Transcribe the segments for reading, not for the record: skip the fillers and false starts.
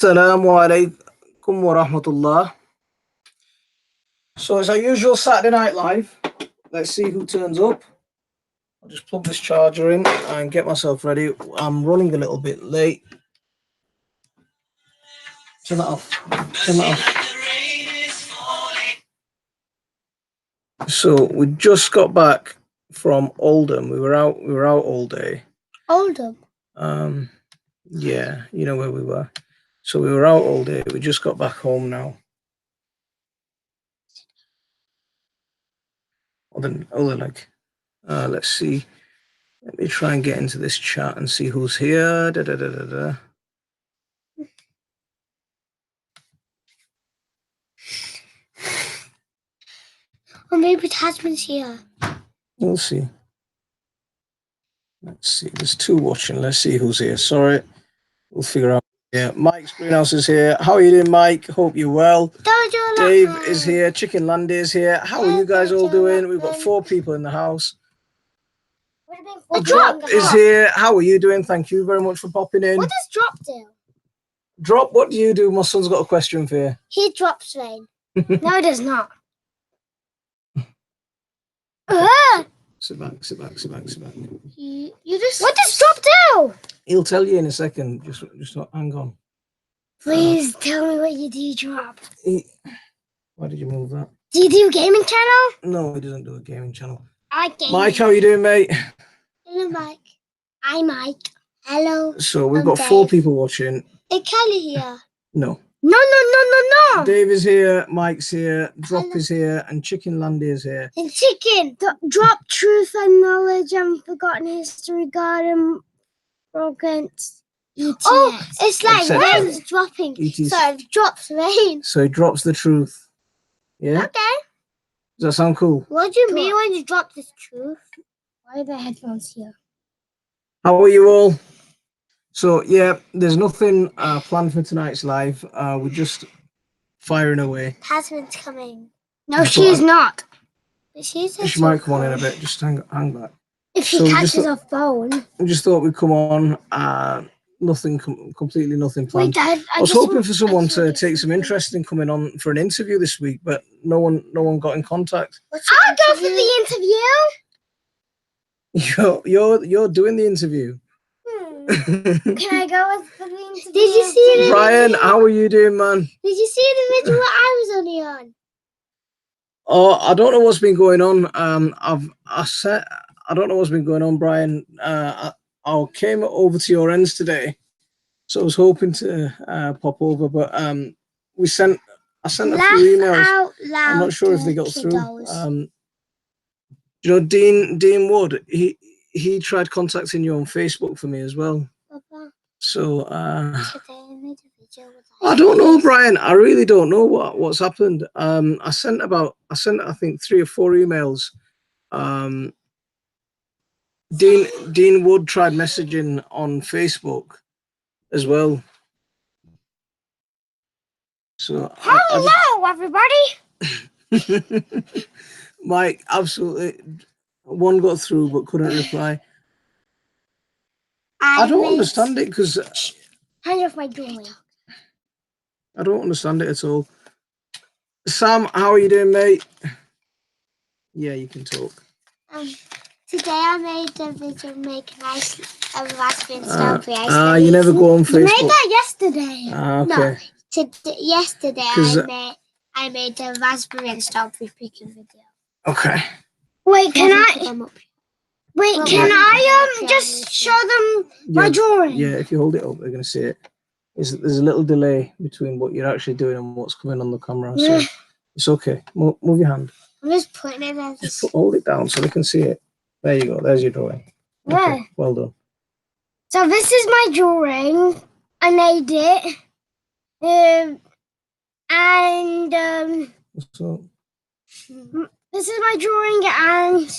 Assalamu alaikum wa rahmatullah. So it's our usual Saturday Night Live. Let's see who turns up. I'll just plug this charger in and get myself ready. I'm running a little bit late. Turn that off. Turn that off. So we just got back from Oldham. We were out all day. Oldham? Yeah, you know where we were. So we were out all day. We just got back home now. Let's see. Let me try and get into this chat and see who's here. Or maybe Tasman's here. We'll see. Let's see. There's two watching. Let's see who's here. Sorry. We'll figure out. Yeah, Mike's Greenhouse is here. How are you doing, Mike? Hope you're well. Dave is here. Chicken Landy is here. How are you guys all doing? We've got 4 people in the house. Drop is here. How are you doing? Thank you very much for popping in. What does Drop do? Drop, what do you do? My son's got a question for you. He drops rain. No, he does not. Sit back. What does Drop do? He'll tell you in a second. Just hang on. Please tell me what you do, Drop. Why did you move that? Do you do a gaming channel? No, he doesn't do a gaming channel. I like gaming. Mike, how are you doing, mate? Hello, Mike. Hi, Mike. Hello. So we've got 4 people watching. Is Kelly here? No. No. Dave is here, Mike's here, Drop is here, and Chicken Landy is here. And Chicken, Drop truth and knowledge and forgotten history, garden, broken. Oh, it's like rain's dropping. So it drops rain. So it drops the truth. Yeah? Okay. Does that sound cool? What do you mean when you drop the truth? Why are the headphones here? How are you all? So, yeah, there's nothing planned for tonight's live. We're just firing away. Tasman's coming. No, she's not. She might come on in a bit. Just hang back. If she catches her phone. We just thought we'd come on. Completely nothing planned. Wait, Dad, I was hoping for someone to take some interest in coming on for an interview this week, but no one got in contact. I'll go for the interview. You're doing the interview. Can I go for the interview? Did you see the Brian, how are you doing, man? Did you see the video I was only on? Oh, I don't know what's been going on. I don't know what's been going on, Brian. I came over to your ends today, so I was hoping to pop over, but I sent a few emails. I'm not sure if they got through. You know, Dean Wood, he tried contacting you on Facebook for me as well. So I don't know, Brian. I really don't know what's happened. I sent I think 3 or 4 emails. Dean Wood tried messaging on Facebook as well. So hello, everybody. Mike, absolutely. One got through but couldn't reply. I don't understand it because hand off my drawing. I don't understand it at all. Sam, how are you doing, mate? Yeah, you can talk. Today I made a video make a raspberry and strawberry ice cream. You never go on Facebook. You made that yesterday. Okay. No, yesterday I made a raspberry and strawberry picking video. Okay. Wait, can I just show them my drawing? Yeah, if you hold it up, they're going to see it. There's a little delay between what you're actually doing and what's coming on the camera, so it's okay. Move your hand. I'm just putting it there. Hold it down so they can see it. There you go. There's your drawing. Okay, well done. So this is my drawing. I made it. So this is my drawing, and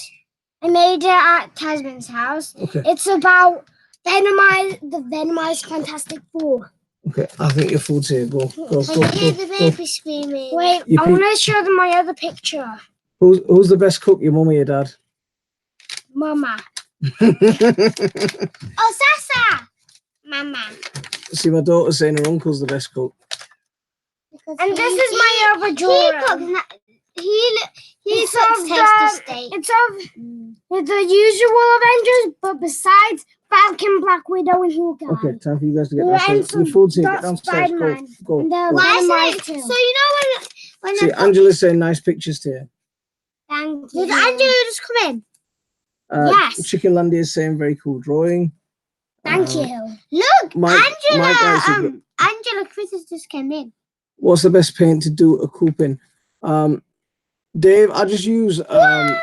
I made it at Tasman's house. Okay. It's about the Venomized Fantastic Four. Okay, I think your food's here. Go. The baby screaming. Wait, I want to show them my other picture. Who's the best cook, your mum or your dad? Mama. Oh, Sasa! Mama. See, my daughter's saying her uncle's the best cook. And this is my other drawer. It's the usual Avengers, but besides Falcon, Black Widow, and Hawkeye. Okay, time for you guys to get downstairs. Your food's here. Get downstairs. Go. So you know when see, Angela's saying nice pictures to you. Thank you. Did Angela just come in? Yes. Chicken Landy is saying very cool drawing. Thank you. Look, Angela Chris just came in. What's the best paint to do a coop in? Dave, I just use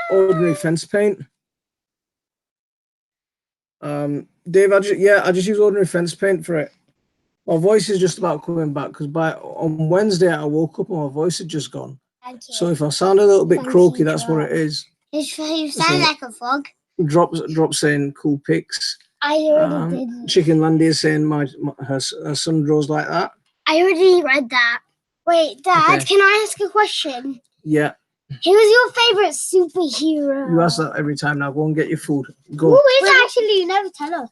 ordinary fence paint. Dave, I just use ordinary fence paint for it. My voice is just about coming back because on Wednesday I woke up and my voice had just gone. So if I sound a little bit croaky, that's what it is. You sound like a frog. Drop saying cool pics. I already did. Chicken Landy is saying her son draws like that. I already read that. Wait, Dad, okay. Can I ask a question? Yeah. Who is your favorite superhero? You ask that every time now. Go and get your food. Go. Who is actually? You never tell us.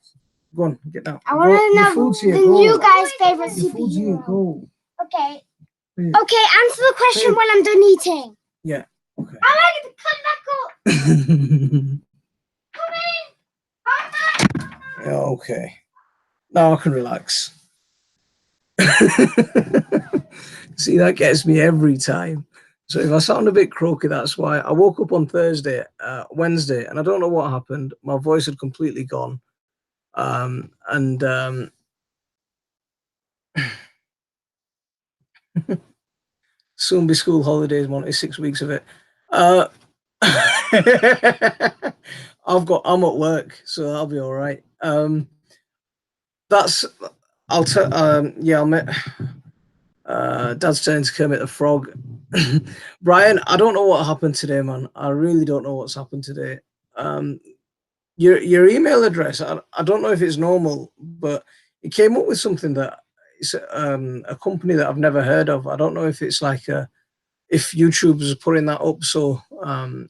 Go on, get down. I want to know you guys' favorite superhero. Food's here. Go. Okay. Yeah. Okay, answer the question when I'm done eating. Yeah. Okay. I like to come back up. Come in. Yeah, okay. Now I can relax. See, that gets me every time. So if I sound a bit croaky, that's why. I woke up on Wednesday, and I don't know what happened. My voice had completely gone. Soon be school holidays, Monty, 6 weeks of it. I'm at work, so I'll be all right. Dad's turning to Kermit the Frog. Brian, I don't know what happened today, man. I really don't know what's happened today. Your email address, I don't know if it's normal, but it came up with something that it's a company that I've never heard of. I don't know if it's like if YouTube's putting that up, so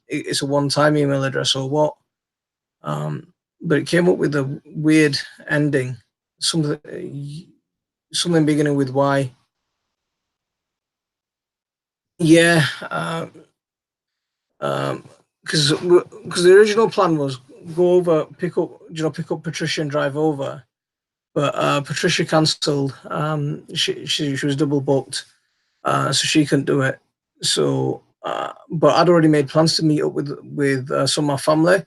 it's a one-time email address or what. But it came up with a weird ending, something beginning with Y. Yeah, because the original plan was go over, pick up Patricia and drive over, but Patricia cancelled. She was double booked, so she couldn't do it. So, but I'd already made plans to meet up with some of my family,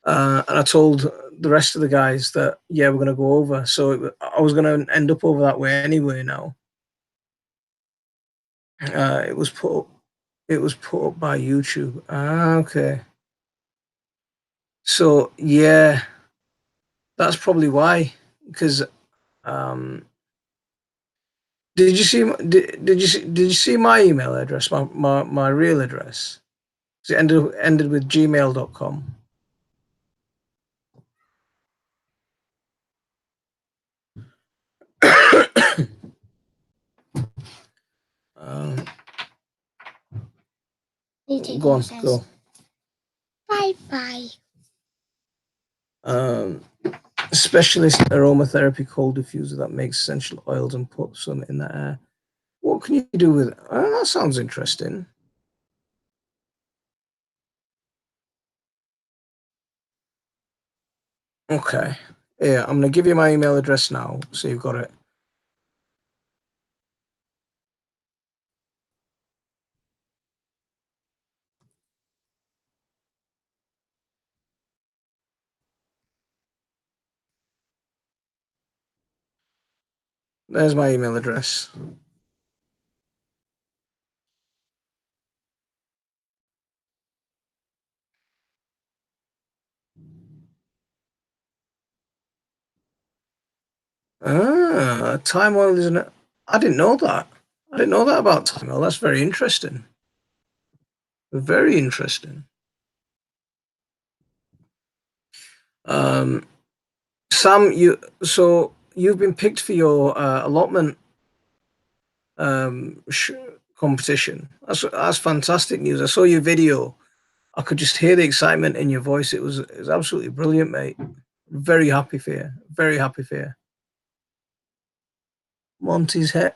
and I told the rest of the guys that we're gonna go over. So I was gonna end up over that way anyway. Now, it was put up by YouTube. Okay. So yeah, that's probably why. Because did you see my email address, my real address? It ended with gmail.com. Go on, go. Bye. Specialist aromatherapy cold diffuser that makes essential oils and puts them in the air. What can you do with it? That sounds interesting. Okay. Yeah, I'm going to give you my email address now, so you've got it. There's my email address. Time oil isn't it? I didn't know that. I didn't know that about time oil. That's very interesting. Very interesting. Sam, you've been picked for your allotment competition. That's fantastic news. I saw your video. I could just hear the excitement in your voice. It was absolutely brilliant, mate. Very happy for you. Very happy for you. Monty's head.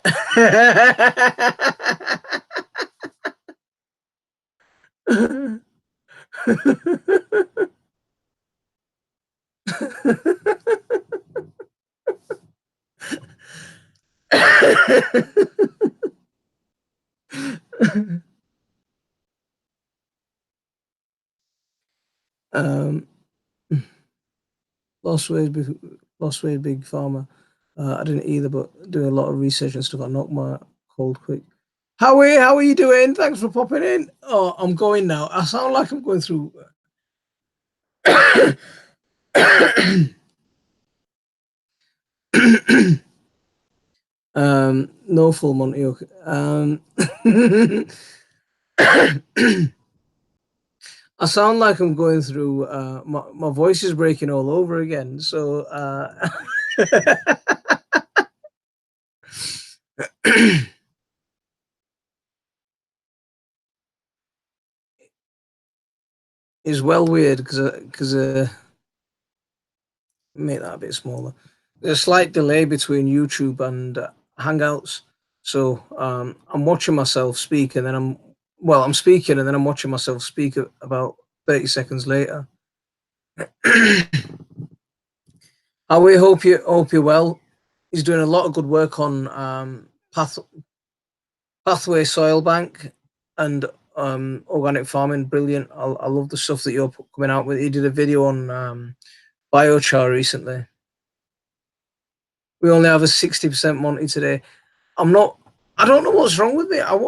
Lost weight, big farmer. I didn't either, but doing a lot of research and stuff. I knocked my cold quick. Howie, how are you doing? Thanks for popping in. Oh, I'm going now. I sound like I'm going through. No full Monty. Okay. I sound like I'm going through. My voice is breaking all over again. So. Is well weird because make that a bit smaller. There's a slight delay between YouTube and Hangouts, so I'm watching myself speak, and then I'm speaking, and then I'm watching myself speak about 30 seconds later. I hope you're well. He's doing a lot of good work on Pathway Soil Bank and organic farming. Brilliant. I love the stuff that you're coming out with. He did a video on biochar recently. We only have a 60% Monty today. I don't know what's wrong with me. I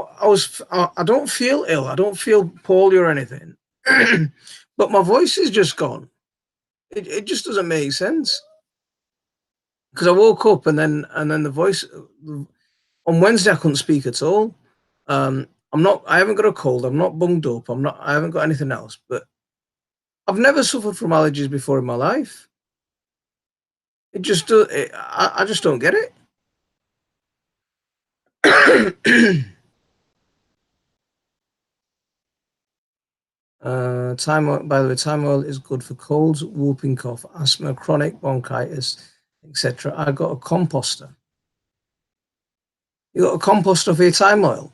don't feel ill. I don't feel poorly or anything. But my voice is just gone. It just doesn't make sense. Because I woke up and then the voice on Wednesday I couldn't speak at all. I haven't got a cold. I'm not bunged up. I haven't got anything else. But I've never suffered from allergies before in my life. I just don't get it. By the way, thyme oil is good for colds, whooping cough, asthma, chronic bronchitis, etc. I got a composter. You got a composter for your thyme oil,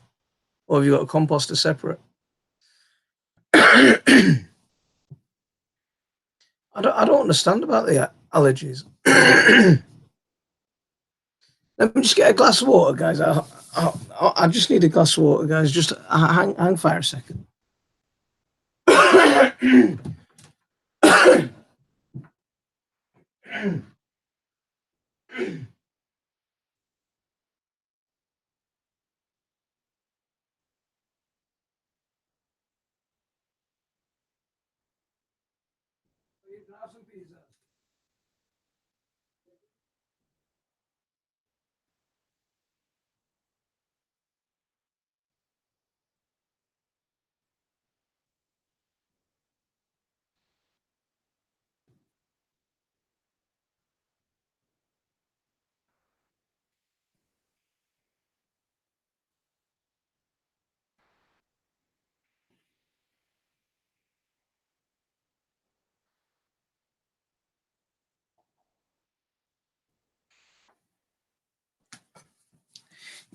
or have you got a composter separate? I don't understand about the allergies. Let me just get a glass of water, guys. I just need a glass of water, guys. Just hang fire a second.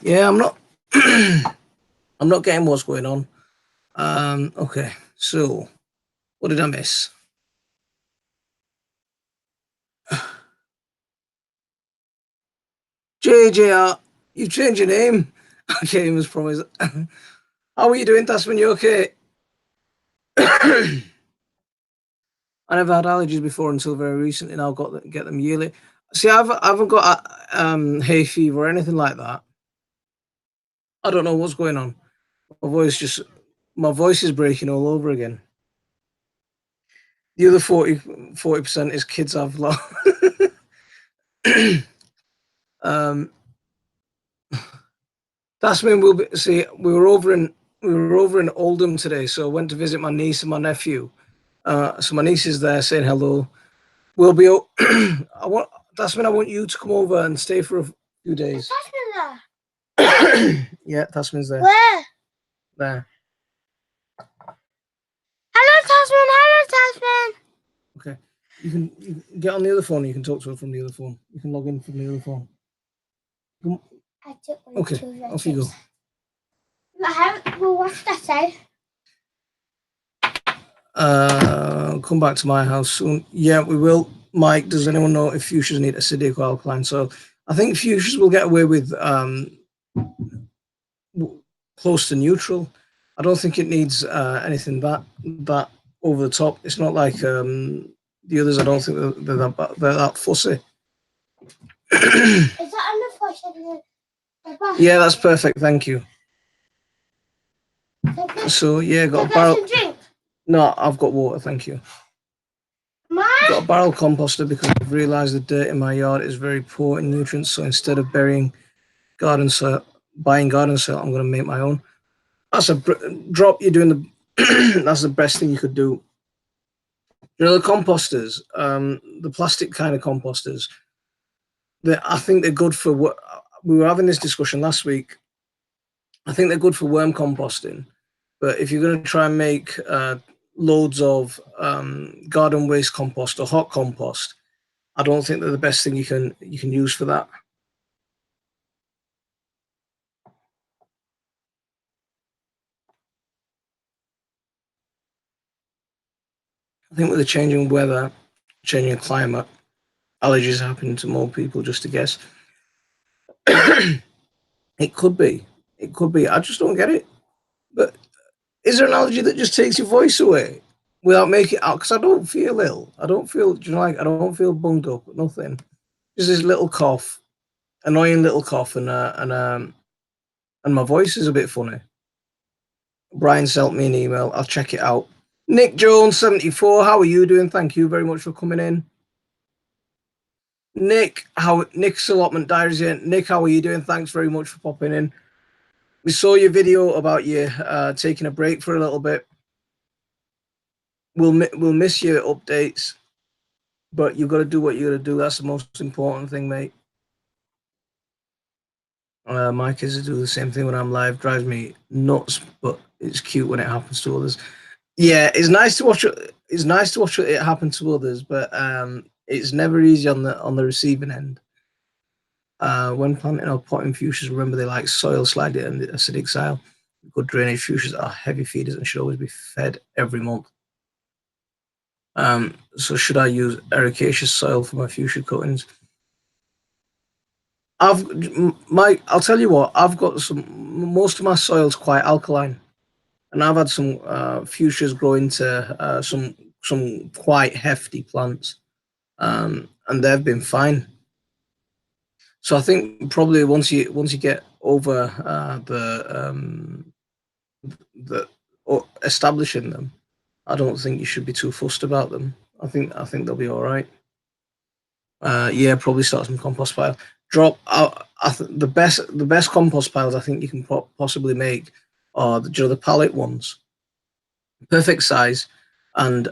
Yeah, I'm not. I'm not getting what's going on. Okay, so what did I miss? JJR, you changed your name. Okay, you must promise. How are you doing, Tasman? You okay? I never had allergies before until very recently, and I've get them yearly. See, I haven't got hay fever or anything like that. I don't know what's going on. My voice is breaking all over again. The other 40% is kids I've lost. Tasman will be. See, we were over in Oldham today, so I went to visit my niece and my nephew. So my niece is there saying hello. We'll be. Tasman, I want you to come over and stay for a few days. Tasman there? Yeah, Tasman's there. Where? There. Hello, Tasman. Okay. You can get on the other phone. You can talk to her from the other phone. You can log in from the other phone. I took one Okay, of off you go. Well, what's that say? Come back to my house soon. Yeah, we will. Mike, does anyone know if fuchsias need acidic or alkaline soil? I think fuchsias will get away with close to neutral. I don't think it needs anything that over the top. It's not like the others. I don't think they're that fussy. Is that enough? Yeah, that's perfect. Thank you. So yeah, got a barrel. No, I've got water. Thank you. Got a barrel composter because I've realised the dirt in my yard is very poor in nutrients. So instead of buying garden soil, I'm going to make my own. That's a drop. You're doing the. That's the best thing you could do. You know the composters, the plastic kind of composters. I think they're good for what we were having this discussion last week. I think they're good for worm composting, but if you're going to try and make loads of garden waste compost or hot compost, I don't think they're the best thing you can use for that. I think with the changing weather, changing climate, allergies happen to more people. Just to guess, it could be. It could be. I just don't get it. But is there an allergy that just takes your voice away without making it out? Because I don't feel ill. I don't feel. Do you know, like I don't feel bunged up. Nothing. Just this little cough, annoying little cough, and my voice is a bit funny. Brian sent me an email. I'll check it out. Nick Jones 74. How are you doing? Thank you very much for coming in. Nick's allotment diaries here. Nick, how are you doing? Thanks very much for popping in. We saw your video about you taking a break for a little bit. We'll miss your updates, but you've got to do what you got to do. That's the most important thing, mate. My kids do the same thing when I'm live. Drives me nuts, but it's cute when it happens to others. Yeah, it's nice to watch it. It's nice to watch it happen to others, but it's never easy on the receiving end. When planting or potting fuchsias, remember they like soil sliding and acidic soil. Good drainage fuchsias are heavy feeders and should always be fed every month. So should I use ericaceous soil for my fuchsia cuttings? I'll tell you what, I've got most of my soil's quite alkaline, and I've had some fuchsias grow into some quite hefty plants, and they've been fine. So I think probably once you get over the establishing them, I don't think you should be too fussed about them. I think they'll be all right. Yeah, probably start some compost pile. Drop out. The best compost piles I think you can possibly make are the pallet ones. Perfect size, and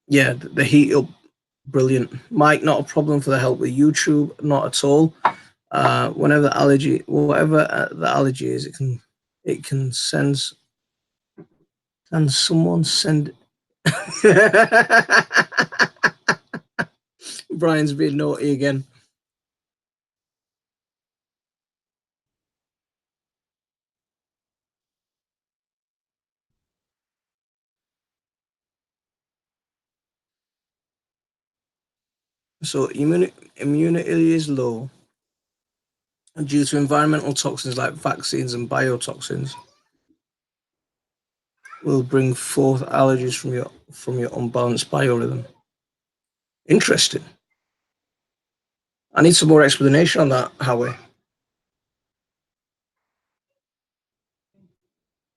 yeah, the heat up brilliant. Mike, not a problem for the help with YouTube, not at all. Whatever the allergy is, it can send. Can someone send? Brian's being naughty again. So immunity is low due to environmental toxins like vaccines and biotoxins. Will bring forth allergies from your unbalanced biorhythm. Interesting. I need some more explanation on that, Howie.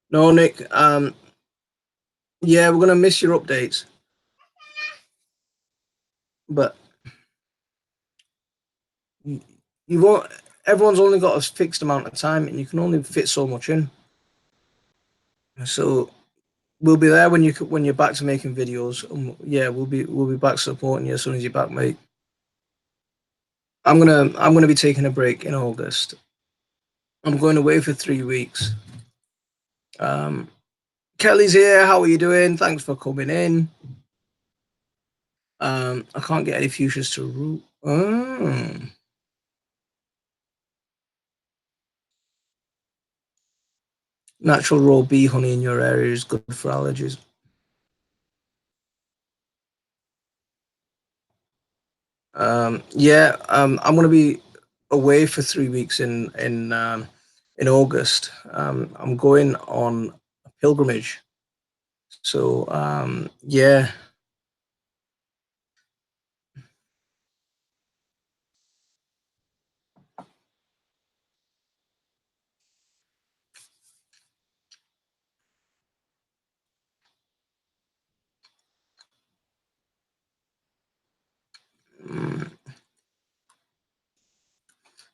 No, Nick. Yeah, we're gonna miss your updates, but you won't. Everyone's only got a fixed amount of time, and you can only fit so much in. So we'll be there when you're back to making videos. Yeah, we'll be back supporting you as soon as you're back, mate. I'm gonna be taking a break in August. I'm going away for 3 weeks. Kelly's here. How are you doing? Thanks for coming in. I can't get any fuchsias to root. Natural raw bee honey in your area is good for allergies. Yeah, I'm going to be away for 3 weeks in August. I'm going on a pilgrimage. So yeah. Mm.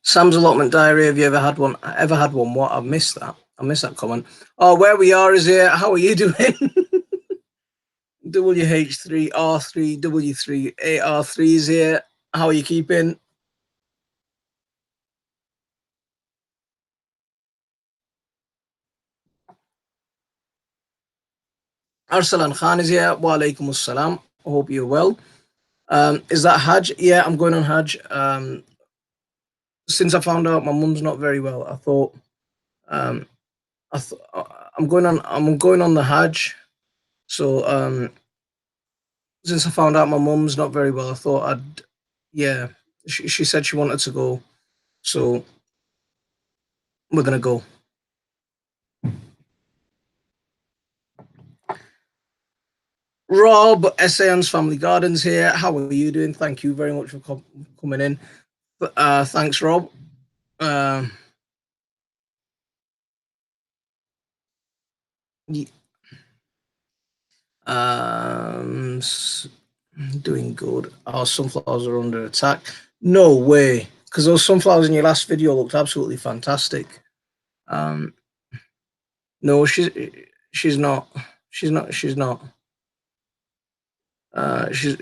Sam's allotment diary. Have you ever had one? Ever had one? What? I missed that. I missed that comment. Oh, where we are is here. How are you doing? WH3 R3 W3 AR3 is here. How are you keeping? Arsalan Khan is here. Wa alaikum assalam. I hope you're well. Is that Hajj? Yeah, I'm going on Hajj. Since I found out my mum's not very well, I thought um, I'm going on the Hajj. So since I found out my mum's not very well, I thought yeah. She said she wanted to go, so we're gonna go. Rob, Essayons Family Gardens here. How are you doing? Thank you very much for coming in. Thanks, Rob. Um, doing good. Our sunflowers are under attack. No way, because those sunflowers in your last video looked absolutely fantastic. No, she's not. She's not. She's not. She's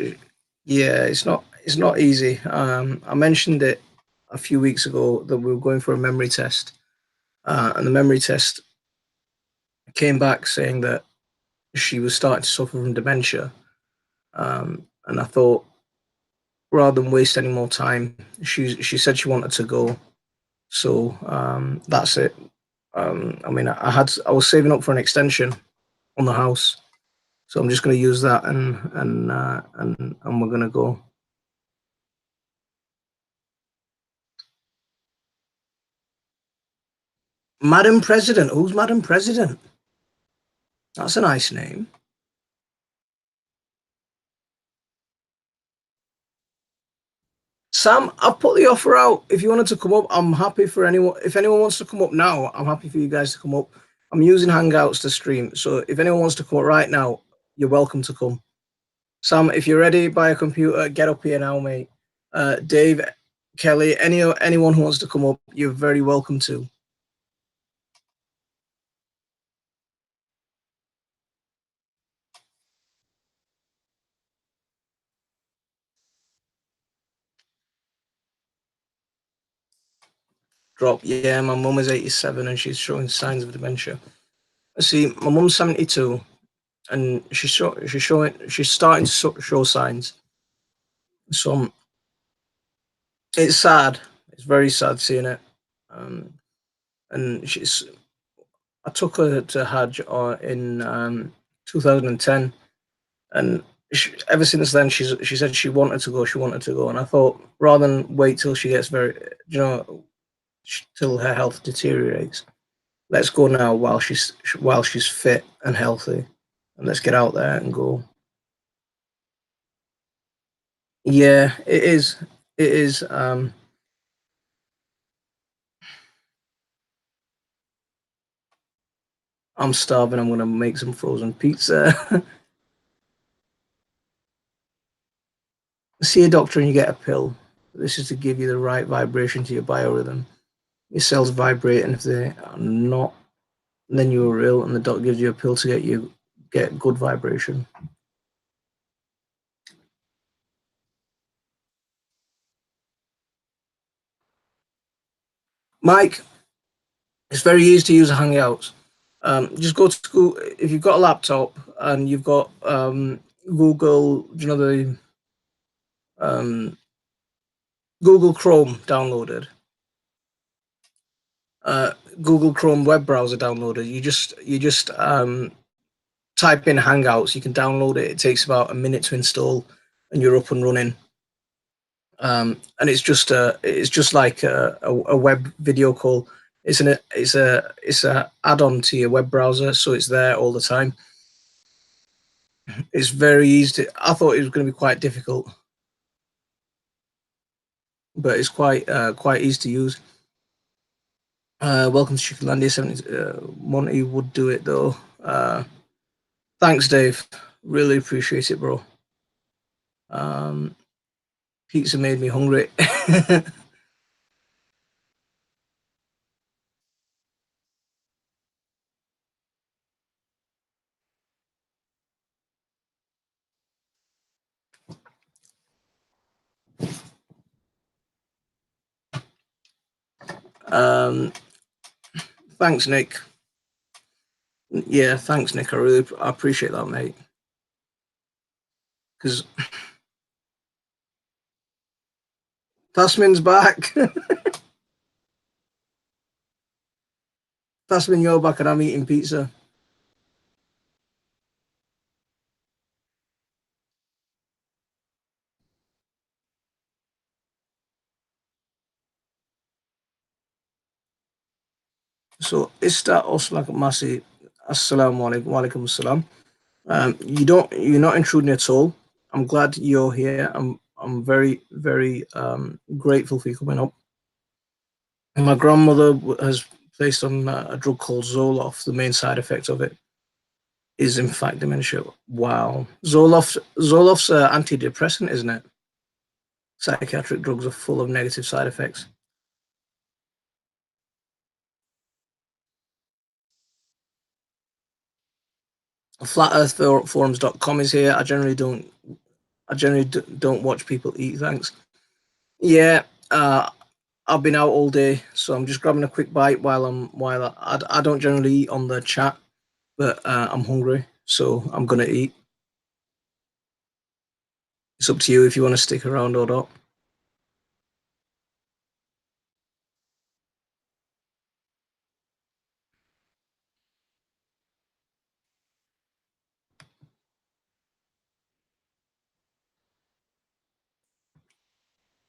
yeah. It's not easy. I mentioned it a few weeks ago that we were going for a memory test, and the memory test came back saying that she was starting to suffer from dementia. And I thought, rather than waste any more time, she said she wanted to go, so that's it. I mean, I was saving up for an extension on the house, so I'm just going to use that, and we're going to go. Madam President. Who's Madam President? That's a nice name. Sam, I've put the offer out. If you wanted to come up, I'm happy for anyone. If anyone wants to come up now, I'm happy for you guys to come up. I'm using Hangouts to stream, so if anyone wants to come up right now, you're welcome to come. Sam, if you're ready by a computer, get up here now, mate. Dave, Kelly, anyone who wants to come up, you're very welcome to. Drop. Yeah, my mum is 87 and she's showing signs of dementia. See, my mum's 72 and she's starting to show signs. So it's sad. It's very sad seeing it. And I took her to Hajj in 2010, and ever since then, she said she wanted to go. She wanted to go, and I thought rather than wait till she gets till her health deteriorates, let's go now while she's fit and healthy, and let's get out there and go. Yeah, it is. It is. I'm starving. I'm gonna make some frozen pizza. See a doctor and you get a pill. This is to give you the right vibration to your biorhythm. Your cells vibrate, and if they are not, then you're ill, and the doctor gives you a pill to get good vibration. Mike, it's very easy to use Hangouts. Just go to school if you've got a laptop and you've got Google, the Google Chrome downloaded. Google Chrome web browser downloader, you just type in Hangouts. You can download it. It takes about a minute to install, and you're up and running. And it's just like a web video call. It's a add-on to your web browser, so it's there all the time. It's very easy. I thought it was going to be quite difficult, but it's quite easy to use. Welcome to Chickenlandia 70. Monty would do it though. Thanks, Dave. Really appreciate it, bro. Pizza made me hungry. Thanks, Nick. Yeah, thanks, Nick. I appreciate that, mate. Because Tasman's back. Tasman, you're back and I'm eating pizza. So, Ista Oslak Masi, Assalamu alaikum, wa alaikum assalam. You're not intruding at all. I'm glad you're here. I'm very, very grateful for you coming up. My grandmother has placed on a drug called Zoloft. The main side effect of it is, in fact, dementia. Wow. Zoloft's antidepressant, isn't it? Psychiatric drugs are full of negative side effects. FlatEarthForums.com is here. I generally don't watch people eat. Thanks. Yeah, I've been out all day, so I'm just grabbing a quick bite while I don't generally eat on the chat, but I'm hungry, so I'm gonna eat. It's up to you if you want to stick around or not.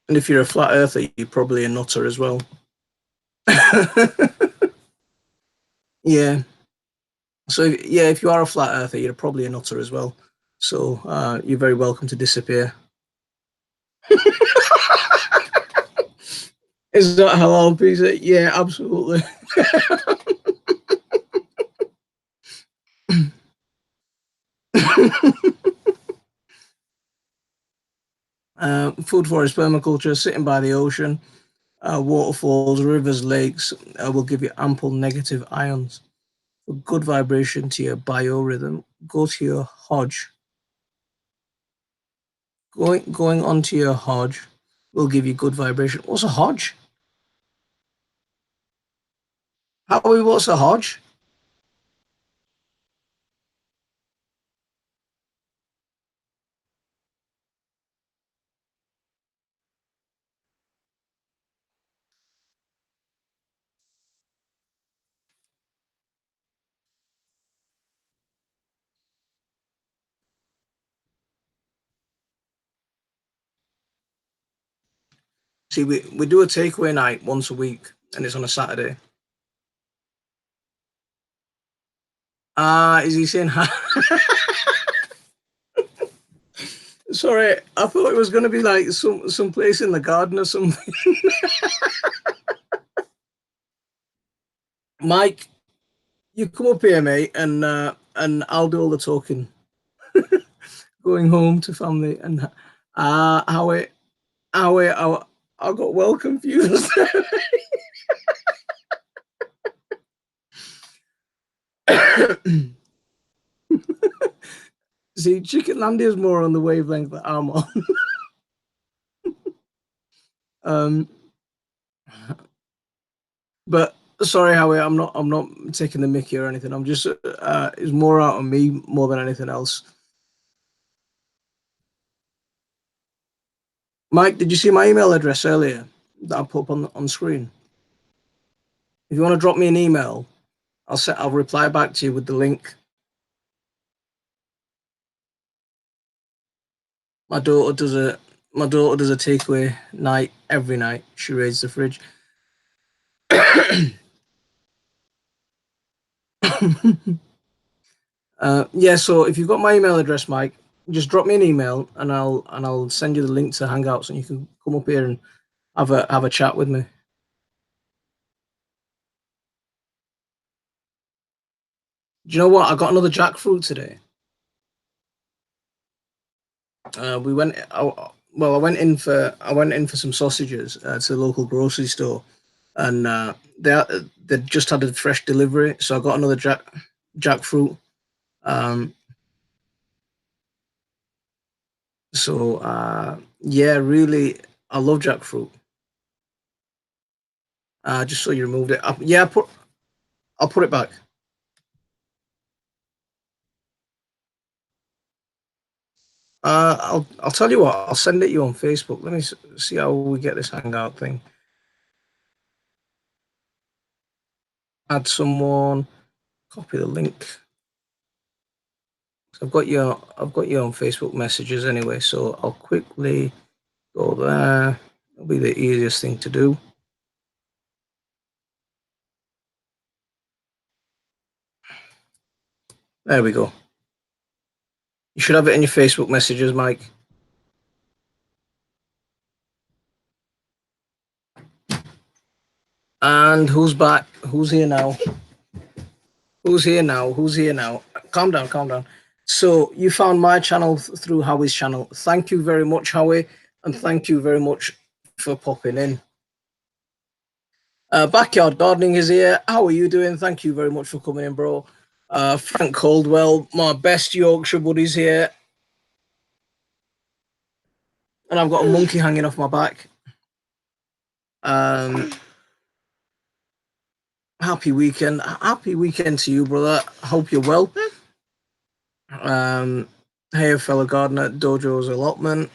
And if you're a flat earther, you're probably a nutter as well. Yeah. So yeah, if you are a flat earther, you're probably a nutter as well. So you're very welcome to disappear. Is that halal pizza? Yeah, absolutely. Food forest permaculture, sitting by the ocean, waterfalls, rivers, lakes will give you ample negative ions. For good vibration to your biorhythm, go to your Hodge. Going onto your Hodge will give you good vibration. What's a Hodge? What's a Hodge? See, we do a takeaway night once a week, and it's on a Saturday. Is he saying hi? Sorry, I thought it was going to be like some place in the garden or something. Mike, you come up here, mate, and I'll do all the talking. Going home to family and Howie, I got well confused. See, Chickenlandia is more on the wavelength that I'm on. But sorry, Howie, I'm not taking the mickey or anything. I'm just it's more out of me more than anything else. Mike, did you see my email address earlier that I put up on screen? If you want to drop me an email, I'll reply back to you with the link. My daughter does a takeaway night every night. She raids the fridge. Yeah, so if you've got my email address, Mike, just drop me an email and I'll send you the link to Hangouts and you can come up here and have a chat with me. Do you know what? I got another jackfruit today. I went in for some sausages to the local grocery store, and they just had a fresh delivery, so I got another jackfruit. Yeah, really, I love jackfruit. Just so you removed it. I'll put it back. I'll tell you what. I'll send it you on Facebook. Let me see how we get this Hangout thing. Add someone. Copy the link. So I've got you on Facebook messages anyway. So I'll quickly go there. It'll be the easiest thing to do. There we go. You should have it in your Facebook messages, Mike. And who's back? Who's here now? Who's here now? Calm down. So you found my channel through Howie's channel. Thank you very much, Howie, and thank you very much for popping in. Backyard Gardening is here. How are you doing? Thank you very much for coming in, bro. Frank Caldwell, my best Yorkshire buddies here. And I've got a monkey hanging off my back. Happy weekend to you, brother. I hope you're well. Hey, fellow gardener, Dojo's allotment.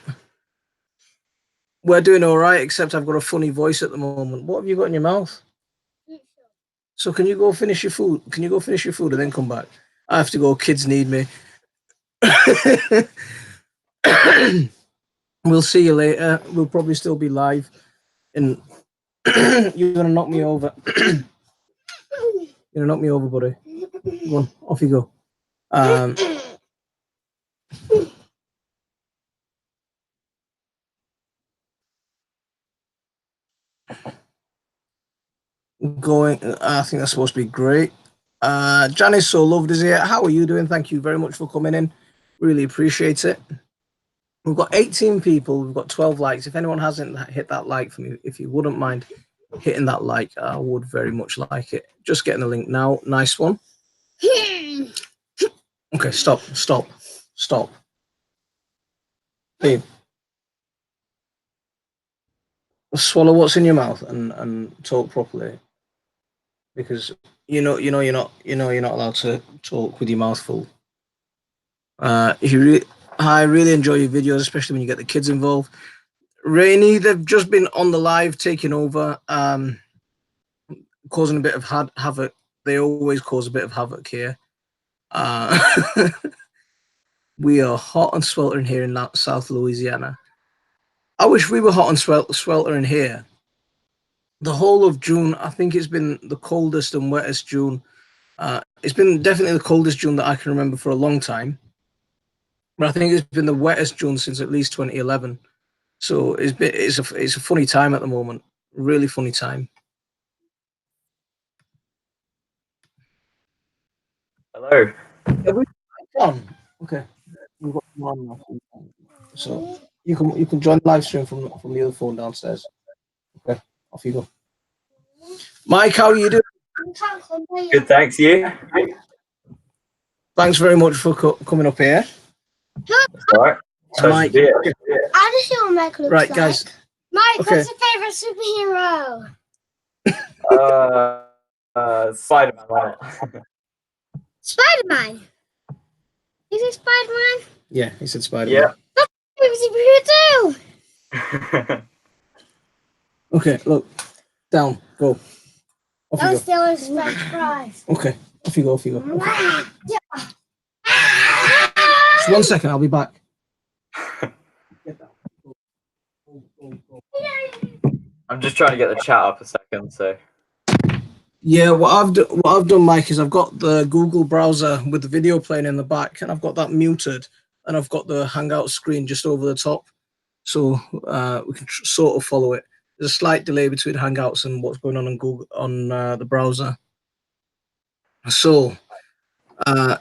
We're doing all right, except I've got a funny voice at the moment. What have you got in your mouth? So can you go finish your food? And then come back? I have to go. Kids need me. We'll see you later. We'll probably still be live. And you're gonna knock me over. You're gonna knock me over, buddy. Go on, off you go. I think that's supposed to be great. Janice So Loved is here. How are you doing? Thank you very much for coming in. Really appreciate it. We've got 18 people. We've got 12 likes. If anyone hasn't hit that like for me, if you wouldn't mind hitting that like, I would very much like it. Just getting the link now. Nice one. Okay, stop. Babe. Swallow what's in your mouth and talk properly. Because you're not allowed to talk with your mouth full. I really enjoy your videos, especially when you get the kids involved. Rainy, they've just been on the live taking over, causing a bit of havoc. They always cause a bit of havoc here. We are hot and sweltering here in South Louisiana. I wish we were hot and sweltering here. The whole of June, I think it's been the coldest and wettest June. It's been definitely the coldest June that I can remember for a long time. But I think it's been the wettest June since at least 2011. So it's a funny time at the moment. Really funny time. Hello. Okay. So you can join the live stream from the other phone downstairs. Okay, off you go. Mike, how are you doing? Good, thanks. You? Thanks very much for coming up here. All right. Mike, I just know what Mike looks like. Right, guys. Mike, what's your favorite superhero? Spider-Man. Spider-Man. Is it Spider-Man? Yeah, he said Spider-Man. Yeah. That's my favorite superhero too. Okay, look. Down. Go. Those still is French fries. Okay, off you go. Okay. Just 1 second, I'll be back. I'm just trying to get the chat up a second, so. Yeah, what I've done, Mike, is I've got the Google browser with the video playing in the back, and I've got that muted, and I've got the Hangout screen just over the top, so we can sort of follow it. There's a slight delay between Hangouts and what's going on Google on the browser. So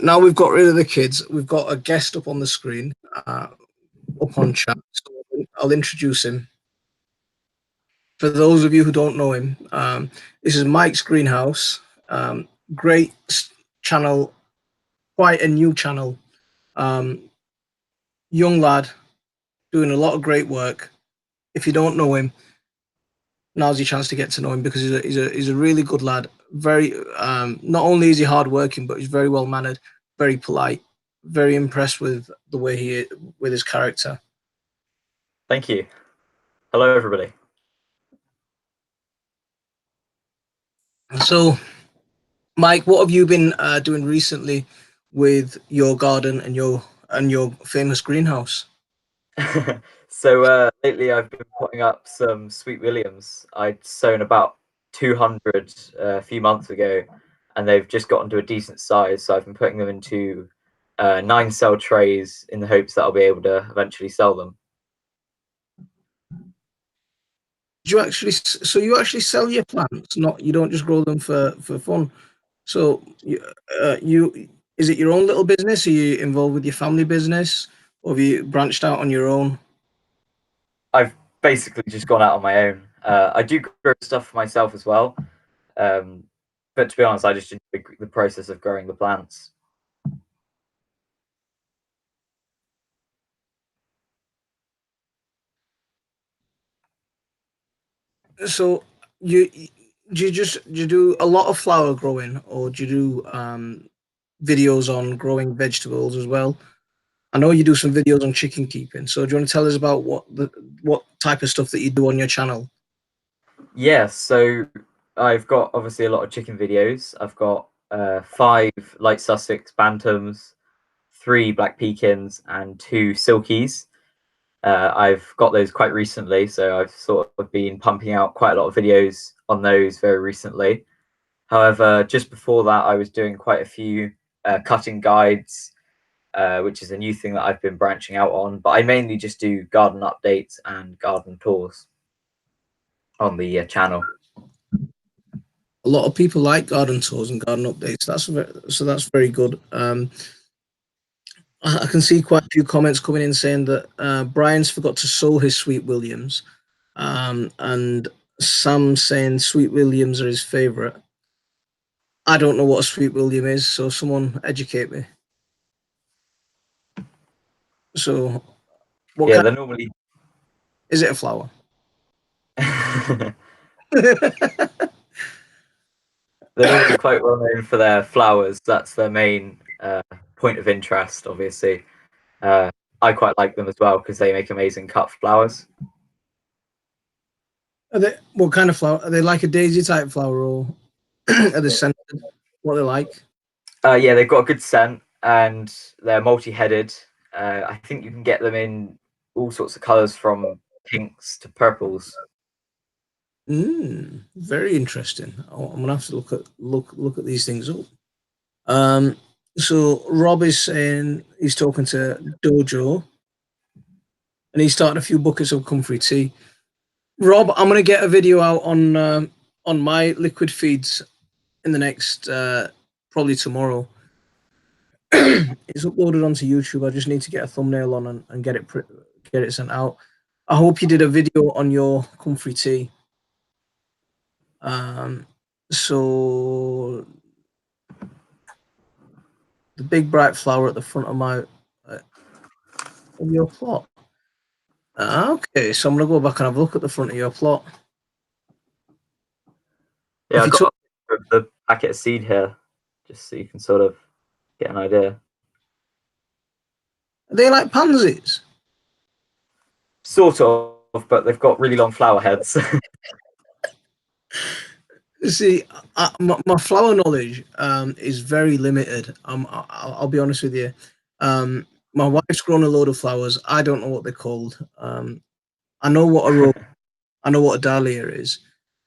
now we've got rid of the kids. We've got a guest up on the screen, up on chat. So I'll introduce him. For those of you who don't know him, this is Mike's Greenhouse. Great channel, quite a new channel. Young lad, doing a lot of great work. If you don't know him, now's your chance to get to know him, because he's a really good lad. Very not only is he hardworking, but he's very well mannered, very polite. Very impressed with the way with his character. Thank you. Hello, everybody. So, Mike, what have you been doing recently with your garden and your famous greenhouse? So lately I've been putting up some Sweet Williams. I'd sown about 200 a few months ago, and they've just gotten to a decent size. So I've been putting them into 9-cell trays in the hopes that I'll be able to eventually sell them. You actually sell your plants? You don't just grow them for fun. So you is it your own little business? Are you involved with your family business, or have you branched out on your own? I've basically just gone out on my own. I do grow stuff for myself as well, but to be honest, I just enjoy the process of growing the plants. So do you do a lot of flower growing, or do you do videos on growing vegetables as well? I know you do some videos on chicken keeping. So do you want to tell us about what type of stuff that you do on your channel? Yeah, so I've got obviously a lot of chicken videos. I've got 5 light Sussex bantams, 3 black pekins, and 2 silkies. I've got those quite recently, so I've sort of been pumping out quite a lot of videos on those very recently. However, just before that, I was doing quite a few cutting guides, which is a new thing that I've been branching out on. But I mainly just do garden updates and garden tours on the channel. A lot of people like garden tours and garden updates. That's very good. I can see quite a few comments coming in saying that Brian's forgot to sow his Sweet Williams, and Sam saying Sweet Williams are his favorite. I don't know what a Sweet William is, so someone educate me. So, Yeah, they're normally. Is it a flower? They're normally quite well known for their flowers. That's their main point of interest, obviously. I quite like them as well because they make amazing cut flowers. What kind of flower? Are they like a daisy type flower, or are they scented? What are they like? Yeah, they've got a good scent and they're multi-headed. I think you can get them in all sorts of colours from pinks to purples. Very interesting. I'm gonna have to look at these things up. So Rob is saying he's talking to Dojo, and he started a few buckets of comfrey tea. Rob, I'm gonna get a video out on my liquid feeds in the next probably tomorrow. It's uploaded onto YouTube. I just need to get a thumbnail on and get it sent out. I hope you did a video on your comfrey tea. So the big bright flower at the front of my of your plot. Okay, so I'm gonna go back and have a look at the front of your plot. Yeah, I've got the packet of seed here, just so you can sort of get an idea. Are they like pansies? Sort of, but they've got really long flower heads. See, my flower knowledge is very limited. I'll be honest with you. My wife's grown a load of flowers. I don't know what they're called. I know what a rose, I know what a dahlia is.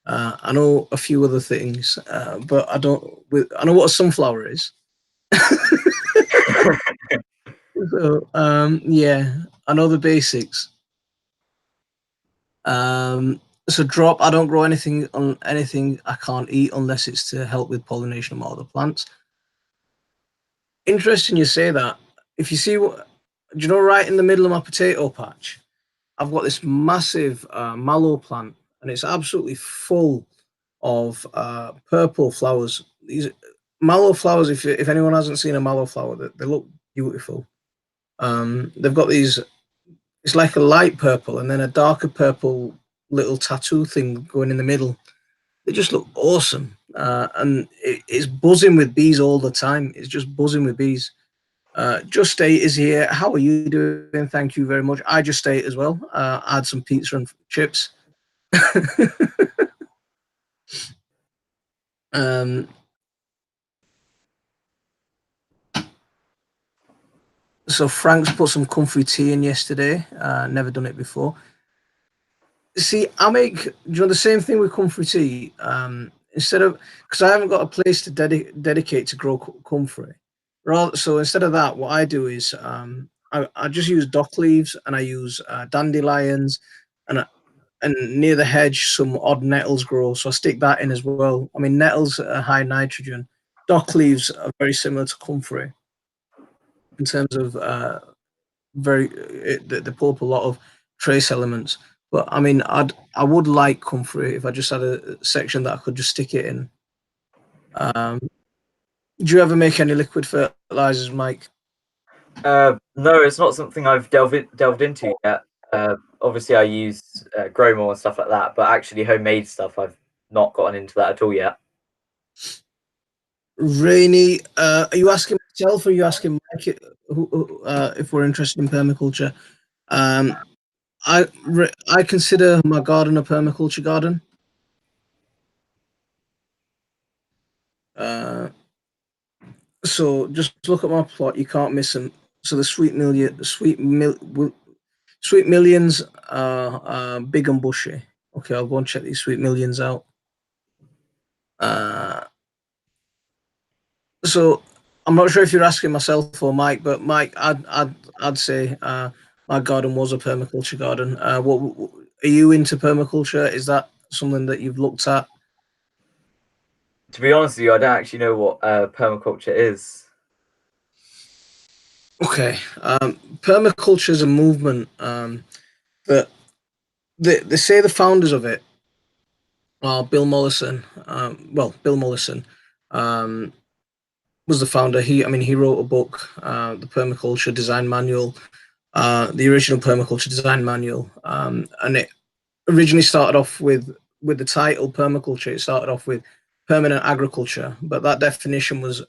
I know a few other things, but I don't. I know what a sunflower is. So yeah, I know the basics. So drop. I don't grow anything on anything I can't eat unless it's to help with pollination of my other plants. Interesting you say that. If you see what, do you know, right in the middle of my potato patch, I've got this massive mallow plant, and it's absolutely full of purple flowers. These mallow flowers, if anyone hasn't seen a mallow flower, they look beautiful. They've got these, it's like a light purple and then a darker purple little tattoo thing going in the middle. They just look awesome. And it's buzzing with bees all the time. It's just buzzing with bees. Just State is here. How are you doing? Thank you very much. I just State as well. I had some pizza and chips. So Frank's put some comfrey tea in yesterday. Never done it before. See, I make, you know, the same thing with comfrey tea. Instead of, because I haven't got a place to dedicate to grow comfrey. So instead of that, what I do is I just use dock leaves, and I use dandelions, and near the hedge some odd nettles grow, so I stick that in as well. I mean, nettles are high nitrogen. Dock leaves are very similar to comfrey in terms of they pull up a lot of trace elements. But I mean, I would like comfrey if I just had a section that I could just stick it in. Do you ever make any liquid fertilizers, Mike? No, it's not something I've delved into yet. Obviously, I use Growmore and stuff like that, but actually homemade stuff, I've not gotten into that at all yet. Rainy, are you asking myself or are you asking Mike if we're interested in permaculture? I consider my garden a permaculture garden. So just look at my plot. You can't miss them. So the sweet millions are big and bushy. Okay, I'll go and check these sweet millions out. So I'm not sure if you're asking myself or Mike, but Mike, I'd say my garden was a permaculture garden. What are you into permaculture? Is that something that you've looked at? To be honest with you, I don't actually know what permaculture is. Okay, permaculture is a movement that they say the founders of it are Bill Mollison. Bill Mollison was the founder. He wrote a book, the Permaculture Design Manual, the original Permaculture Design Manual, and it originally started off with the title permaculture. It started off with permanent agriculture, but that definition was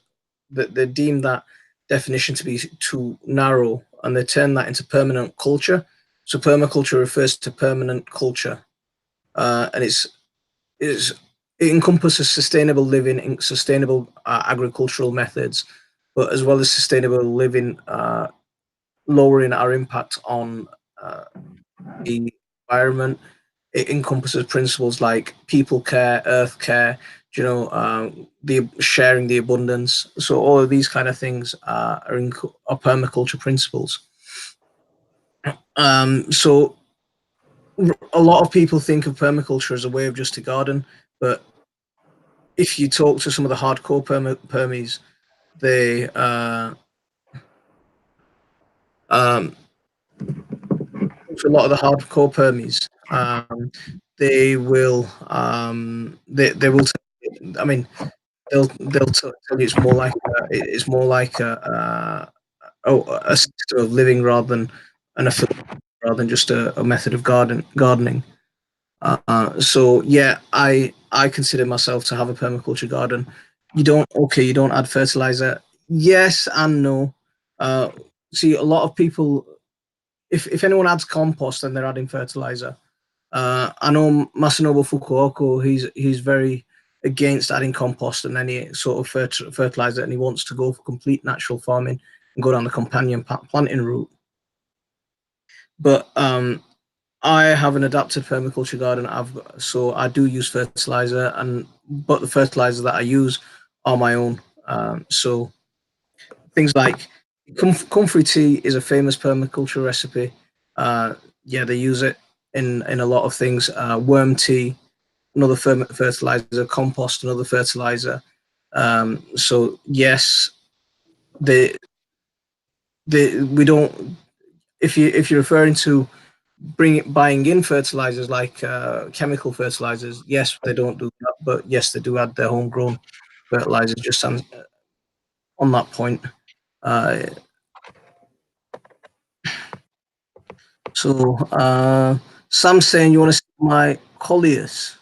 that they deemed that definition to be too narrow, and they turned that into permanent culture. So permaculture refers to permanent culture, and it encompasses sustainable living and sustainable agricultural methods, but as well as sustainable living, lowering our impact on the environment. It encompasses principles like people care, earth care, the sharing the abundance. So all of these kind of things are permaculture principles. So a lot of people think of permaculture as a way of just a garden, but if you talk to some of the hardcore permies, they a lot of the hardcore permies, they will they will. I mean, they'll tell you it's more like a system of living rather than just a method of gardening. So yeah, I consider myself to have a permaculture garden. You don't add fertilizer. Yes and no. See, a lot of people, if anyone adds compost, then they're adding fertilizer. I know Masanobu Fukuoka. He's very against adding compost and any sort of fertilizer, and he wants to go for complete natural farming and go down the companion planting route. But I have an adapted permaculture garden. So I do use fertilizer, but the fertilizer that I use are my own. So things like comfrey tea is a famous permaculture recipe. Yeah, they use it in a lot of things. Worm tea, another fertilizer. Compost, another fertilizer. So yes, we don't. If you're referring to buying in fertilizers like chemical fertilizers, yes, they don't do that, but yes, they do add their homegrown fertilizers. Just on that point. So Sam's saying you want to see my coleus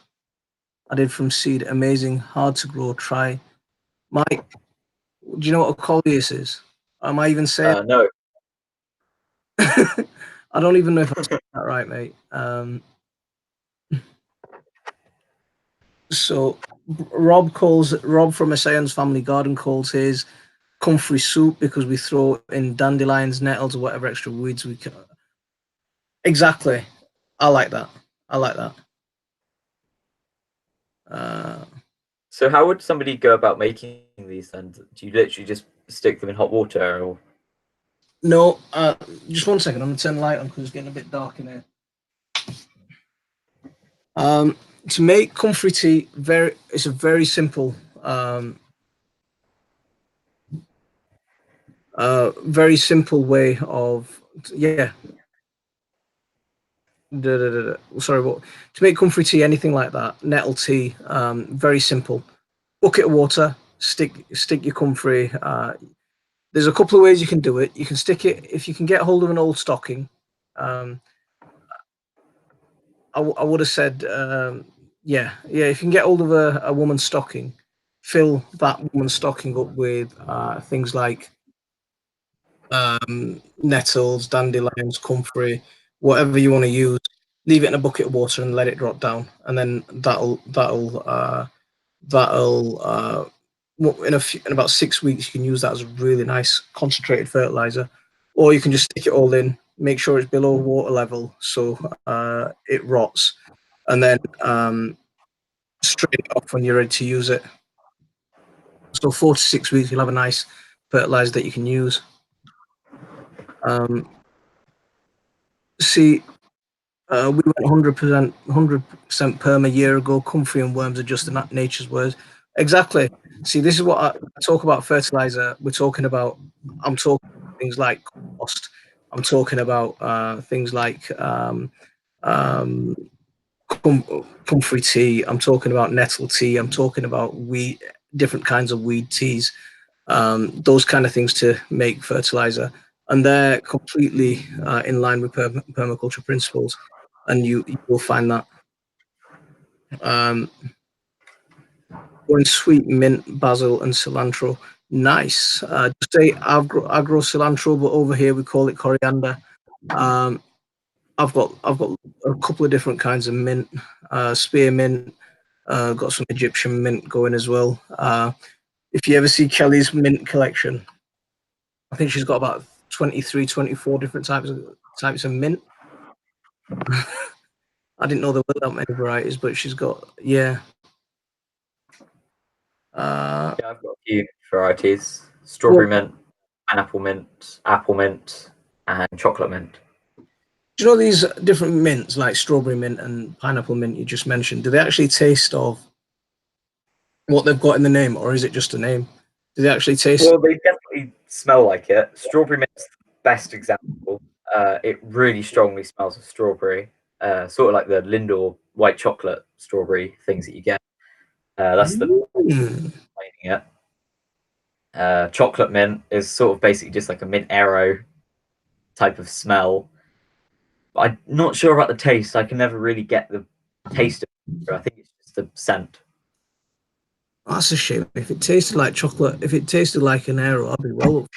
I did from seed. Amazing, hard to grow. Try. Mike, do you know what a coleus is? Am I even saying? No. I don't even know if I'm saying that right, mate. So Rob from Essayon's Family Garden calls his comfrey soup because we throw in dandelions, nettles, or whatever extra weeds we can. Exactly. I like that. So how would somebody go about making these then? Do you literally just stick them in hot water, or? No, just 1 second. I'm gonna turn the light on because it's getting a bit dark in here. To make comfrey tea, it's a very simple, very simple way of Sorry, what? To make comfrey tea, anything like that, nettle tea, very simple. Bucket of water, stick your comfrey. There's a couple of ways you can do it. You can stick it if you can get hold of an old stocking. I would have said, yeah. If you can get hold of a woman's stocking, fill that woman's stocking up with things like nettles, dandelions, comfrey, whatever you want to use. Leave it in a bucket of water and let it drop down, and then that'll in about 6 weeks you can use that as a really nice concentrated fertilizer, or you can just stick it all in. Make sure it's below water level so it rots, and then strain it off when you're ready to use it. So 4 to 6 weeks, you'll have a nice fertilizer that you can use. We went 100% perm a year ago. Comfrey and worms are just nature's words. Exactly. See, this is what I talk about fertilizer. I'm talking about things like compost. I'm talking about things like comfrey tea. I'm talking about nettle tea. I'm talking about different kinds of weed teas. Those kind of things to make fertilizer, and they're completely in line with permaculture principles, and you will find that. Going sweet mint, basil, and cilantro. Nice. Just say agro cilantro, but over here we call it coriander. I've got a couple of different kinds of mint. Spearmint. Got some Egyptian mint going as well. If you ever see Kelly's mint collection, I think she's got about 23, 24 different types of mint. I didn't know there were that many varieties, but she's got, yeah. Yeah, I've got a few varieties: strawberry mint, pineapple mint, apple mint, and chocolate mint. Do you know these different mints, like strawberry mint and pineapple mint you just mentioned? Do they actually taste of what they've got in the name, or is it just a name? Do they actually taste? Well, they definitely smell like it. Strawberry mint's the best example. It really strongly smells of strawberry, sort of like the Lindor white chocolate strawberry things that you get. That's the it. Chocolate mint is sort of basically just like a mint arrow type of smell. I'm not sure about the taste. I can never really get the taste of it. I think it's just the scent. That's a shame. If it tasted like chocolate, if it tasted like an arrow, I'd be well.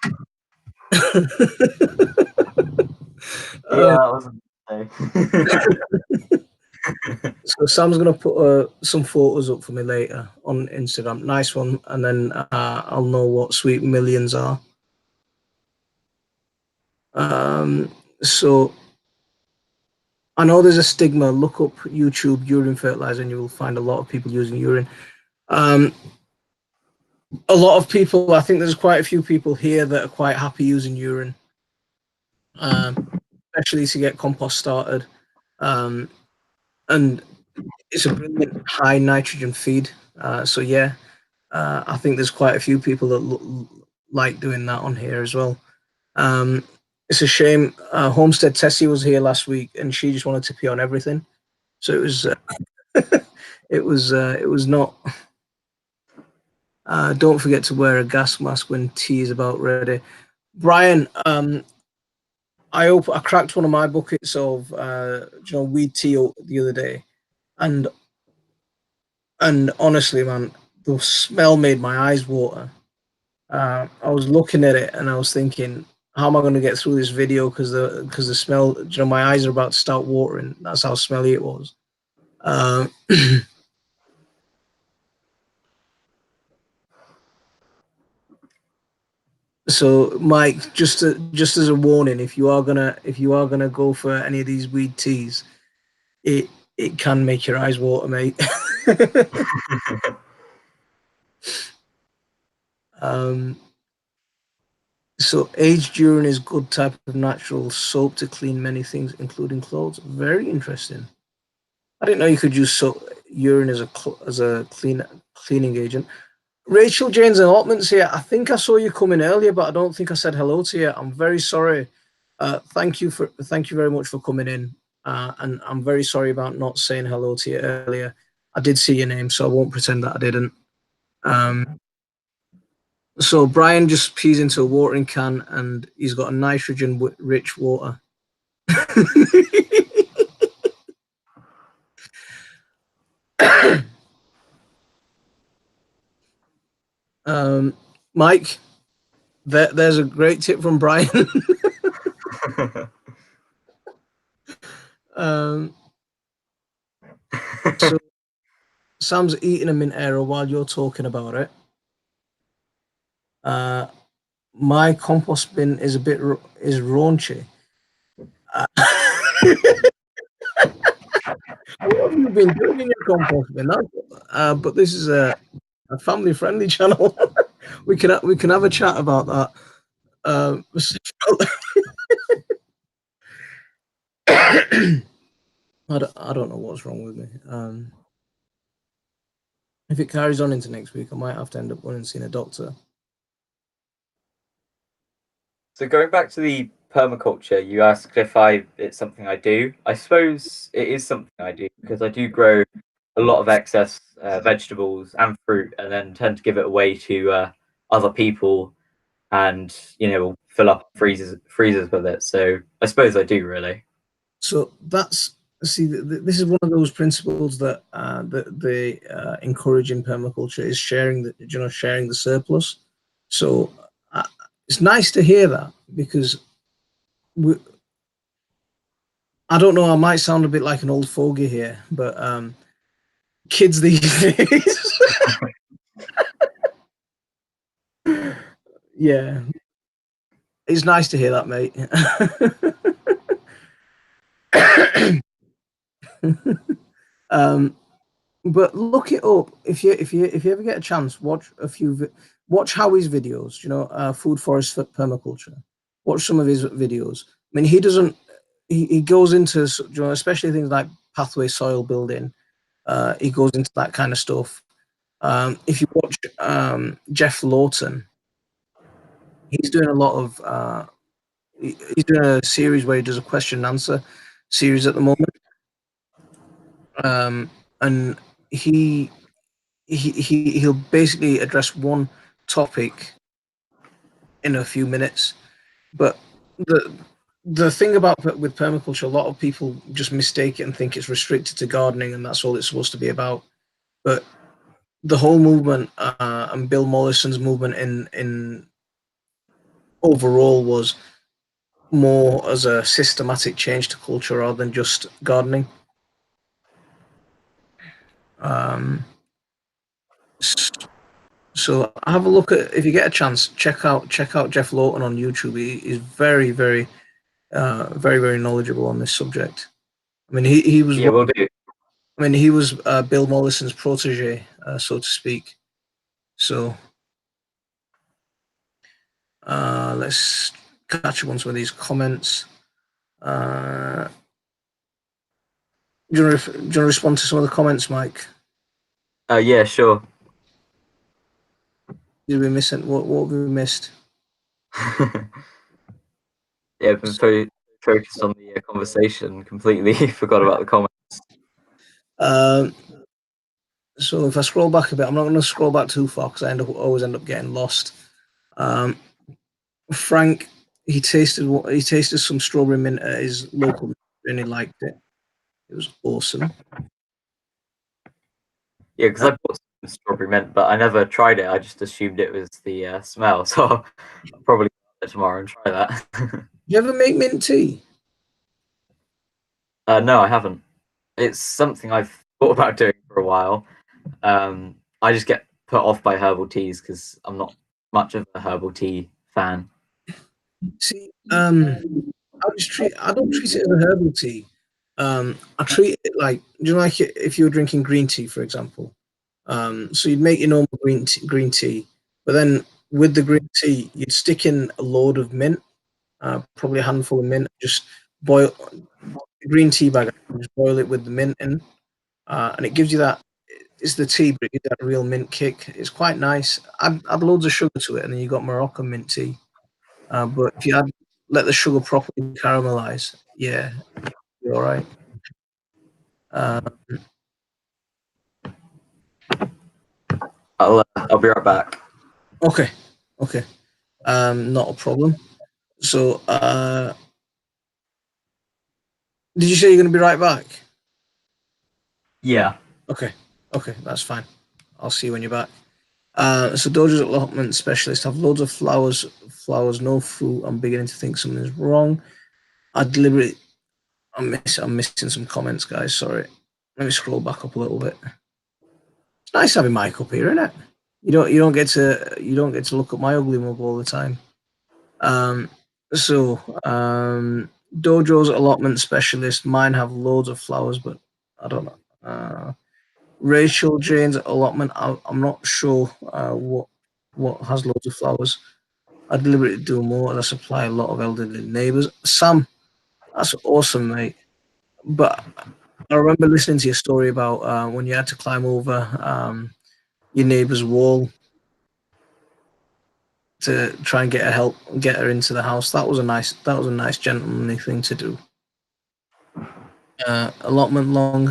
Yeah, that wasn't. So Sam's gonna put some photos up for me later on Instagram. Nice one, and then I'll know what sweet millions are. So I know there's a stigma. Look up YouTube urine fertilizer, and you will find a lot of people using urine. A lot of people. I think there's quite a few people here that are quite happy using urine, especially to get compost started. And it's a brilliant high nitrogen feed. So yeah, I think there's quite a few people that like doing that on here as well. It's a shame. Homestead Tessie was here last week, and she just wanted to pee on everything. So it was, it was not. Don't forget to wear a gas mask when tea is about ready. Brian, I cracked one of my buckets of weed tea the other day, and honestly, man, the smell made my eyes water. I was looking at it and I was thinking, how am I going to get through this video? Because the smell, my eyes are about to start watering. That's how smelly it was. So, Mike, just as a warning, if you are gonna go for any of these weed teas, it can make your eyes water, mate. So aged urine is good type of natural soap to clean many things, including clothes. Very interesting. I didn't know you could use urine as a cleaning agent. Rachel Jane's allotments here. I think I saw you come in earlier, but I don't think I said hello to you. I'm very sorry. Thank you very much for coming in. And I'm very sorry about not saying hello to you earlier. I did see your name, so I won't pretend that I didn't. So Brian just pees into a watering can, and he's got a nitrogen-rich water. Mike, there's a great tip from Brian. So Sam's eating a mint arrow while you're talking about it. My compost bin is is raunchy. What have you been doing in your compost bin? But this is a family-friendly channel. we can have a chat about that. I don't know what's wrong with me. If it carries on into next week, I might have to end up going and seeing a doctor. So going back to the permaculture, you asked if it's something I do. I suppose it is something I do because I do grow a lot of excess vegetables and fruit, and then tend to give it away to other people, and fill up freezers with it. So I suppose I do really. So this is one of those principles that they encourage in permaculture is sharing the surplus. So it's nice to hear that, because I don't know, I might sound a bit like an old fogey here, but kids these days. Yeah, it's nice to hear that, mate. But look it up if you ever get a chance. Watch Howie's videos. Food forest permaculture. Watch some of his videos. I mean, he doesn't. He goes into especially things like pathway soil building. He goes into that kind of stuff. If you watch Jeff Lawton, he's doing a lot of. He's doing a series where he does a question and answer series at the moment. And he'll basically address one topic in a few minutes. But the thing with permaculture, a lot of people just mistake it and think it's restricted to gardening and that's all it's supposed to be about. But the whole movement, and Bill Mollison's movement in overall, was more as a systematic change to culture rather than just gardening. So have a look at, if you get a chance, check out Jeff Lawton on YouTube. He's very, very, very knowledgeable on this subject. I mean, he was. Yeah, we'll do. I mean, he was Bill Mollison's protege, so to speak. So let's catch up on some of these comments. Do you want to respond to some of the comments, Mike? Yeah, sure. Did we miss it? What have we missed? Yeah, I've been so focused on the conversation, completely forgot about the comments. So if I scroll back a bit, I'm not going to scroll back too far because I always end up getting lost. Frank, he tasted some strawberry mint at his local and he liked it. It was awesome. Yeah, because I bought some strawberry mint, but I never tried it. I just assumed it was the smell, so I'll probably go tomorrow and try that. You ever make mint tea? No, I haven't. It's something I've thought about doing for a while. I just get put off by herbal teas because I'm not much of a herbal tea fan. See, I don't treat it as a herbal tea. I treat it like, do you like it if you were drinking green tea, for example? So you'd make your normal green tea, but then with the green tea, you'd stick in a load of mint, probably a handful of mint, just boil the green tea bag, just boil it with the mint in, and it gives you that. It's the tea, but it gives that real mint kick. It's quite nice. Add loads of sugar to it, and then you got Moroccan mint tea. But if you let the sugar properly caramelize, yeah, you're all right. I'll be right back. Okay. Not a problem. So, did you say you're going to be right back? Yeah. Okay, that's fine. I'll see you when you're back. So Dojo's allotment specialist have loads of flowers, no fruit. I'm beginning to think something's wrong. I'm missing some comments, guys. Sorry. Let me scroll back up a little bit. It's nice having Mike up here, isn't it? You don't get to look at my ugly mug all the time. Dojo's allotment specialist. Mine have loads of flowers, but I don't know. Rachel Jane's allotment. I'm not sure what has loads of flowers. I deliberately do more, and I supply a lot of elderly neighbours. Sam, that's awesome, mate. But I remember listening to your story about when you had to climb over your neighbour's wall to try and get her into the house. That was a nice gentlemanly thing to do. Allotment long.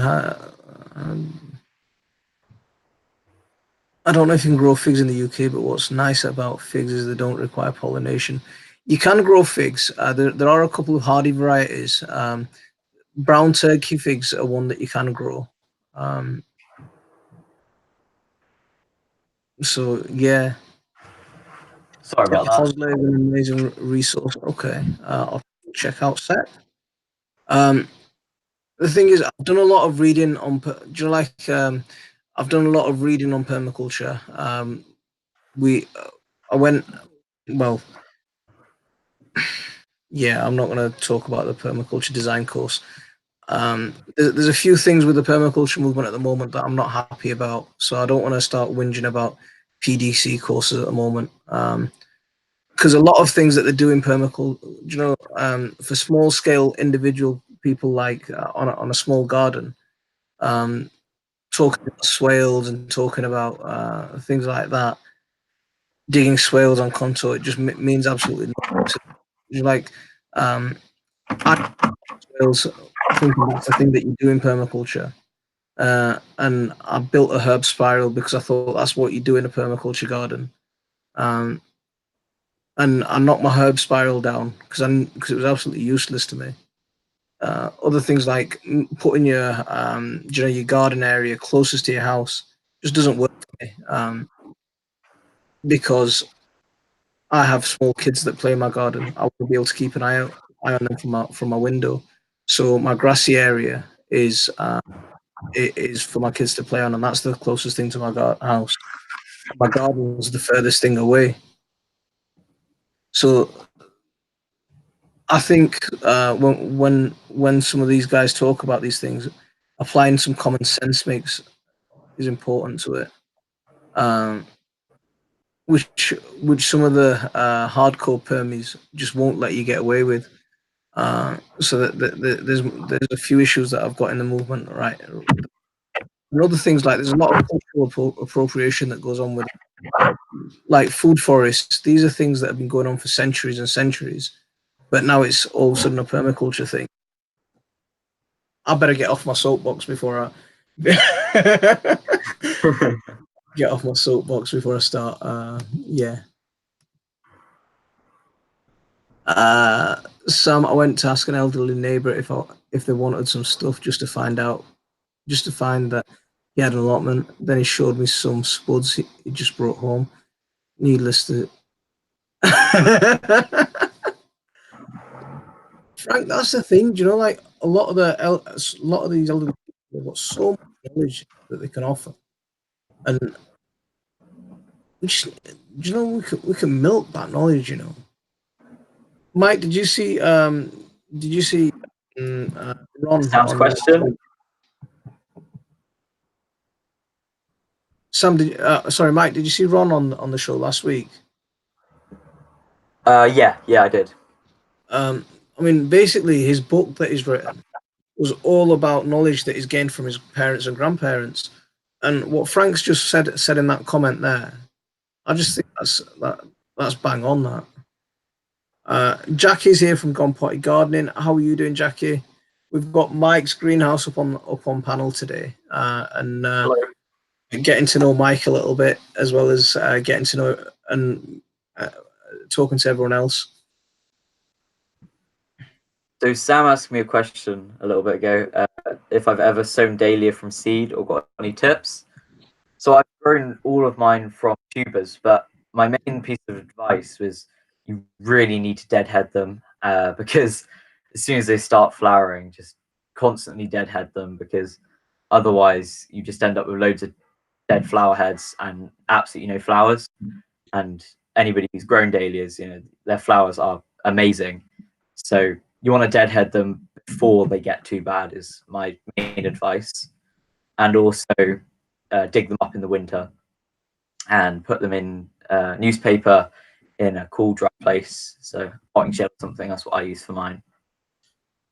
I don't know if you can grow figs in the UK, but what's nice about figs is they don't require pollination. You can grow figs. There are a couple of hardy varieties. Brown turkey figs are one that you can grow. So yeah. Sorry about that. Hosler is an amazing resource. Okay, I'll check out Set. The thing is, I've done a lot of reading on. I've done a lot of reading on permaculture. Yeah, I'm not going to talk about the permaculture design course. There's a few things with the permaculture movement at the moment that I'm not happy about, so I don't want to start whinging about PDC courses at the moment. Because a lot of things that they do in permaculture, for small scale individual people like on a small garden, talking about swales and talking about things like that, digging swales on contour, it just means absolutely nothing. Like, swales, thinking that's the thing that you do in permaculture. And I built a herb spiral because I thought that's what you do in a permaculture garden. And I knocked my herb spiral down because it was absolutely useless to me. Other things like putting your your garden area closest to your house just doesn't work for me. Because I have small kids that play in my garden. I want to be able to keep an eye on them from my window. So my grassy area is it is for my kids to play on, and that's the closest thing to my house. My garden was the furthest thing away. So I think when some of these guys talk about these things, applying some common sense is important to it. Which some of the hardcore permies just won't let you get away with. So there's a few issues that I've got in the movement, right? And other things like there's a lot of cultural appropriation that goes on with it. Like food forests. These are things that have been going on for centuries and centuries, but now it's all of a sudden a permaculture thing. I better get off my soapbox before I get off my soapbox before I start. Yeah. Sam, I went to ask an elderly neighbour if they wanted some stuff just to find that he had an allotment. Then he showed me some spuds he just brought home. Needless to Frank, that's the thing. Do you know, like a lot of these elderly people have got so much knowledge that they can offer, and we can milk that knowledge. You know, Mike, did you see Ron Sam's on question? Sam, sorry, Mike, did you see Ron on the show last week? Yeah, I did. I mean, basically, his book that he's written was all about knowledge that he's gained from his parents and grandparents. And what Frank's just said in that comment there, I just think that's bang on that. Jackie's here from Gone Potty Gardening. How are you doing, Jackie? We've got Mike's greenhouse up on panel today, and getting to know Mike a little bit, as well as getting to know and talking to everyone else. So Sam asked me a question a little bit ago, if I've ever sown dahlia from seed or got any tips. So I've grown all of mine from tubers, but my main piece of advice was you really need to deadhead them, because as soon as they start flowering, just constantly deadhead them, because otherwise you just end up with loads of dead flower heads and absolutely no flowers. And anybody who's grown dahlias, their flowers are amazing. So you want to deadhead them before they get too bad is my main advice. And also dig them up in the winter and put them in newspaper in a cool, dry place. So potting shed or something, that's what I use for mine.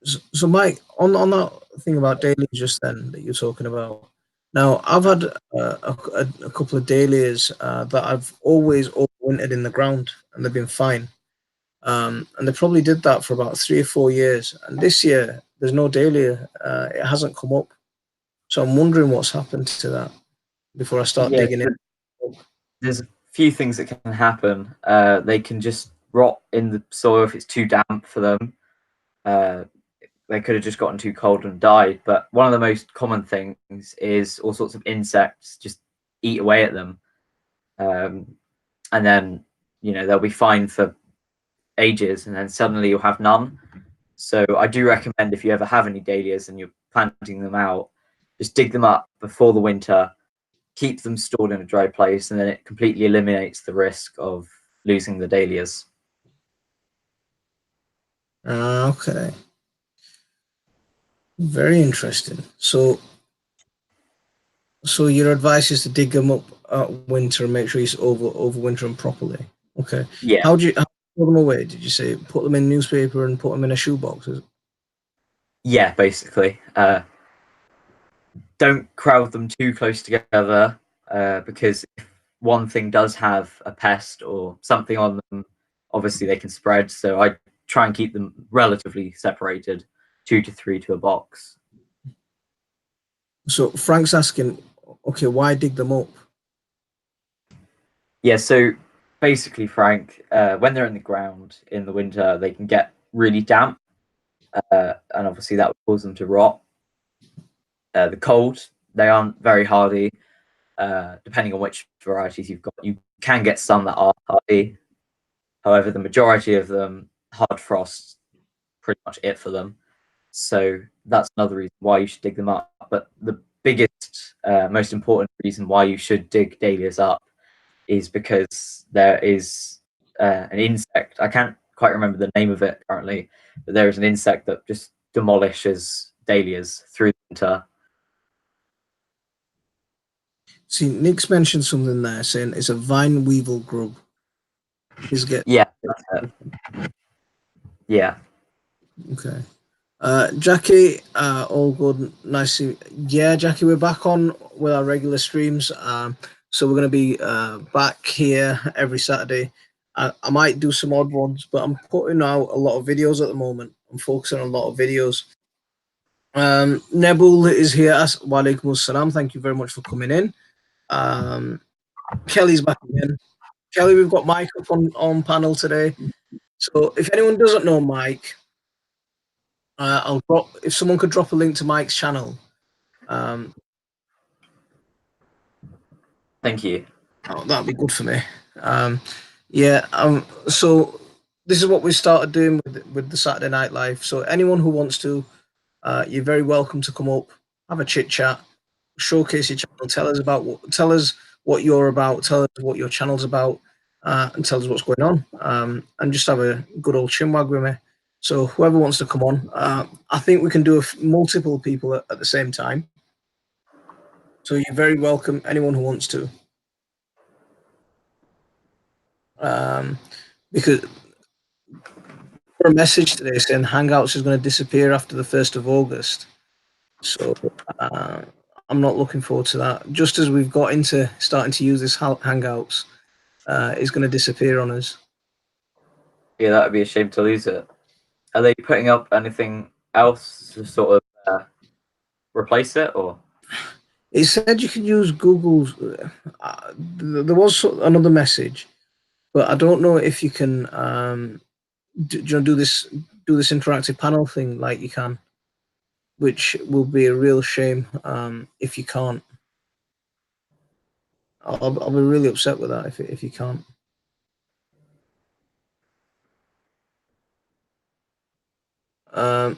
So Mike, on that thing about dahlias just then that you're talking about, now I've had a couple of dahlias that I've always overwintered in the ground, and they've been fine. And they probably did that for about 3 or 4 years. And this year, there's no dahlia. It hasn't come up. So I'm wondering what's happened to that before I start digging in. There's a few things that can happen. They can just rot in the soil if it's too damp for them. They could have just gotten too cold and died. But one of the most common things is all sorts of insects just eat away at them. And then, they'll be fine for ages, and then suddenly you'll have none. So I do recommend, if you ever have any dahlias and you're planting them out, just dig them up before the winter, keep them stored in a dry place, and then it completely eliminates the risk of losing the dahlias. Okay. Very interesting. So your advice is to dig them up at winter and make sure you overwinter them properly. Okay. Yeah. How do you put them away? Did you say put them in newspaper and put them in a shoebox? Yeah, basically. Don't crowd them too close together, because if one thing does have a pest or something on them, obviously they can spread. So I try and keep them relatively separated, 2 to 3 to a box. So Frank's asking, okay, why dig them up? Yeah, so basically, Frank, when they're in the ground in the winter, they can get really damp, and obviously that would cause them to rot. The cold, they aren't very hardy. Depending on which varieties you've got, you can get some that are hardy. However, the majority of them, hard frost, pretty much it for them. So that's another reason why you should dig them up. But the biggest, most important reason why you should dig dahlias up is because there is an insect. I can't quite remember the name of it currently, but there is an insect that just demolishes dahlias through the winter. See, Nick's mentioned something there, saying it's a vine weevil grub. Yeah, that's it. Yeah. Okay. Jackie, all good. Nice to yeah, Jackie, we're back on with our regular streams. So we're going to be back here every Saturday. I might do some odd ones, but I'm putting out a lot of videos at the moment. I'm focusing on a lot of videos. Nebul is here. Walaikum assalam. Thank you very much for coming in. Kelly's back again. Kelly, we've got Mike up on panel today. So if anyone doesn't know Mike, I'll drop, if someone could drop a link to Mike's channel. Thank you. Oh, that'd be good for me. So this is what we started doing with the Saturday Night Live. So anyone who wants to, you're very welcome to come up, have a chit chat, showcase your channel, tell us what you're about, tell us what your channel's about, and tell us what's going on, and just have a good old chinwag with me. So whoever wants to come on, I think we can do multiple people at the same time. So you're very welcome, anyone who wants to. Because for a message today saying Hangouts is going to disappear after the 1st of August. So I'm not looking forward to that. Just as we've got into starting to use this Hangouts, it's going to disappear on us. Yeah, that would be a shame to lose it. Are they putting up anything else to sort of replace it, or? It said you could use Google's. There was another message, but I don't know if you can do this interactive panel thing like you can, which will be a real shame if you can't. I'll be really upset with that if you can't.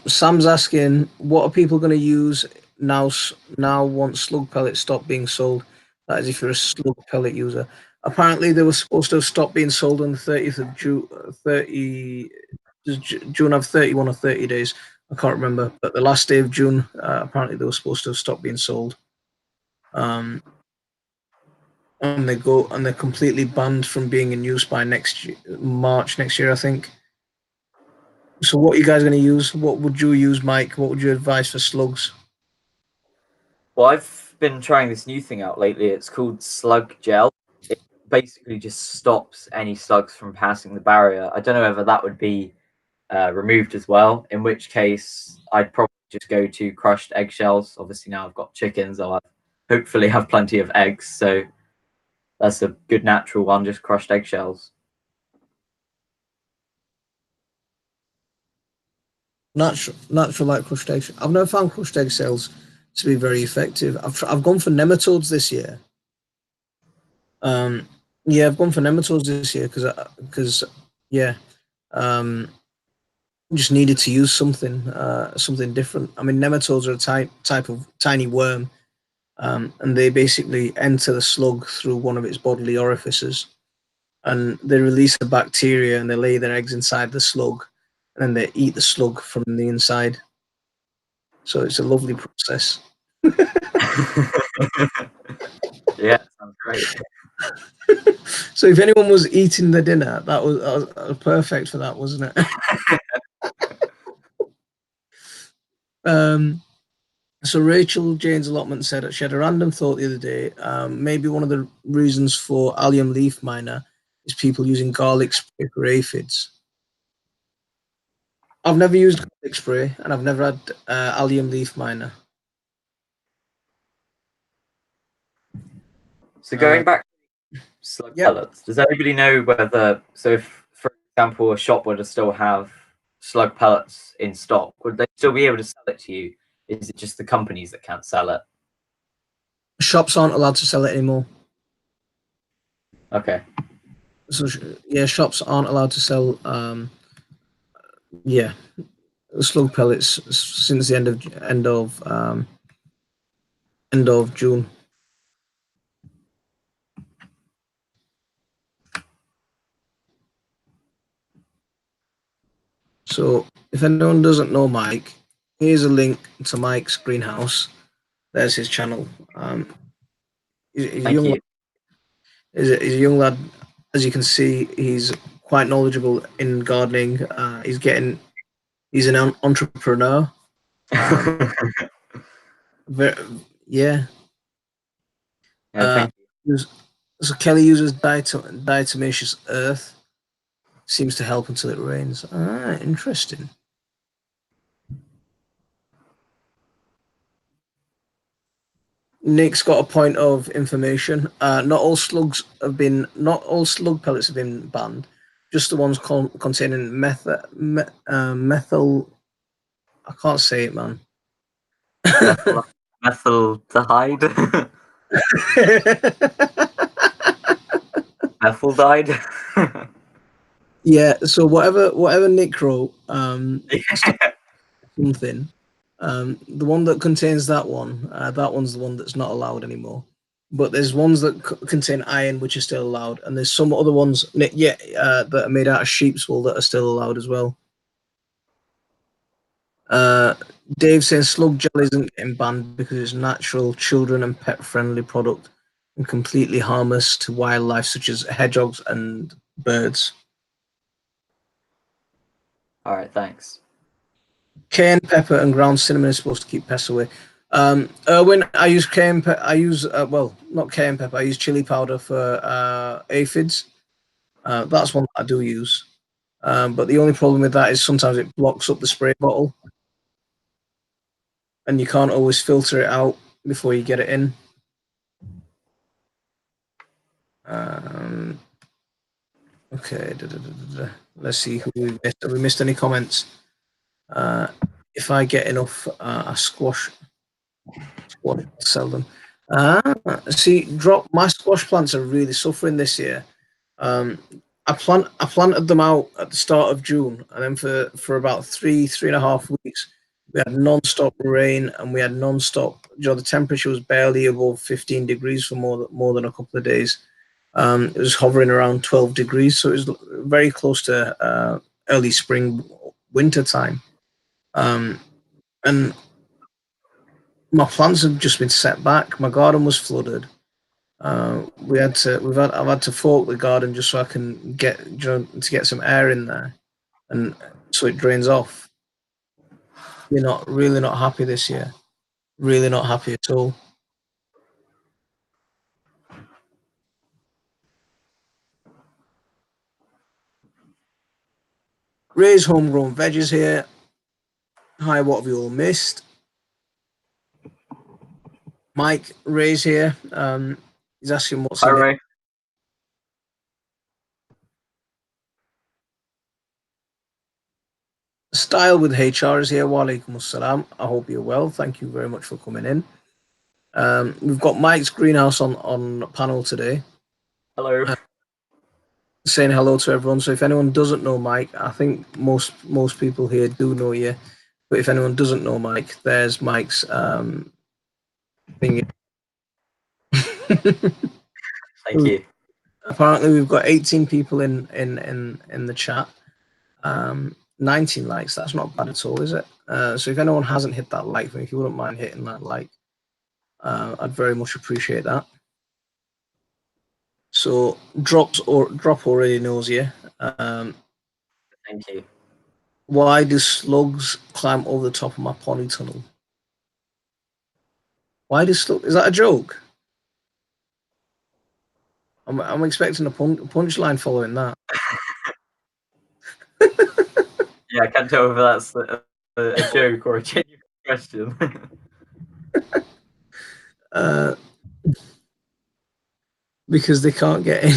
Sam's asking, what are people going to use now once slug pellets stop being sold? That is if you're a slug pellet user. Apparently, they were supposed to have stopped being sold on the 30th of June. Does June have 31 or 30 days? I can't remember. But the last day of June, apparently they were supposed to have stopped being sold. And they're completely banned from being in use by March next year, I think. So what are you guys going to use? What would you use, Mike? What would you advise for slugs? Well, I've been trying this new thing out lately. It's called slug gel. It basically just stops any slugs from passing the barrier. I don't know whether that would be removed as well, in which case I'd probably just go to crushed eggshells. Obviously now I've got chickens, I'll hopefully have plenty of eggs, so that's a good natural one, just crushed eggshells. Natural like crushed eggs. I've never found crushed eggshells to be very effective. I've gone for nematodes this year. Yeah, I've gone for nematodes this year because just needed to use something different. I mean, nematodes are a type of tiny worm, and they basically enter the slug through one of its bodily orifices, and they release a bacteria and they lay their eggs inside the slug, and then they eat the slug from the inside. So it's a lovely process. Yeah, sounds great. So if anyone was eating the dinner, that was perfect for that, wasn't it? So Rachel Jane's allotment said she had a random thought the other day. Maybe one of the reasons for allium leaf miner is people using garlic spray for aphids. I've never used garlic spray, and I've never had allium leaf miner. So going back to slug pellets, does anybody know whether, so if, for example, a shop were to still have slug pellets in stock, would they still be able to sell it to you? Is it just the companies that can't sell it? Shops aren't allowed to sell it anymore. Okay. So yeah, shops aren't allowed to sell slug pellets since the end of end of June. So if anyone doesn't know Mike, here's a link to Mike's greenhouse. There's his channel. He's a young lad. As you can see, he's quite knowledgeable in gardening. He's an entrepreneur. Yeah. Thank you. So Kelly uses diatomaceous earth. Seems to help until it rains. Interesting. Nick's got a point of information. Not all slug pellets have been banned. Just the ones containing methyl. I can't say it, man. Methaldehyde. Methaldehyde. Yeah. So whatever Nick wrote, something. The one that contains that one's the one that's not allowed anymore. But there's ones that contain iron which are still allowed, and there's some other ones, that are made out of sheep's wool that are still allowed as well. Dave says slug gel isn't getting banned because it's natural, children and pet friendly product and completely harmless to wildlife such as hedgehogs and birds. All right, thanks. Cayenne pepper and ground cinnamon is supposed to keep pests away. Erwin, I use cayenne pepper. Not cayenne pepper. I use chili powder for aphids. That's one that I do use. But the only problem with that is sometimes it blocks up the spray bottle, and you can't always filter it out before you get it in. Okay. Let's see who we missed. Have we missed any comments? If I get enough, I squash sell them. See, my squash plants are really suffering this year. I planted them out at the start of June, and then for about three and a half weeks, we had non-stop rain, and we had non-stop. The temperature was barely above 15 degrees for more than a couple of days. It was hovering around 12 degrees, so it was very close to early spring, winter time. And my plants have just been set back. My garden was flooded. I've had to fork the garden just so I can get some air in there, and so it drains off. We're really not happy this year. Really not happy at all. Ray's homegrown veggies here. Hi, what have you all missed? Mike, Ray's here. He's asking what's Hi, Ray. Style with HR is here. Walaikum assalam. I hope you're well. Thank you very much for coming in. We've got Mike's greenhouse on panel today. Hello. Saying hello to everyone. So if anyone doesn't know Mike, I think most people here do know you. But if anyone doesn't know Mike, there's Mike's thing. Thank you. Apparently, we've got 18 people in the chat. 19 likes. That's not bad at all, is it? So if anyone hasn't hit that like, if you wouldn't mind hitting that like, I'd very much appreciate that. So Drop already knows you. Thank you. Why do slugs climb over the top of my polytunnel? Why do slugs? Is that a joke? I'm expecting a punchline following that. Yeah, I can't tell whether that's a joke or a genuine question. Because they can't get in.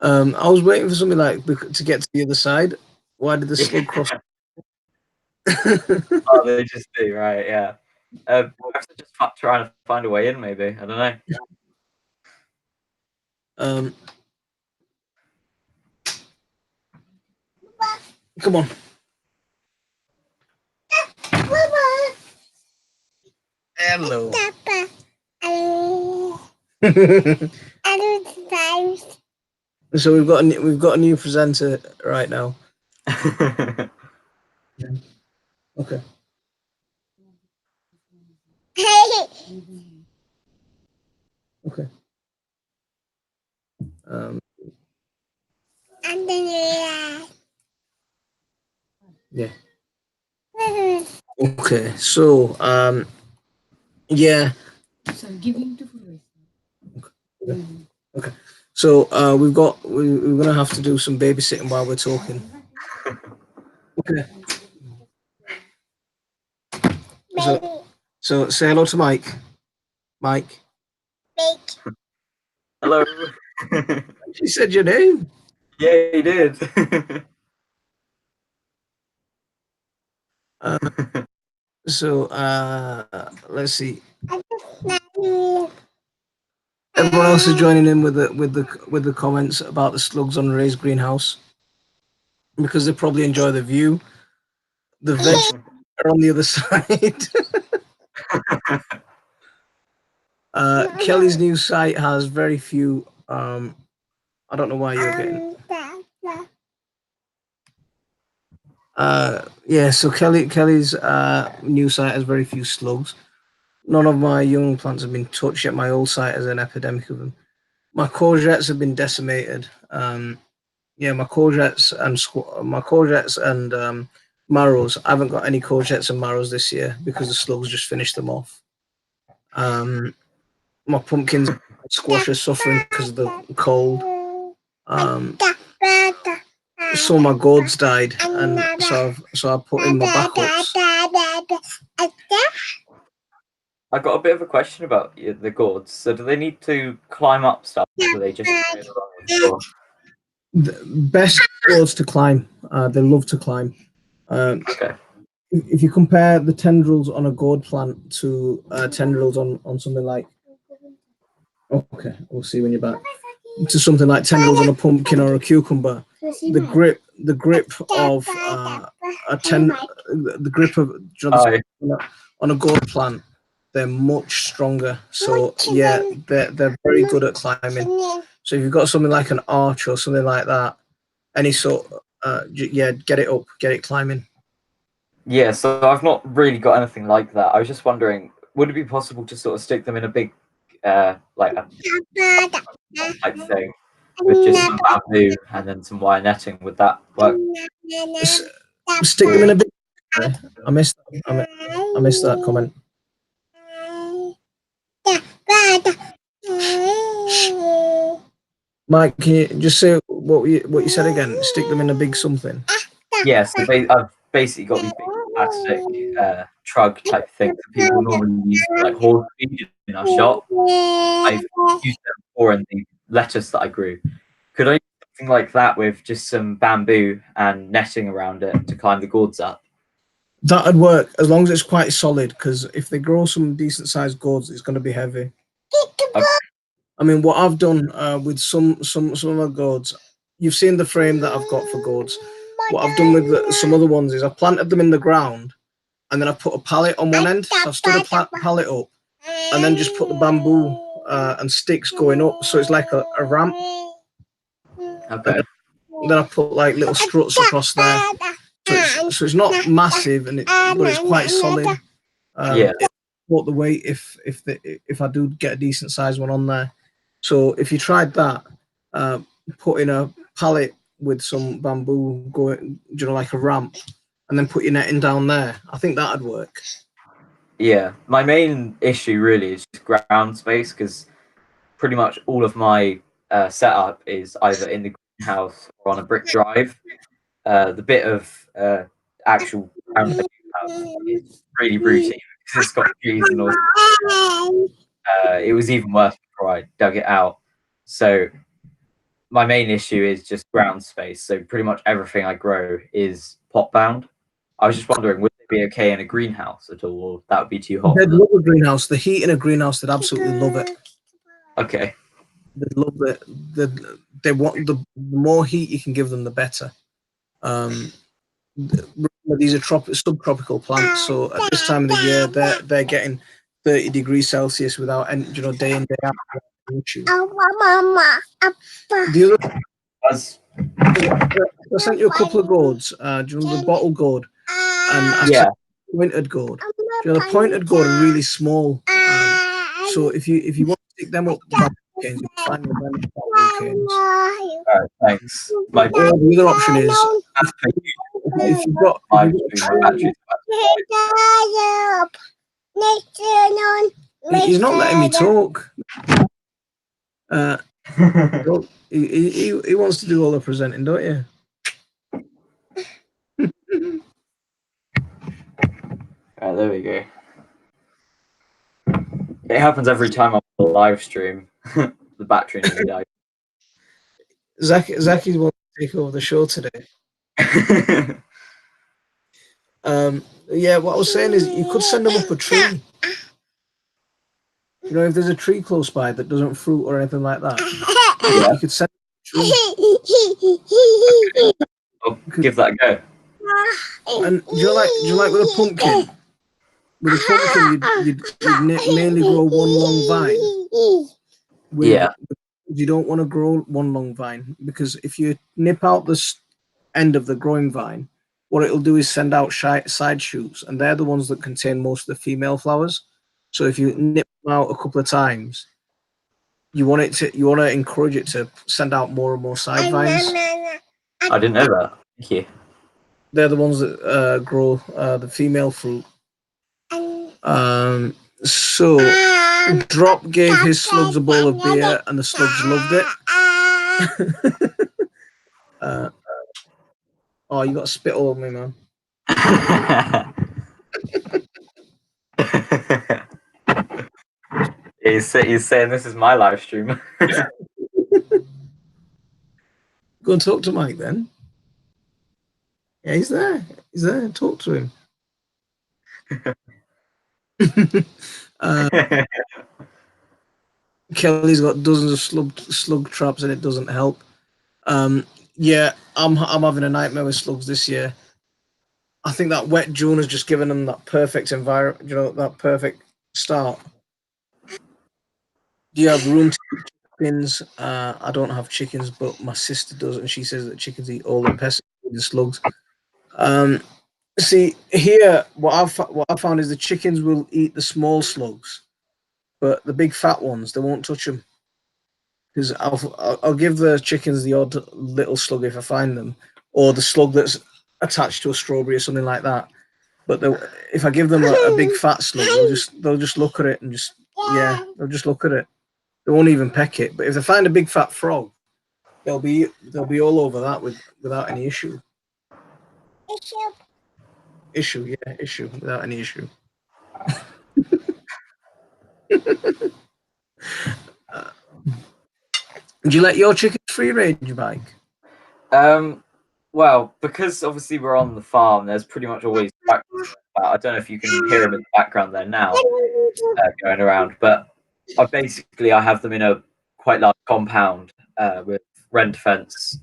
I was waiting for something like to get to the other side. Why did the slug cross? Oh, they just do, right? Yeah. Perhaps they're just trying to find a way in. Maybe, I don't know. Come on. Hello. So we've got a new presenter right now. Okay. Okay. Yeah. Okay. So yeah. So give him the voice. Okay. So we're gonna have to do some babysitting while we're talking. Okay. So say hello to Mike. Mike. Hello. She said your name. Yeah, he did. So let's see. Everyone else is joining in with the comments about the slugs on Ray's greenhouse because they probably enjoy the view. The veg are on the other side. Kelly's new site has very few. I don't know why you're getting. Yeah. So Kelly's new site has very few slugs. None of my young plants have been touched yet. My old site has an epidemic of them. My courgettes have been decimated. Yeah, my courgettes and marrows. I haven't got any courgettes and marrows this year because the slugs just finished them off. My pumpkins and squash are suffering because of the cold. So my gourds died, and so I put in my backups. I got a bit of a question about the gourds. So do they need to climb up stuff, or do they just The best gourds to climb. They love to climb. Okay. If you compare the tendrils on a gourd plant to tendrils on something like, okay, we'll see when you're back, to something like tendrils on a pumpkin or a cucumber, the grip of on a gourd plant, they're much stronger. So yeah, they're very good at climbing. So if you've got something like an arch or something like that, any sort, yeah, get it up, get it climbing. Yeah, so I've not really got anything like that. I was just wondering, would it be possible to sort of stick them in a big, like a type thing with just some bamboo and then some wire netting? Would that work? Stick them in a big. I missed that comment. Mike, can you just say what you said again? Stick them in a big something. Yeah, so I've basically got these big plastic trug type things that people normally use for like horse feed in our shop. I've used them before in the lettuce that I grew. Could I do something like that with just some bamboo and netting around it to climb the gourds up? That'd work as long as it's quite solid. Because if they grow some decent sized gourds, it's going to be heavy. Okay. I mean, what I've done with some of my gourds, you've seen the frame that I've got for gourds. What I've done with some other ones is I've planted them in the ground, and then I've put a pallet on one end. So I've stood a pallet up, and then just put the bamboo and sticks going up, so it's like a ramp. Okay. And then I put like little struts across there, so it's not massive, but it's quite solid. Yeah. It support the weight if I do get a decent sized one on there. So if you tried that, put in a pallet with some bamboo going, like a ramp, and then put your netting down there, I think that'd work. Yeah, my main issue really is just ground space, because pretty much all of my setup is either in the greenhouse or on a brick drive. The bit of actual ground that you have is really routine because it's got trees and all. It was even worse before I dug it out. So my main issue is just ground space. So pretty much everything I grow is pot bound. I was just wondering, would they be okay in a greenhouse at all, or that would be too hot? They'd love a greenhouse. The heat in a greenhouse, they'd absolutely love it. Okay. They'd love it. They want the more heat you can give them, the better. These are subtropical plants, so at this time of the year, they're getting 30 degrees Celsius without, day in day out. YouTube. Mama. The other, As I sent you a couple of gourds. Do you know the bottle gourd? And I yeah. sent pointed gourd. Do you know the pointed gourd are really small. So if you want to pick them up, canes, you can find them canes. All right, thanks. My Or the other option is if you've got a tree, he's not letting me talk. Well, he wants to do all the presenting, don't you? Right, there we go. It happens every time I'm on a live stream. The battery nearly died. Zacky's want to take over the show today. Yeah, what I was saying is you could send them up a tree. You know, if there's a tree close by that doesn't fruit or anything like that, you could send them a tree. I'll give that a go. And do you like with a pumpkin? With a pumpkin, you'd mainly grow one long vine. You don't want to grow one long vine because if you nip out the end of the growing vine, what it'll do is send out side shoots, and they're the ones that contain most of the female flowers. So if you nip them out a couple of times, you want to encourage it to send out more and more side vines. I didn't know that. Thank you. They're the ones that grow the female fruit. So Drop gave his slugs a bowl of beer, and the slugs loved it. Oh, you got spit all over me, man. He's saying this is my live stream. Go and talk to Mike then. Yeah, he's there. He's there. Talk to him. Kelly's got dozens of slug traps, and it doesn't help. Yeah, I'm having a nightmare with slugs this year. I think that wet June has just given them that perfect environment. You know, that perfect start. Do you have room to keep chickens? I don't have chickens, but my sister does, and she says that chickens eat all the pests and the slugs. See here, what I found is the chickens will eat the small slugs, but the big fat ones they won't touch them. Because I'll give the chickens the odd little slug if I find them, or the slug that's attached to a strawberry or something like that. But if I give them a big fat slug, they'll just look at it and they'll just look at it. They won't even peck it. But if they find a big fat frog, they'll be all over that without any issue. Issue without any issue. Do you let your chickens free range, Mike? Well, because obviously we're on the farm, there's pretty much always practice. I don't know if you can hear them in the background there now, going around. But I have them in a quite large compound with rent fence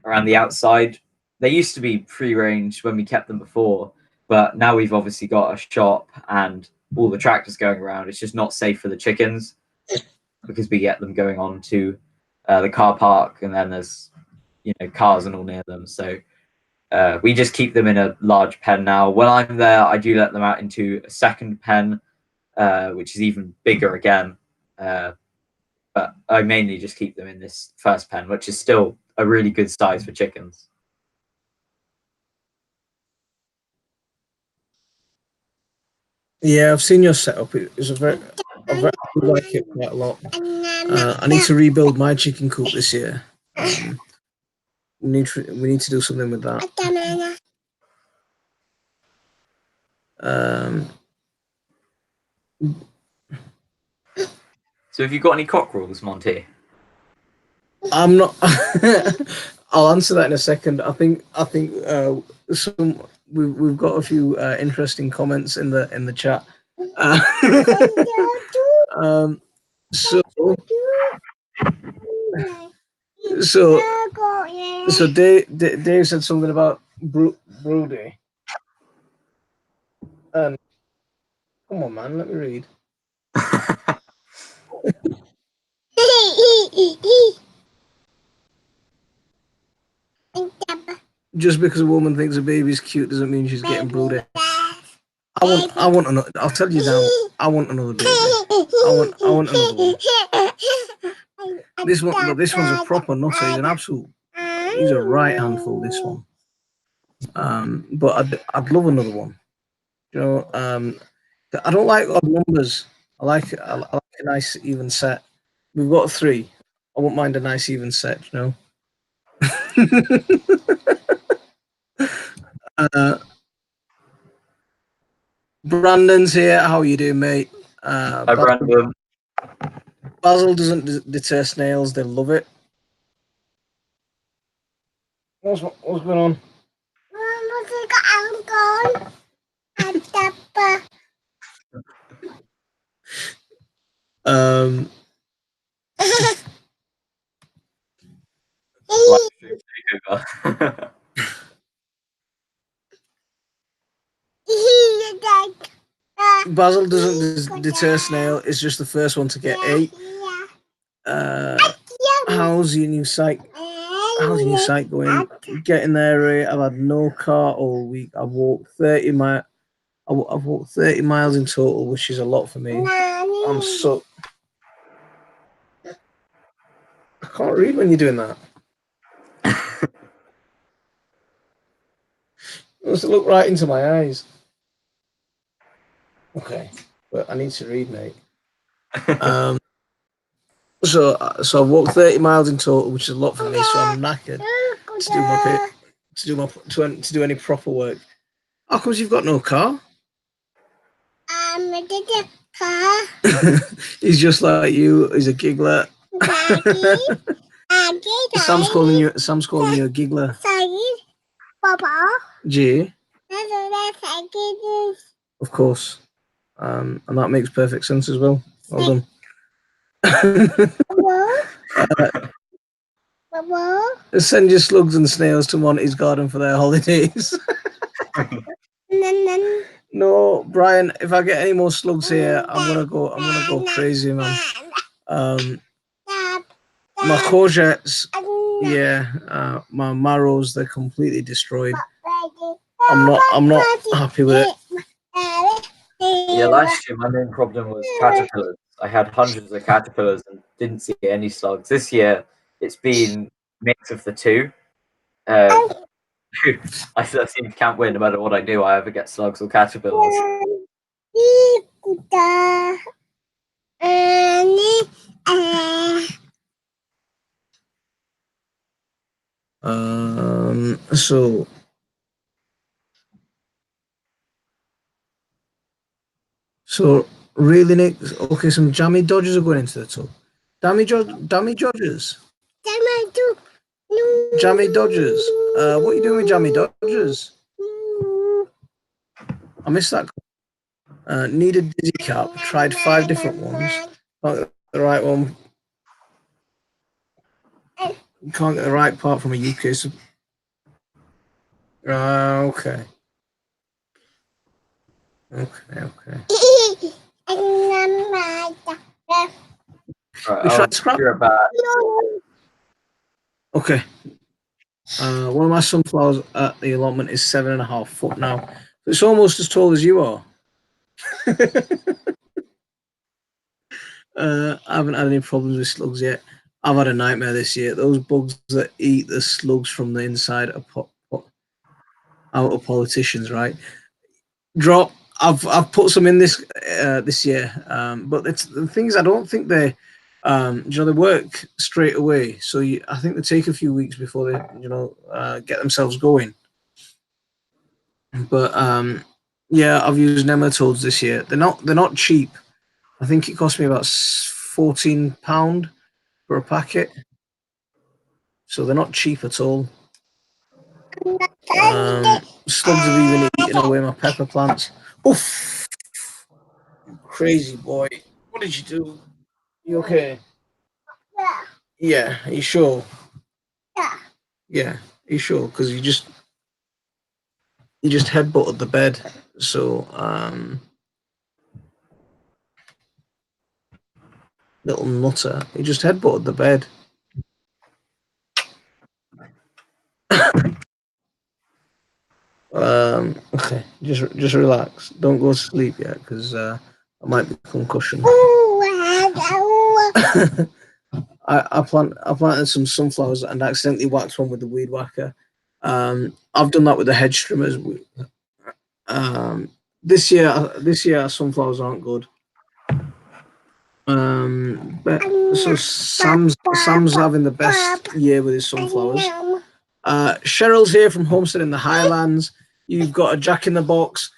around the outside. They used to be free range when we kept them before, but now we've obviously got a shop and all the tractors going around. It's just not safe for the chickens because we get them going on to the car park, and then there's cars and all near them. So we just keep them in a large pen now. When I'm there, I do let them out into a second pen, which is even bigger again. But I mainly just keep them in this first pen, which is still a really good size for chickens. Yeah, I've seen your setup. It's I like it quite a lot. I need to rebuild my chicken coop this year. We need to do something with that. So have you got any cock rules, Monty? I'm not. I'll answer that in a second. I think we've got a few interesting comments in the chat. So Dave said something about Brody. Come on, man, let me read. Just because a woman thinks a baby's cute doesn't mean she's getting broody. I want another. I'll tell you now. I want another baby. I want another one. This one, look, this one's a proper nutter. He's an absolute. He's a right handful. This one. But I'd love another one. You know, I don't like odd numbers. I like a nice even set. We've got 3. I won't mind a nice even set. You know. Brandon's here. How are you doing, mate? Hi, Brandon. Basil doesn't deter snails. They love it. What's going on? Basil doesn't deter snail. It's just the first one to get 8. How's your new site? How's your new site going? Getting there, Ray. I've had no car all week. I've walked 30 miles. I've walked 30 miles in total, which is a lot for me. I'm so. I can't read when you're doing that. You must look right into my eyes. Okay, but I need to read, mate. So I've walked 30 miles in total, which is a lot for me. So I'm knackered to do any proper work. How comes you've got no car? I did a car. He's just like you. He's a giggler. Sam's calling you a giggler. Sorry, Papa. G. Of course. And that makes perfect sense as well. Well done. Send your slugs and snails to Monty's garden for their holidays. No, Brian, if I get any more slugs here, I'm gonna go crazy, man. My courgettes, my marrows, they're completely destroyed. I'm not happy with it. Yeah, last year my main problem was caterpillars. I had hundreds of caterpillars and didn't see any slugs. This year it's been a mix of the two. I seem can't win no matter what I do. I either get slugs or caterpillars. So really, Nick. Okay, some jammy dodgers are going into the tub. Jammy dodgers. Jammy dodgers. What are you doing with jammy dodgers? I missed that. Needed dizzy cap. Tried 5 different ones. Can't get the right one. Can't get the right part from a UK. Okay. Right, I'll be right back. Okay. One of my sunflowers at the allotment is 7.5 foot now. It's almost as tall as you are. I haven't had any problems with slugs yet. I've had a nightmare this year. Those bugs that eat the slugs from the inside out of politicians, right? Drop. I've put some in this year, but the things I don't think they they work straight away. So I think they take a few weeks before they get themselves going. But I've used nematodes this year. They're not cheap. I think it cost me about £14 for a packet. So they're not cheap at all. Slugs have even eaten away my pepper plants. Oof! Crazy boy. What did you do? You okay? Yeah. Are you sure? Yeah. Are you sure? Because you just headbutted the bed. So Little nutter. He just headbutted the bed. Okay, just relax. Don't go to sleep yet, because I might be concussion. I planted some sunflowers and accidentally whacked one with the weed whacker. I've done that with the hedge trimmers. This year our sunflowers aren't good. But so Sam's having the best year with his sunflowers. Cheryl's here from Homestead in the Highlands. You've got a Jack in the Box.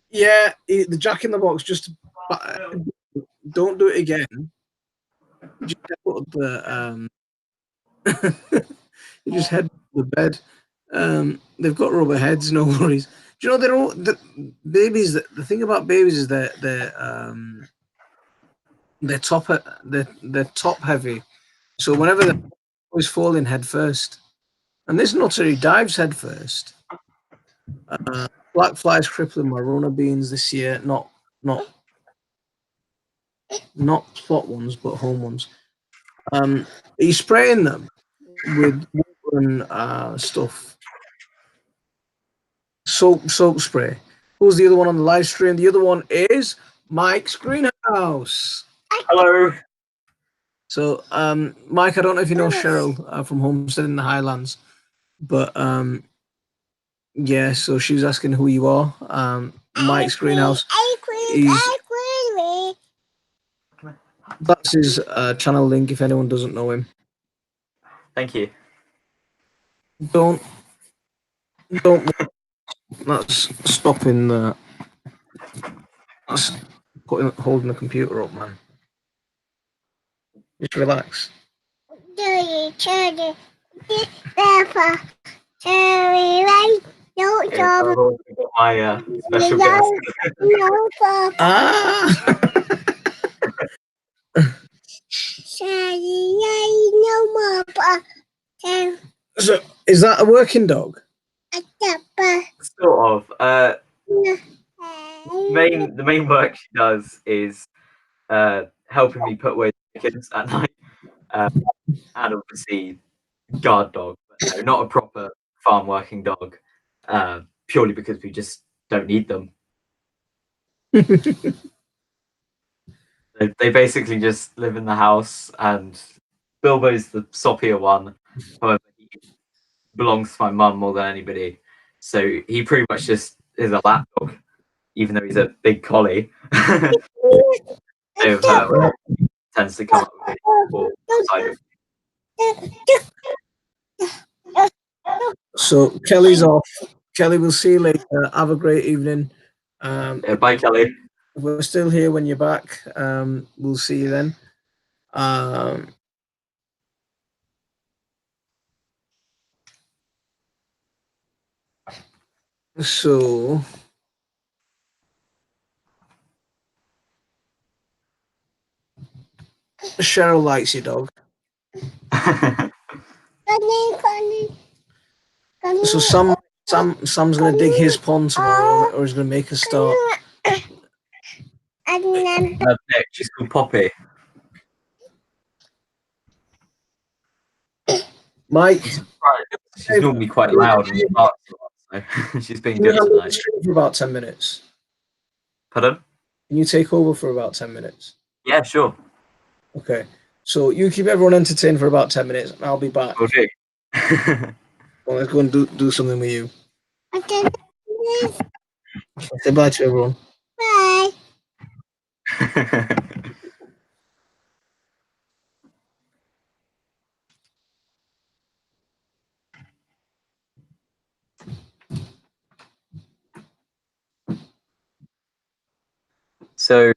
Yeah, the Jack in the Box. Just don't do it again. Just put the you just head the bed. They've got rubber heads. No worries. Do you know they're all the babies? The thing about babies is they're top heavy. So whenever they're always falling head first, and this nutter he dives head first. Black flies crippling my runner beans this year. Not plot ones, but home ones. He's spraying them with water and stuff. Soap spray. Who's the other one on the live stream? The other one is Mike's Greenhouse. Hello. So, Mike, I don't know if you know Cheryl from Homestead in the Highlands, but yeah. So she was asking who you are. Mike's Greenhouse. That's his channel link. If anyone doesn't know him, Thank you. don't. That's stopping the. That's holding the computer up, man. Just relax. I've also got my special guest. So, is that a working dog? Sort of. The main work she does is helping me put away the chickens at night, and obviously guard dog, but no, not a proper farm working dog, purely because we just don't need them. They basically just live in the house, and Bilbo's the soppier one. However, he belongs to my mum more than anybody, so he pretty much just is a lap dog, even though he's a big collie. So tends to come up with it. So Kelly's off. Kelly, we'll see you later. Have a great evening. Bye, Kelly. If we're still here when you're back, we'll see you then. So Cheryl likes your dog. So Sam's gonna dig his pond tomorrow, or he's gonna make a start. She's called Poppy. Mike, she's normally quite loud and barks a lot, so she's been good tonight. For about 10 minutes. Pardon? Can you take over for about 10 minutes? Yeah, sure. Okay. So you keep everyone entertained for about 10 minutes, and I'll be back. Okay. Well, let's go and do something with you. Okay. Say bye to everyone. Bye. So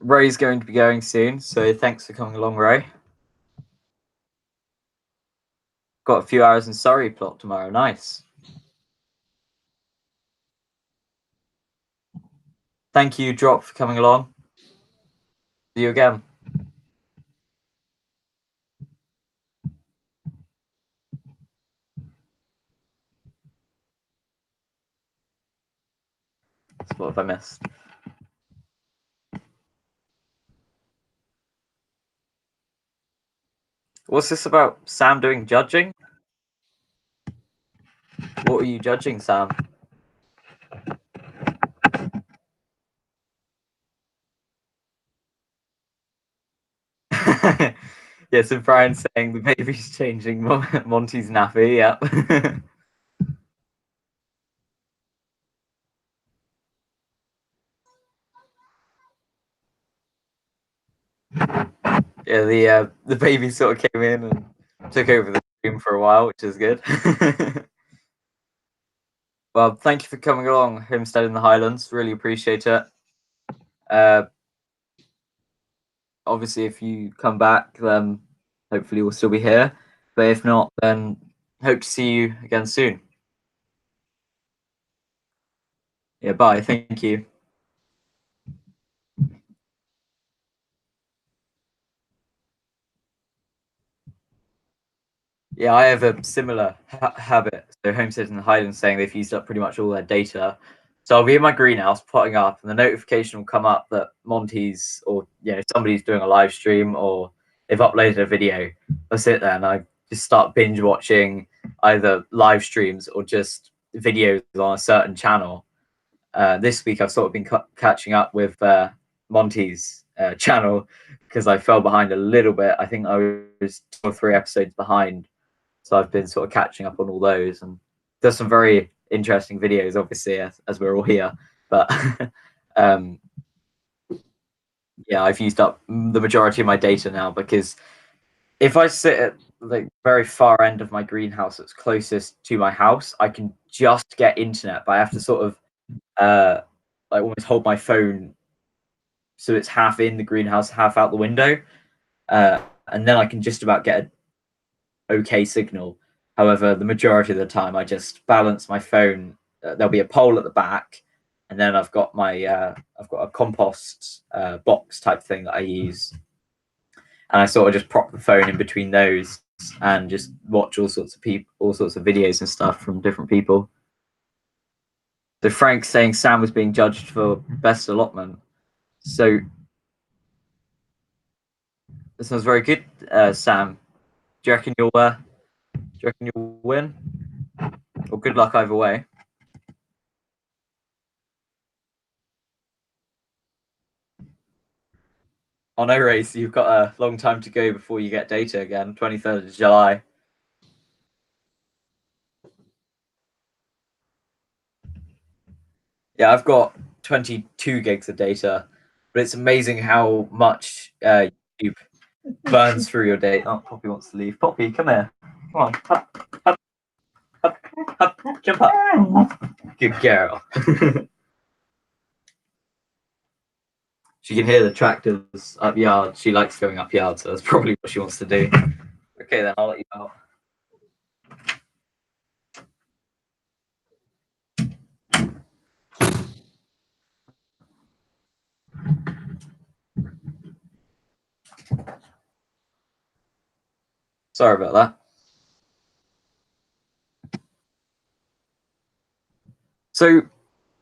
Ray's going to be going soon, so thanks for coming along, Ray. Got a few hours in Surrey plot tomorrow. Nice. Thank you, Drop, for coming along. See you again. What have I missed? What's this about Sam doing judging? What are you judging, Sam? Yeah, so Brian's saying the baby's changing Monty's nappy, yeah. Yeah, the baby sort of came in and took over the stream for a while, which is good. Well, thank you for coming along, Homestead in the Highlands. Really appreciate it. Obviously, if you come back, then hopefully we'll still be here. But if not, then hope to see you again soon. Yeah, bye. Thank you. Yeah, I have a similar habit. So Homestead in the Highlands saying they've used up pretty much all their data. So I'll be in my greenhouse potting up, and the notification will come up that Monty's or somebody's doing a live stream or they've uploaded a video. I sit there and I just start binge watching either live streams or just videos on a certain channel. This week I've sort of been catching up with Monty's channel because I fell behind a little bit. I think I was 2 or 3 episodes behind. So I've been sort of catching up on all those, and there's some very interesting videos, obviously, as we're all here. But yeah, I've used up the majority of my data now, because if I sit at the very far end of my greenhouse that's closest to my house, I can just get internet, but I have to sort of like almost hold my phone so it's half in the greenhouse, half out the window, and then I can just about get an okay signal. However, the majority of the time, I just balance my phone. There'll be a pole at the back, and then I've got a compost box type thing that I use, and I sort of just prop the phone in between those and just watch all sorts of videos and stuff from different people. So Frank's saying Sam was being judged for best allotment. So this sounds very good, Sam. Do you reckon you'll win? Well, good luck either way. Oh no, Race, you've got a long time to go before you get data again, 23rd of July. Yeah, I've got 22 gigs of data, but it's amazing how much YouTube burns through your data. Oh, Poppy wants to leave. Poppy, come here. Come on. Up, jump up. Good girl. She can hear the tractors up yard. She likes going up yard, so that's probably what she wants to do. Okay, then I'll let you out. Sorry about that. So,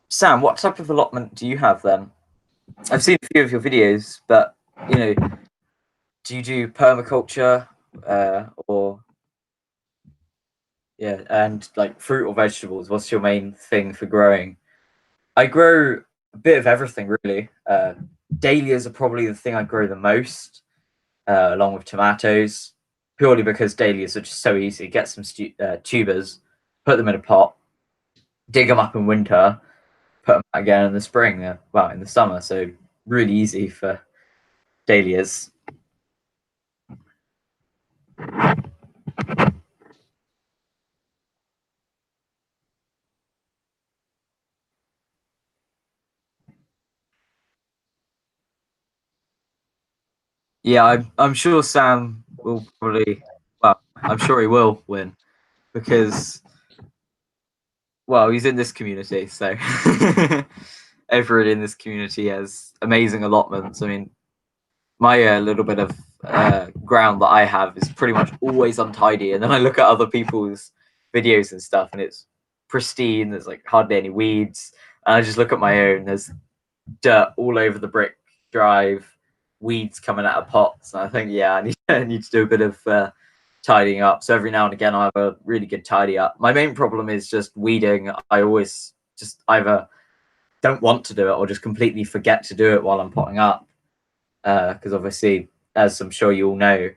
Sam, what type of allotment do you have then? I've seen a few of your videos, but do you do permaculture or and like fruit or vegetables? What's your main thing for growing? I grow a bit of everything, really. Dahlias are probably the thing I grow the most, along with tomatoes, purely because dahlias are just so easy. Get some tubers, put them in a pot, dig them up in winter, put them out again in the spring, in the summer. So really easy for dahlias. Yeah, I'm sure Sam will probably. Well, I'm sure he will win because, well, he's in this community, so everyone in this community has amazing allotments. I mean, my little bit of ground that I have is pretty much always untidy, and then I look at other people's videos and stuff, and it's pristine. There's like hardly any weeds, and I just look at my own. There's dirt all over the brick drive, weeds coming out of pots, and I think, yeah, I need to do a bit of tidying up. So every now and again, I have a really good tidy up. My main problem is just weeding. I always just either don't want to do it or just completely forget to do it while I'm potting up. Because obviously, as I'm sure you all know,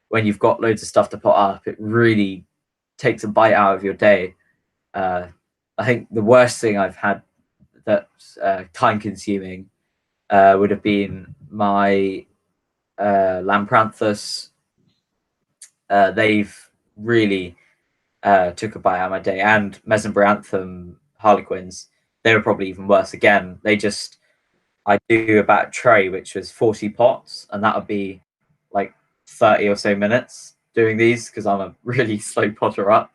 when you've got loads of stuff to pot up, it really takes a bite out of your day. I think the worst thing I've had that's time consuming would have been my Lampranthus. They've really took a bite out of my day, and Mesembryanthum harlequins, they were probably even worse again. I do about a tray which was 40 pots, and that would be like 30 or so minutes doing these because I'm a really slow potter up.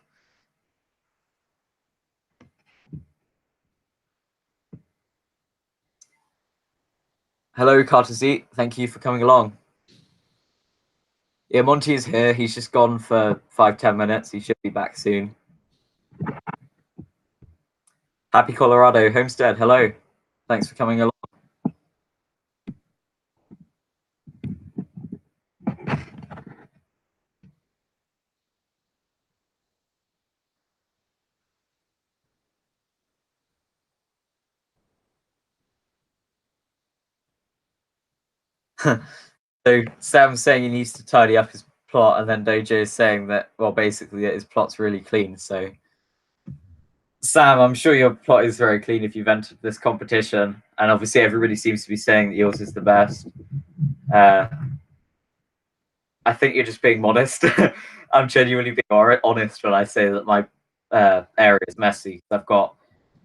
Hello, Carter Z. Thank you for coming along. Yeah, Monty is here. He's just gone for 5-10 minutes. He should be back soon. Happy Colorado Homestead. Hello. Thanks for coming along. So Sam's saying he needs to tidy up his plot, and then Dojo is saying that, well, basically that his plot's really clean. So Sam, I'm sure your plot is very clean if you've entered this competition, and obviously everybody seems to be saying that yours is the best. I think you're just being modest. I'm genuinely being honest when I say that my area is messy. I've got,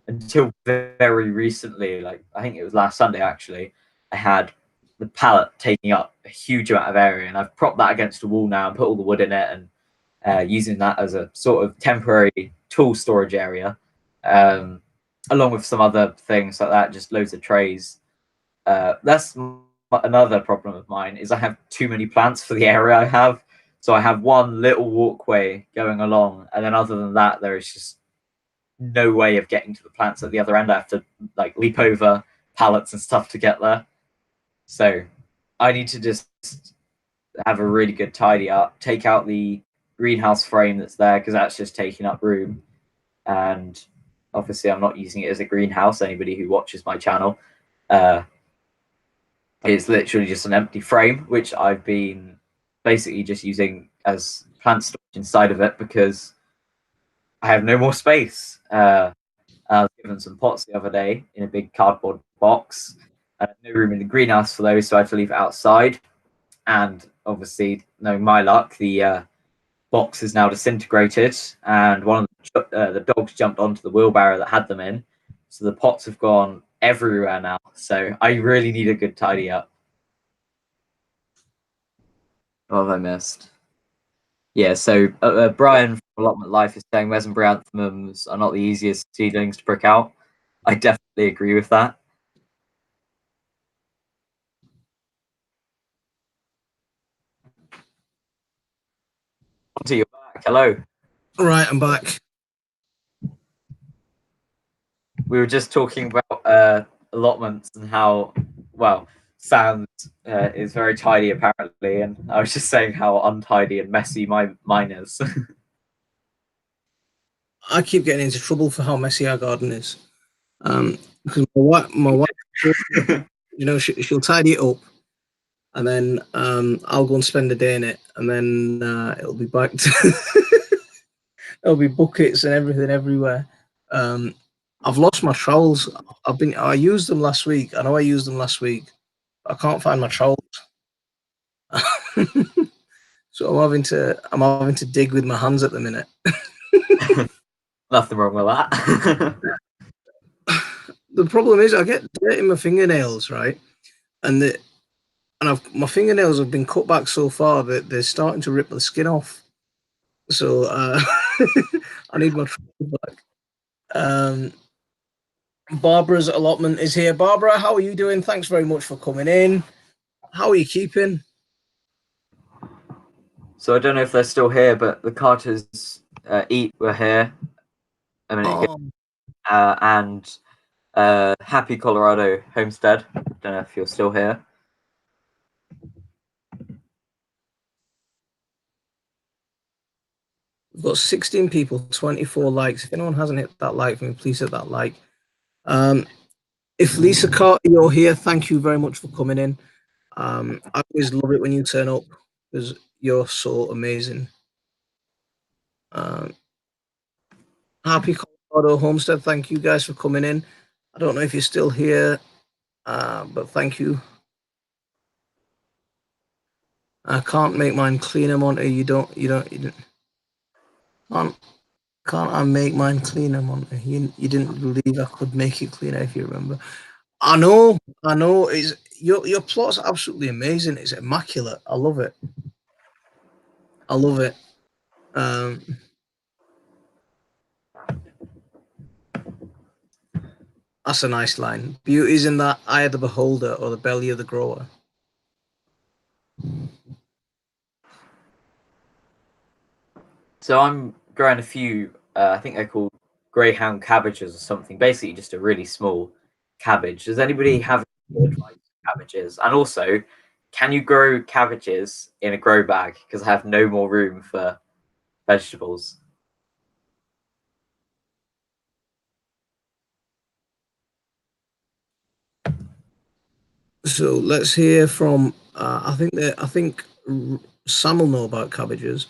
until very recently, like I think it was last Sunday actually, I had the pallet taking up a huge amount of area, and I've propped that against a wall now and put all the wood in it, and using that as a sort of temporary tool storage area, along with some other things like that, just loads of trays. That's another problem of mine, is I have too many plants for the area I have. So I have one little walkway going along, and then other than that, there is just no way of getting to the plants at the other end. I have to like leap over pallets and stuff to get there. So I need to just have a really good tidy up, take out the greenhouse frame that's there because that's just taking up room. And obviously I'm not using it as a greenhouse. Anybody who watches my channel, it's literally just an empty frame, which I've been basically just using as plant storage inside of it because I have no more space. I was given some pots the other day in a big cardboard box. I had no room in the greenhouse for those, so I had to leave it outside. And obviously, knowing my luck, the box is now disintegrated, and one of the dogs jumped onto the wheelbarrow that had them in. So the pots have gone everywhere now. So I really need a good tidy up. What have I missed? Yeah, so Brian from Allotment Life is saying mesembryanthemums are not the easiest seedlings to prick out. I definitely agree with that. Monty, you're back. Hello. All right, I'm back. We were just talking about allotments and how, well, Sam is very tidy apparently, and I was just saying how untidy and messy mine is. I keep getting into trouble for how messy our garden is. Because my wife, you know, she'll tidy it up, and then I'll go and spend a day in it, and then it'll be back to there'll be buckets and everything everywhere. I've lost my trowels. I used them last week. I know I used them last week. I can't find my trowels. So I'm having to dig with my hands at the minute. Nothing wrong with that. The problem is I get dirt in my fingernails, right? And my fingernails have been cut back so far that they're starting to rip the skin off. So I need my trowels back. Barbara's allotment is here. Barbara, how are you doing? Thanks very much for coming in. How are you keeping? So I don't know if they're still here, but the Carters were here a minute ago. And Happy Colorado Homestead. Don't know if you're still here. We've got 16 people, 24 likes. If anyone hasn't hit that like for me, please hit that like. If Lisa Carter, you're here, thank you very much for coming in. I always love it when you turn up because you're so amazing. Happy Colorado Homestead, thank you guys for coming in. I don't know if you're still here, but thank you. I can't make mine cleaner, Monty. You don't. Can't I make mine cleaner, Monty? You didn't believe I could make it cleaner, if you remember. I know. It's your plot's absolutely amazing. It's immaculate. I love it. That's a nice line. Beauty's in that eye of the beholder or the belly of the grower. So I'm growing a few, I think they're called greyhound cabbages or something. Basically, just a really small cabbage. Does anybody have any advice for cabbages? And also, can you grow cabbages in a grow bag? Because I have no more room for vegetables. So let's hear from. I think Sam will know about cabbages.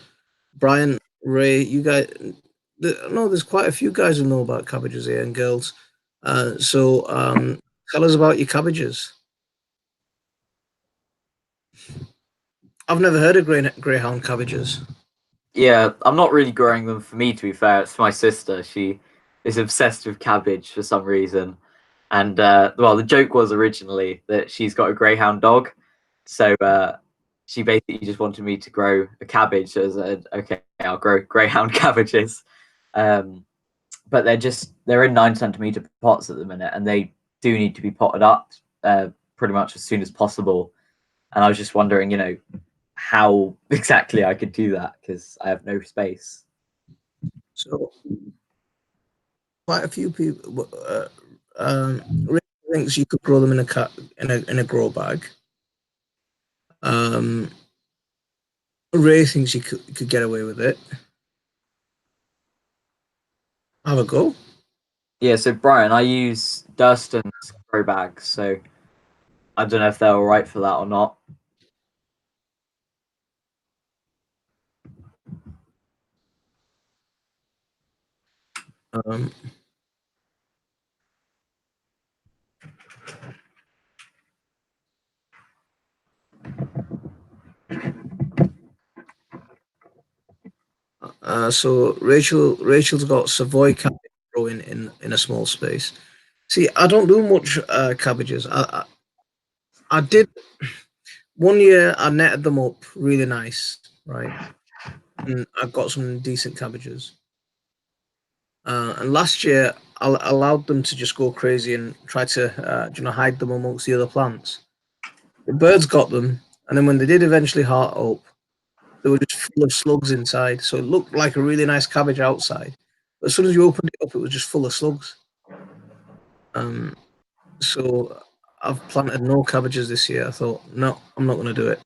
Brian, Ray, you guys. No, there's quite a few guys who know about cabbages here and girls. So tell us about your cabbages. I've never heard of greyhound cabbages. Yeah, I'm not really growing them for me, to be fair. It's for my sister. She is obsessed with cabbage for some reason. And well, the joke was originally that she's got a greyhound dog, so she basically just wanted me to grow a cabbage. So I said, okay, I'll grow greyhound cabbages. But they're in 9 centimeter pots at the minute, and they do need to be potted up pretty much as soon as possible. And I was just wondering, how exactly I could do that because I have no space. So quite a few people. Ray thinks you could grow them in a grow bag. Ray thinks you could get away with it. Have a go. Yeah, so Brian, I use Durston's grow bags, so I don't know if they're all right for that or not. So Rachel's got Savoy cabbage growing in a small space. See, I don't do much cabbages. I did one year. I netted them up really nice, right? And I got some decent cabbages. And last year, I allowed them to just go crazy and try to, hide them amongst the other plants. The birds got them, and then when they did eventually heart up, they were just full of slugs inside. So it looked like a really nice cabbage outside, but as soon as you opened it up, it was just full of slugs. So I've planted no cabbages this year. I thought, no, I'm not going to do it.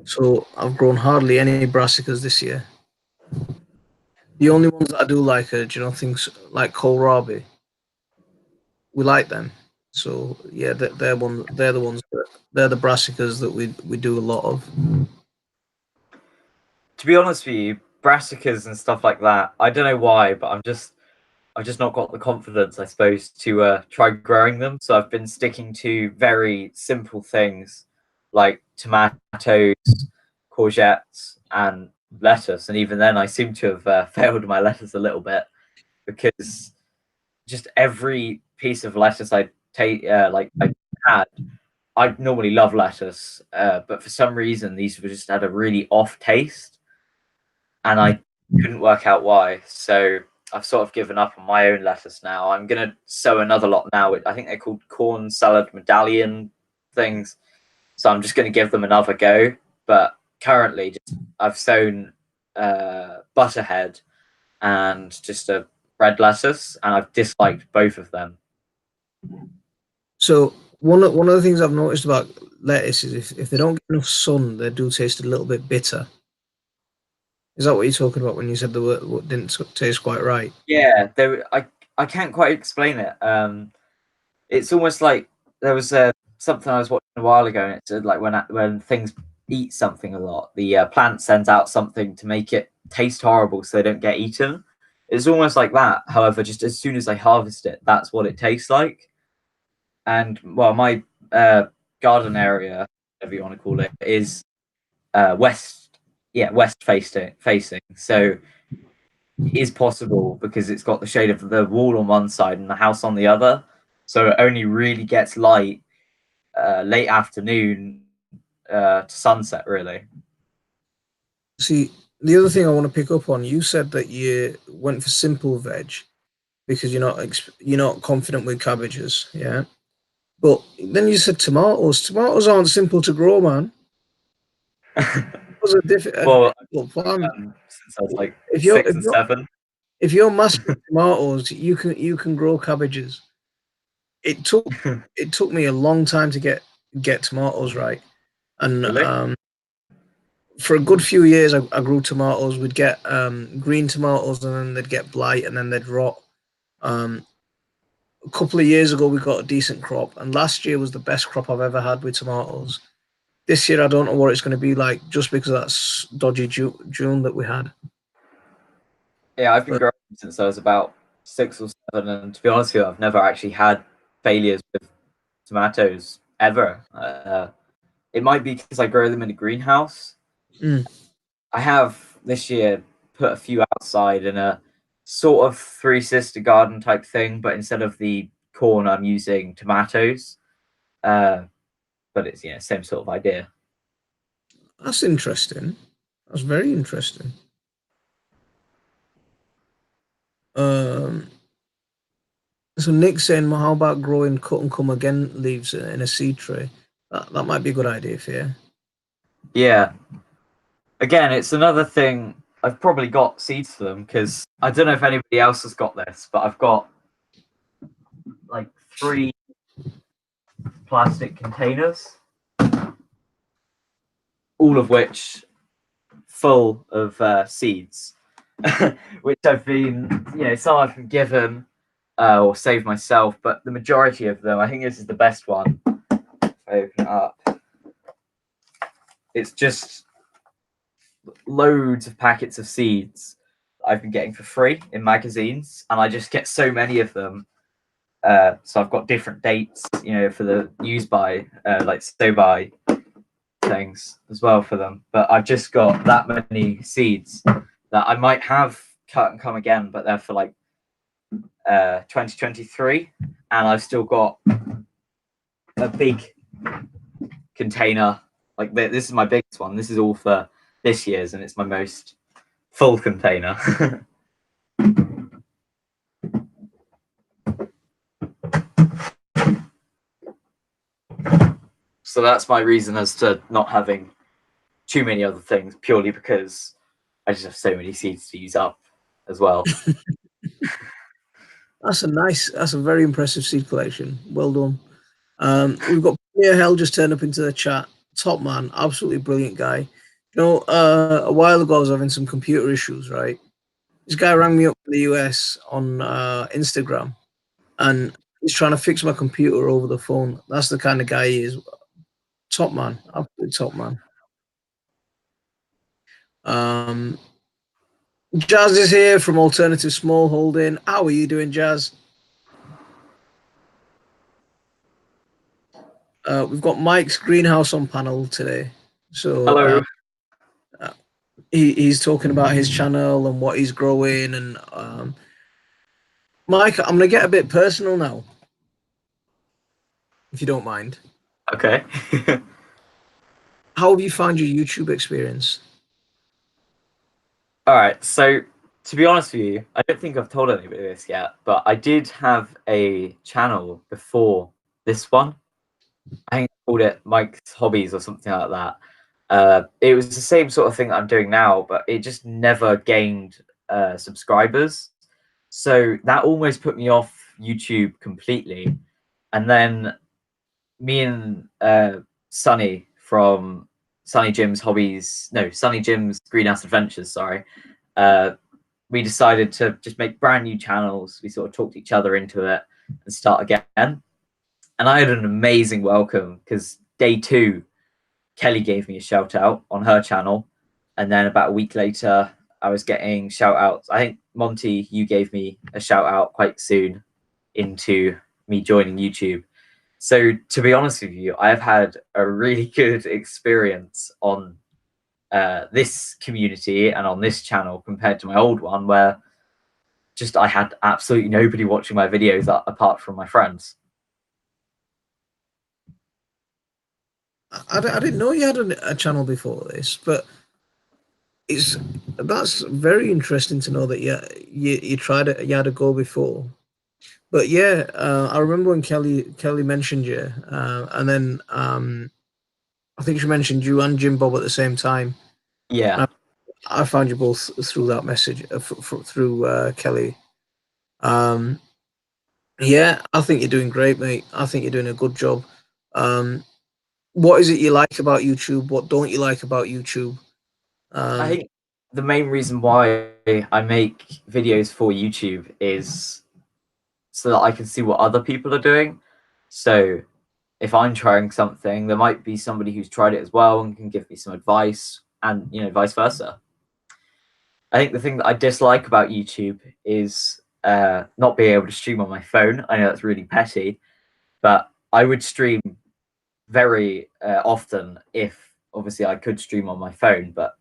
So I've grown hardly any brassicas this year. The only ones that I do like are, things like kohlrabi. We like them. So yeah, they're the ones they're the brassicas that we do a lot of. To be honest with you, brassicas and stuff like that, I don't know why, but I've just not got the confidence, I suppose, to try growing them. So I've been sticking to very simple things like tomatoes, courgettes, and lettuce. And even then, I seem to have failed my lettuce a little bit because just every piece of lettuce I had, I normally love lettuce, but for some reason these were just had a really off taste, and I couldn't work out why. So I've sort of given up on my own lettuce now. I'm gonna sow another lot now. I think they're called corn salad medallion things. So I'm just gonna give them another go. But currently, I've sown butterhead and just a red lettuce, and I've disliked both of them. So one of the things I've noticed about lettuce is if they don't get enough sun, they do taste a little bit bitter. Is that what you're talking about when you said the word didn't taste quite right? Yeah, I can't quite explain it. It's almost like there was something I was watching a while ago, and it said like when things eat something a lot, the plant sends out something to make it taste horrible, so they don't get eaten. It's almost like that. However, just as soon as they harvest it, that's what it tastes like. And well, my garden area, whatever you want to call it, is west facing. So it is possible because it's got the shade of the wall on one side and the house on the other. So it only really gets light late afternoon to sunset, really. See, the other thing I want to pick up on, you said that you went for simple veg because you're not confident with cabbages, yeah. But then you said tomatoes. Tomatoes aren't simple to grow, man. Those are Well, difficult plant. since I was like If 6 and 7. if you're mastering tomatoes, you can grow cabbages. It took me a long time to get tomatoes right, and Really? for a good few years I grew tomatoes. We'd get green tomatoes, and then they'd get blight, and then they'd rot. A couple of years ago we got a decent crop, and last year was the best crop I've ever had with tomatoes. This year I don't know what it's going to be like, just because of that dodgy June that we had. Yeah, I've been growing since I was about 6 or 7, and to be honest with you, I've never actually had failures with tomatoes ever. It might be because I grow them in a greenhouse. I have this year put a few outside in a sort of three sister garden type thing, but instead of the corn, I'm using tomatoes. But it's same sort of idea. That's interesting. That's very interesting. So Nick's saying, well, how about growing cut and come again leaves in a seed tray? That might be a good idea for you. Yeah. Again, it's another thing. I've probably got seeds for them because I don't know if anybody else has got this, but I've got like 3 plastic containers, all of which full of seeds, which I've been, some I've been given or saved myself, but the majority of them, I think this is the best one. If I open it up, it's just loads of packets of seeds I've been getting for free in magazines, and I just get so many of them. So I've got different dates, for the use by, like so by things as well for them. But I've just got that many seeds that I might have cut and come again, but they're for like 2023, and I've still got a big container. Like this is my biggest one. This is all for this year's, and it's my most full container. So that's my reason as to not having too many other things, purely because I just have so many seeds to use up as well. That's a very impressive seed collection. Well done. We've got Premier Hell just turned up into the chat. Top man, absolutely brilliant guy. A while ago I was having some computer issues, right? This guy rang me up from the US on Instagram, and he's trying to fix my computer over the phone. That's the kind of guy he is. Top man, absolutely top man. Jazz is here from Alternative Small Holding. How are you doing, Jazz? We've got Mike's greenhouse on panel today. So hello. He's talking about his channel and what he's growing. And Mike, I'm going to get a bit personal now, if you don't mind. Okay. How have you found your YouTube experience? All right. So to be honest with you, I don't think I've told anybody this yet, but I did have a channel before this one. I think I called it Mike's Hobbies or something like that. It was the same sort of thing that I'm doing now, but it just never gained subscribers. So that almost put me off YouTube completely. And then me and Sonny from Sunny Jim's Greenhouse Adventures, sorry, we decided to just make brand new channels. We sort of talked each other into it and start again. And I had an amazing welcome because day 2, Kelly gave me a shout out on her channel. And then about a week later, I was getting shout outs. I think, Monty, you gave me a shout out quite soon into me joining YouTube. So to be honest with you, I've had a really good experience on this community and on this channel compared to my old one, where just I had absolutely nobody watching my videos apart from my friends. I didn't know you had a channel before this, but that's very interesting to know that you tried it. You had a go before. But yeah, I remember when Kelly mentioned you, and then I think she mentioned you and Jim Bob at the same time. Yeah, I found you both through that message, through Kelly. Yeah, I think you're doing great, mate. I think you're doing a good job. What is it you like about YouTube? What don't you like about YouTube? I think the main reason why I make videos for YouTube is so that I can see what other people are doing. So if I'm trying something, there might be somebody who's tried it as well and can give me some advice, and vice versa. I think the thing that I dislike about YouTube is not being able to stream on my phone. I know that's really petty, but I would stream very often if obviously I could stream on my phone, but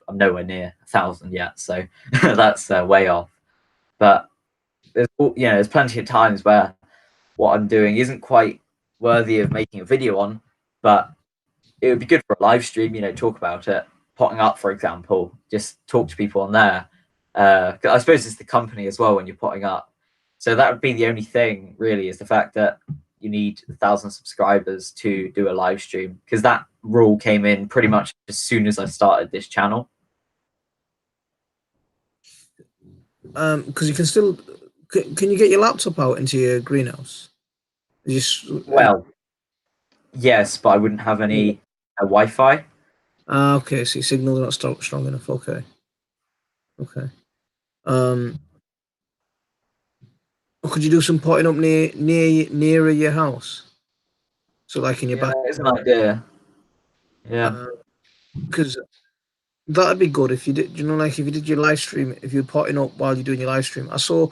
I'm nowhere near 1,000 yet, so that's way off. But there's plenty of times where what I'm doing isn't quite worthy of making a video on, but it would be good for a live stream, talk about it, potting up, for example, just talk to people on there. I suppose it's the company as well when you're potting up. So that would be the only thing really, is the fact that you need 1,000 subscribers to do a live stream, because that rule came in pretty much as soon as I started this channel. Because you can still, can you get your laptop out into your greenhouse? Well, yes, but I wouldn't have any Wi-Fi. Okay, so your signal's not strong enough. Okay. Could you do some potting up nearer your house? So like in your back? It's an idea. Yeah. Because that'd be good if you did. Like if you did your live stream, if you're potting up while you're doing your live stream. I saw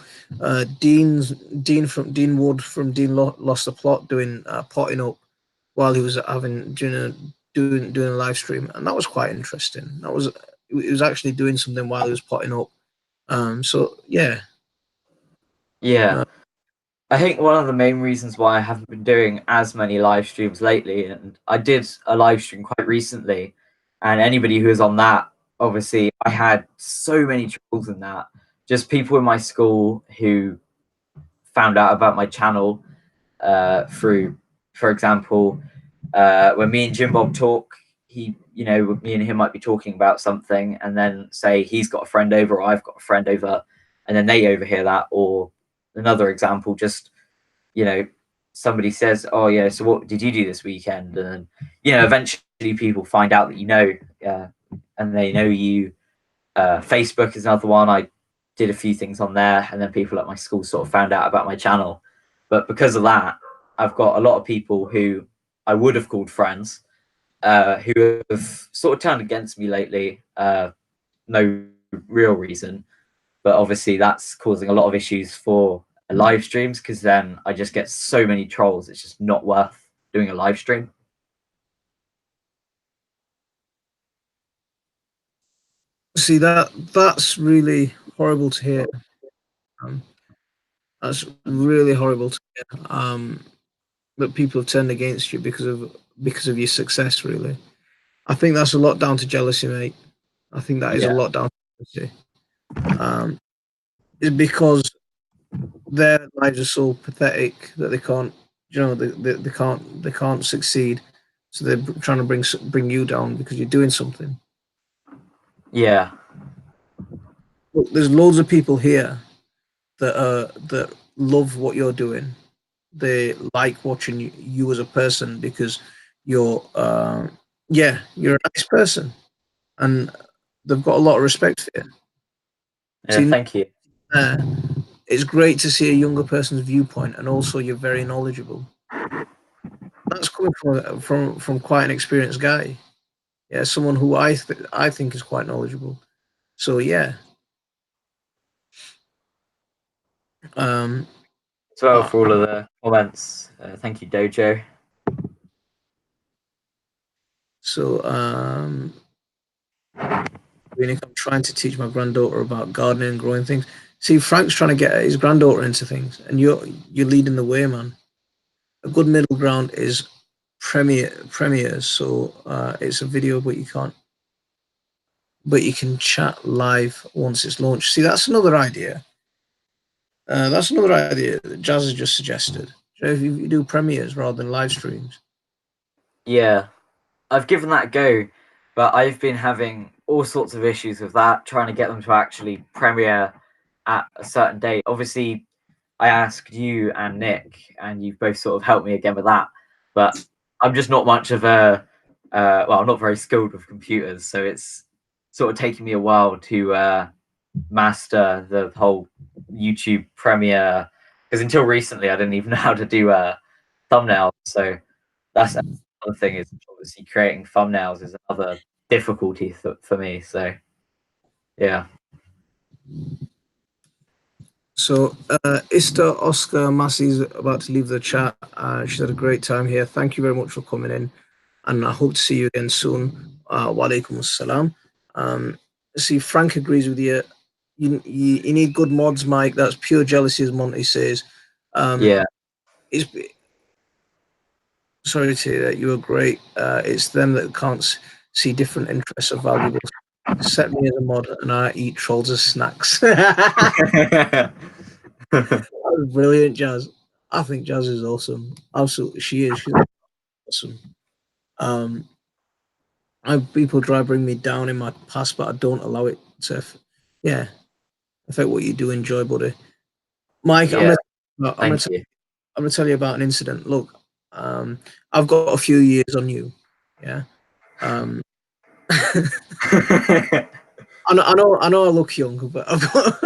Dean Wood from Dean Lost the Plot doing potting up while he was doing a live stream, and that was quite interesting. He was actually doing something while he was potting up. So yeah. I think one of the main reasons why I haven't been doing as many live streams lately, and I did a live stream quite recently, and anybody who was on that, obviously I had so many trolls in that. Just people in my school who found out about my channel through, for example, when me and Jim Bob talk, me and him might be talking about something, and then say he's got a friend over or I've got a friend over, and then they overhear that. Or another example, just somebody says, oh yeah, so what did you do this weekend? And then eventually people find out that and they know you. Facebook is another one. I did a few things on there, and then people at my school sort of found out about my channel. But because of that, I've got a lot of people who I would have called friends who have sort of turned against me lately. No real reason, but obviously that's causing a lot of issues for live streams, because then I just get so many trolls. It's just not worth doing a live stream. See, that's really horrible to hear. That's really horrible to hear. That people have turned against you because of your success. Really, I think that's a lot down to jealousy, mate. I think that is a lot down to jealousy. It's because their lives are so pathetic that they can't, they can't succeed. So they're trying to bring you down because you're doing something. Yeah. Look, there's loads of people here that love what you're doing. They like watching you as a person because you're Yeah, you're a nice person, and they've got a lot of respect for you. Yeah, thank you. It's great to see a younger person's viewpoint, and also you're very knowledgeable. That's coming from quite an experienced guy. Yeah, someone who I think is quite knowledgeable. So yeah. As well for all of the comments. Thank you, Dojo. So I'm trying to teach my granddaughter about gardening and growing things. See, Frank's trying to get his granddaughter into things, and you're leading the way, man. A good middle ground is premieres. So it's a video, but you can chat live once it's launched. See, that's another idea. That Jazz has just suggested. If you do premieres rather than live streams. Yeah, I've given that a go, but I've been having all sorts of issues with that, trying to get them to actually premiere at a certain date. Obviously, I asked you and Nick, and you've both sort of helped me again with that. But I'm just not much of a, I'm not very skilled with computers, so it's sort of taking me a while to master the whole YouTube Premiere. Because until recently, I didn't even know how to do thumbnails. So that's another thing, is obviously creating thumbnails is another difficulty for me. So yeah. So Ista Oscar Massey's about to leave the chat. She's had a great time here. Thank you very much for coming in, and I hope to see you again soon. Wa alaikum assalam. See, Frank agrees with you. You need good mods, Mike. That's pure jealousy, as Monty says. Yeah. Sorry to hear that. You were great. It's them that can't see different interests of valuable. Set me as a mod, and I eat trolls as snacks. That was brilliant, Jazz. I think Jazz is awesome. Absolutely, she is. She's awesome. People try to bring me down in my past, but I don't allow it to. Yeah, affect what you do enjoy, buddy. Mike, Yeah. I'm gonna tell you about an incident. Look, I've got a few years on you. Yeah. I know I look young, but I've got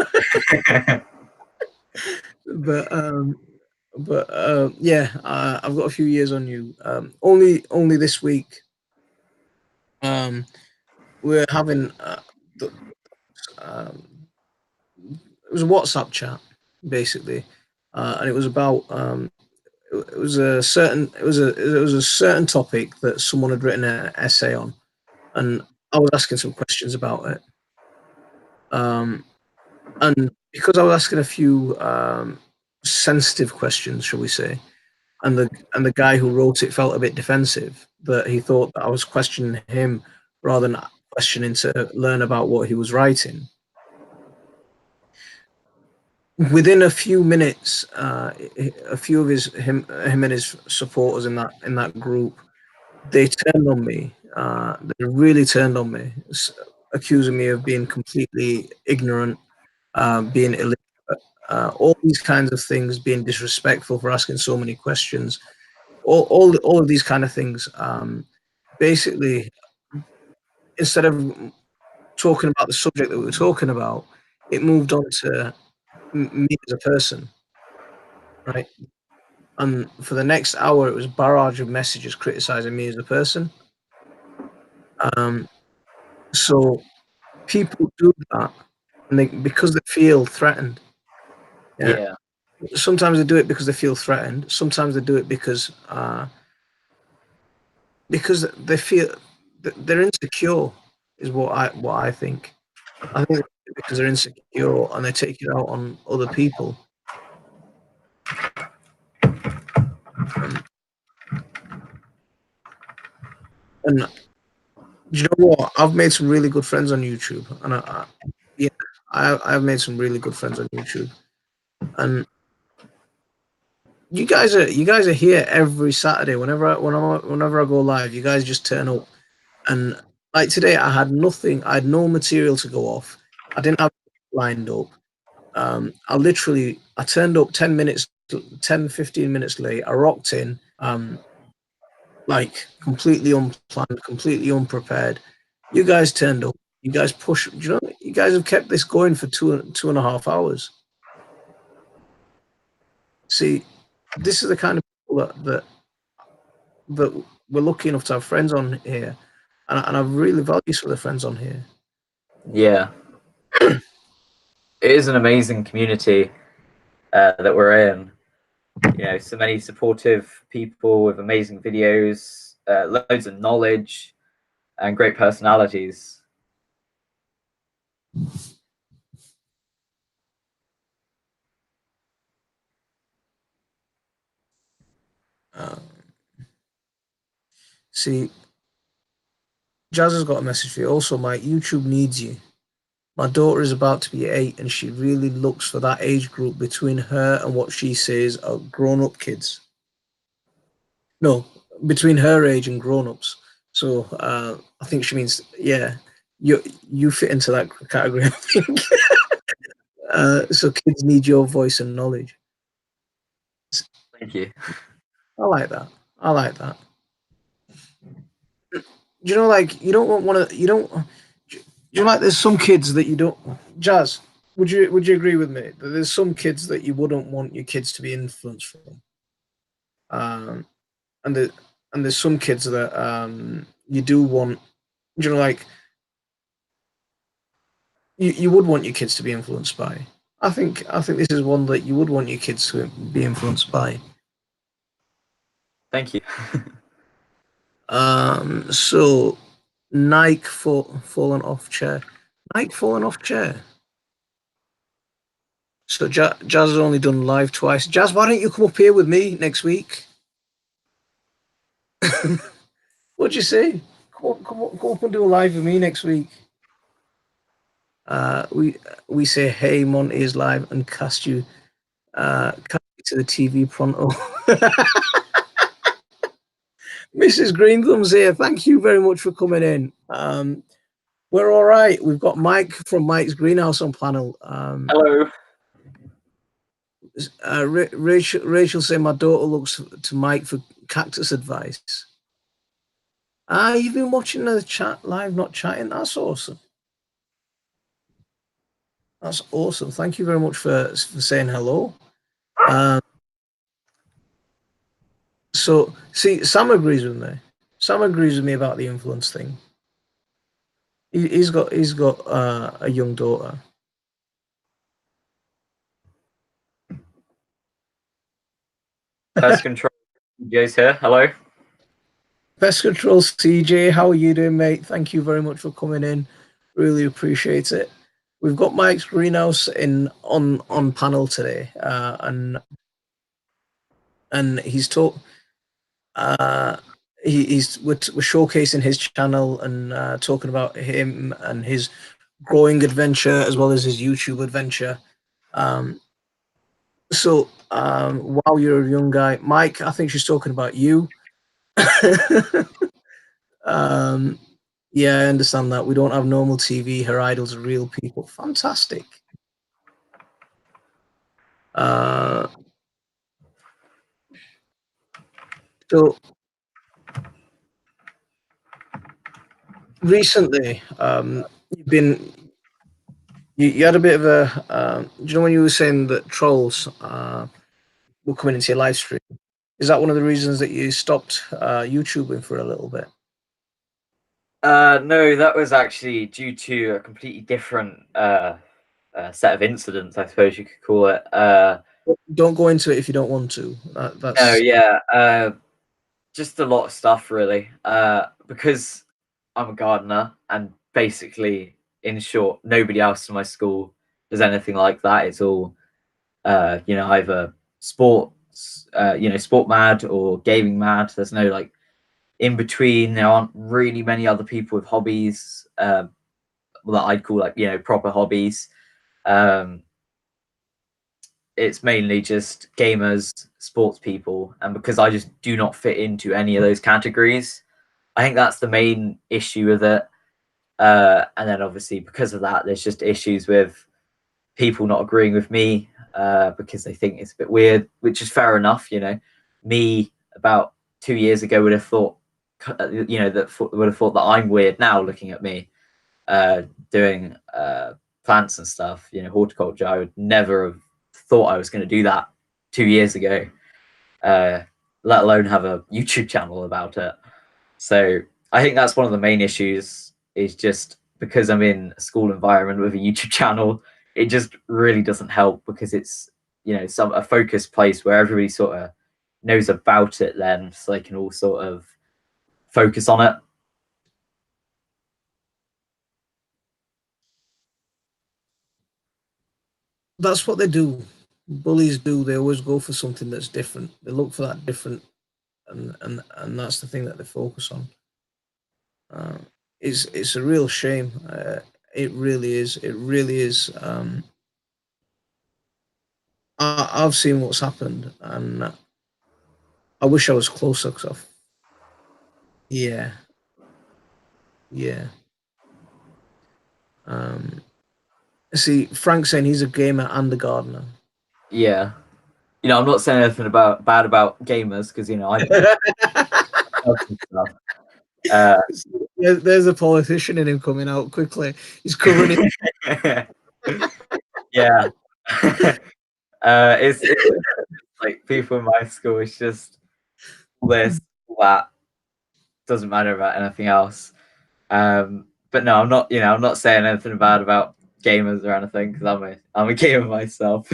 yeah, I've got a few years on you. Only this week, we're having it was a WhatsApp chat basically, and it was about it was a certain topic that someone had written an essay on, and I was asking some questions about it. And because I was asking a few sensitive questions, shall we say, and the guy who wrote it felt a bit defensive, that he thought that I was questioning him rather than questioning to learn about what he was writing. Within a few minutes, a few of him and his supporters in that group, they turned on me. They really turned on me, accusing me of being completely ignorant, being illiterate, all these kinds of things, being disrespectful for asking so many questions, all of these kind of things. Basically, instead of talking about the subject that we were talking about, it moved on to me as a person, right? And for the next hour, it was a barrage of messages criticizing me as a person. So people do that, and because they feel threatened. Yeah. Sometimes they do it because they feel threatened. Sometimes they do it because they feel they're insecure. Is what I think. I think because they're insecure and they take it out on other people. And do you know what? I've made some really good friends on YouTube, and I've made some really good friends on YouTube, and you guys are here every Saturday. Whenever I go live, you guys just turn up. And like today, I had nothing. I had no material to go off. I didn't have lined up. I turned up 10 minutes, 10, 15 minutes late. I rocked in. like completely unplanned, completely unprepared. You guys turned up. You guys push. You know, you guys have kept this going for 2.5 hours. See, this is the kind of people that we're lucky enough to have friends on here, and I really value some of the friends on here. Yeah. It is an amazing community that we're in. You know, so many supportive people with amazing videos, loads of knowledge, and great personalities. See, Jazz has got a message for you. Also, Mike, YouTube needs you. My daughter is about to be 8, and she really looks for that age group between her and what she says are grown-up kids. No, between her age and grown-ups. So I think she means, yeah, you fit into that category, I think. So kids need your voice and knowledge. Thank you. I like that. I like that. You know, like you don't want one of you don't. You know, like there's some kids that you don't. Jazz, would you agree with me that there's some kids that you wouldn't want your kids to be influenced from? And there's some kids that you do want. You know, like you would want your kids to be influenced by. I think this is one that you would want your kids to be influenced by. Thank you. So Nike fallen off chair. Nike fallen off chair. So Jazz has only done live twice. Jazz, why don't you come up here with me next week? What'd you say? Come up and do a live with me next week. We say, hey, Monty is live and cast you to the TV pronto. Mrs. Green Thumbs here. Thank you very much for coming in. We're all right. We've got Mike from Mike's Greenhouse on panel. Hello. Rachel saying my daughter looks to Mike for cactus advice. You've been watching the chat live, not chatting. That's awesome. That's awesome. Thank you very much for saying hello. So, see, Sam agrees with me. Sam agrees with me about the influence thing. He's got a young daughter. Pest Control CJ's here. Hello. Pest Control CJ, how are you doing, mate? Thank you very much for coming in. Really appreciate it. We've got Mike's Greenhouse on panel today, and he's we're showcasing his channel and talking about him and his growing adventure as well as his YouTube adventure. So while you're a young guy, Mike, I think she's talking about you. Yeah, I understand that. We don't have normal TV. Her idols are real people. Fantastic. So recently, you had a bit of a. Do you know when you were saying that trolls were coming into your live stream? Is that one of the reasons that you stopped YouTubing for a little bit? No, that was actually due to a completely different set of incidents, I suppose you could call it. Don't go into it if you don't want to. That's... No, yeah, just a lot of stuff really. Because I'm a gardener, and basically, in short, nobody else in my school does anything like that. It's all, either sports, sport mad or gaming mad. There's no like in between. There aren't really many other people with hobbies that I'd call like proper hobbies. It's mainly just gamers, sports people, and because I just do not fit into any of those categories, I think that's the main issue with it. And then obviously because of that, there's just issues with people not agreeing with me because they think it's a bit weird, which is fair enough. Me about 2 years ago would have thought, you know, that would have thought that I'm weird now looking at me doing plants and stuff, you know, horticulture. I would never have thought I was going to do that 2 years ago, let alone have a YouTube channel about it. So I think that's one of the main issues, is just because I'm in a school environment with a YouTube channel, it just really doesn't help, because it's, you know, a focused place where everybody sort of knows about it then, so they can all sort of focus on it. That's what they do. Bullies do. They always go for something that's different. They look for that different, and that's the thing that they focus on. It's a real shame. It really is. It really is. I've seen what's happened, and I wish I was closer. Yeah, yeah. See, Frank's saying he's a gamer and a gardener. Yeah, you know, I'm not saying anything bad about gamers, because, you know, I There's a politician in him coming out quickly. He's covering it. Yeah. It's like people in my school, it's just this, that, doesn't matter about anything else. But no, I'm not, you know, I'm not saying anything bad about gamers or anything, because I'm a gamer myself.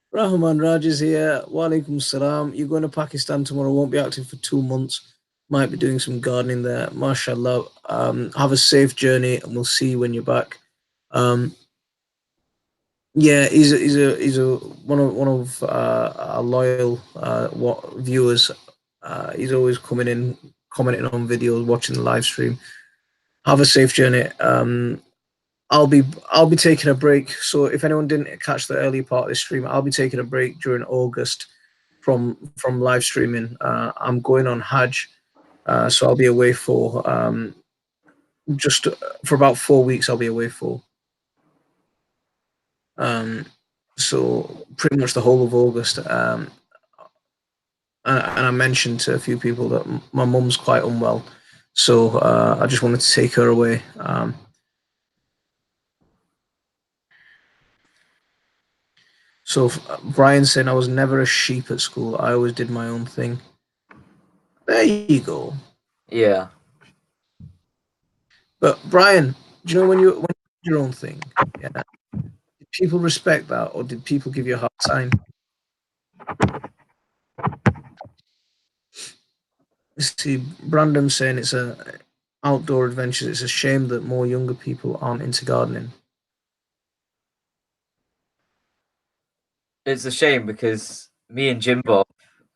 Rahman Raj is here. Walaikum salam. You're going to Pakistan tomorrow. Won't be active for 2 months. Might be doing some gardening there. MashaAllah. Have a safe journey, and we'll see you when you're back. Yeah, he's a one of our loyal viewers. He's always coming in, commenting on videos, watching the live stream. Have a safe journey. I'll be taking a break. So if anyone didn't catch the early part of this stream, I'll be taking a break during August from live streaming. I'm going on Hajj, so I'll be away for just for about 4 weeks. I'll be away for. So pretty much the whole of August. And I mentioned to a few people that my mum's quite unwell, so I just wanted to take her away. So Brian saying I was never a sheep at school. I always did my own thing. There you go. Yeah. But Brian, do you know when you did your own thing? Yeah. Did people respect that, or did people give you a hard time? See, Brandon saying it's a outdoor adventure. It's a shame that more younger people aren't into gardening. It's a shame, because me and Jimbo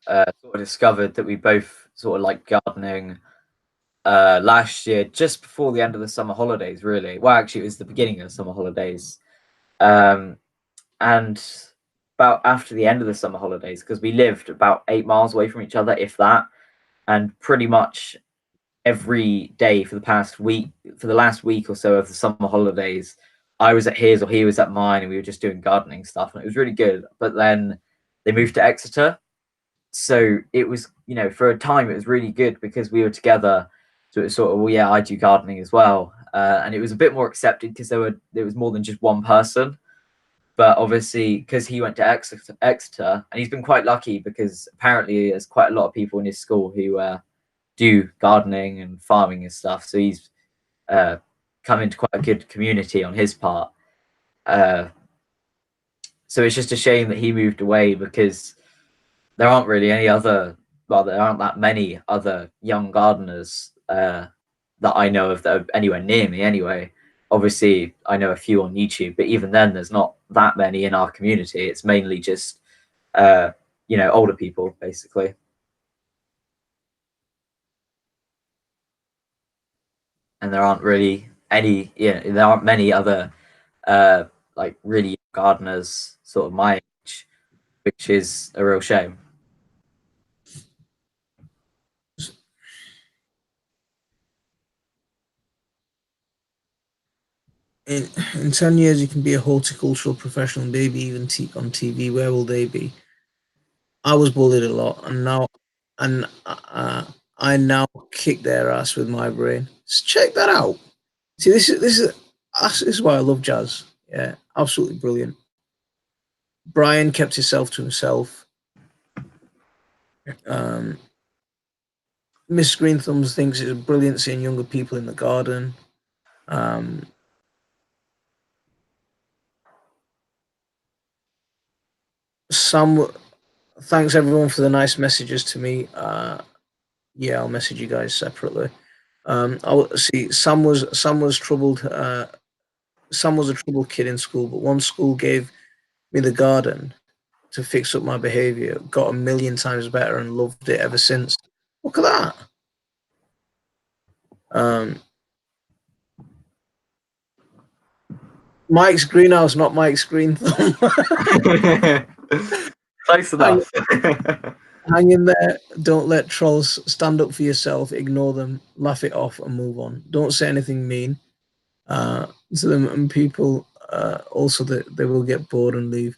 sort of discovered that we both sort of like gardening last year, just before the end of the summer holidays, really. Well, actually, it was the beginning of summer holidays. And about after the end of the summer holidays, because we lived about 8 miles away from each other, if that, and pretty much every day for the last week or so of the summer holidays, I was at his or he was at mine, and we were just doing gardening stuff, and it was really good. But then they moved to Exeter, so it was, you know, for a time it was really good because we were together. So it was sort of, well, yeah, I do gardening as well, and it was a bit more accepted because there was more than just one person. But obviously, because he went to Exeter, and he's been quite lucky, because apparently there's quite a lot of people in his school who do gardening and farming and stuff. So he's come into quite a good community on his part. So it's just a shame that he moved away, because there aren't really there aren't that many other young gardeners that I know of that are anywhere near me anyway. Obviously, I know a few on YouTube, but even then, there's not that many in our community. It's mainly just, you know, older people, basically. And there aren't really there aren't many other like really gardeners sort of my age, which is a real shame. In 10 years, you can be a horticultural professional, maybe even on TV. Where will they be? I was bullied a lot, and I now kick their ass with my brain. Just check that out. See, this is why I love jazz. Yeah, absolutely brilliant. Brian kept himself to himself. Miss Green Thumbs thinks it's brilliant seeing younger people in the garden. Thanks everyone for the nice messages to me. Yeah, I'll message you guys separately. I'll see. Sam was troubled. Sam was a troubled kid in school, but one school gave me the garden to fix up my behaviour. Got a million times better and loved it ever since. Look at that. Mike's greenhouse, not Mike's green thumb. Close enough. Hang in there. Don't let trolls stand up for yourself. Ignore them. Laugh it off and move on. Don't say anything mean to them, and people also that they will get bored and leave.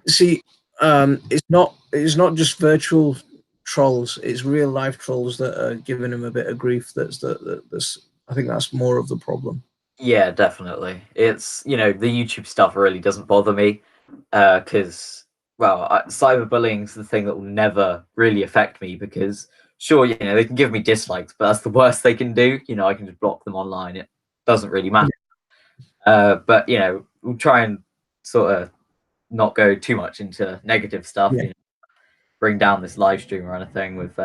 See, it's not just virtual trolls; it's real life trolls that are giving him a bit of grief. That's I think that's more of the problem. Yeah, definitely. It's the YouTube stuff really doesn't bother me because cyberbullying's the thing that will never really affect me because sure, they can give me dislikes, but that's the worst they can do. I can just block them online. It doesn't really matter. But we'll try and sort of not go too much into negative stuff. Yeah. Bring down this live stream or anything with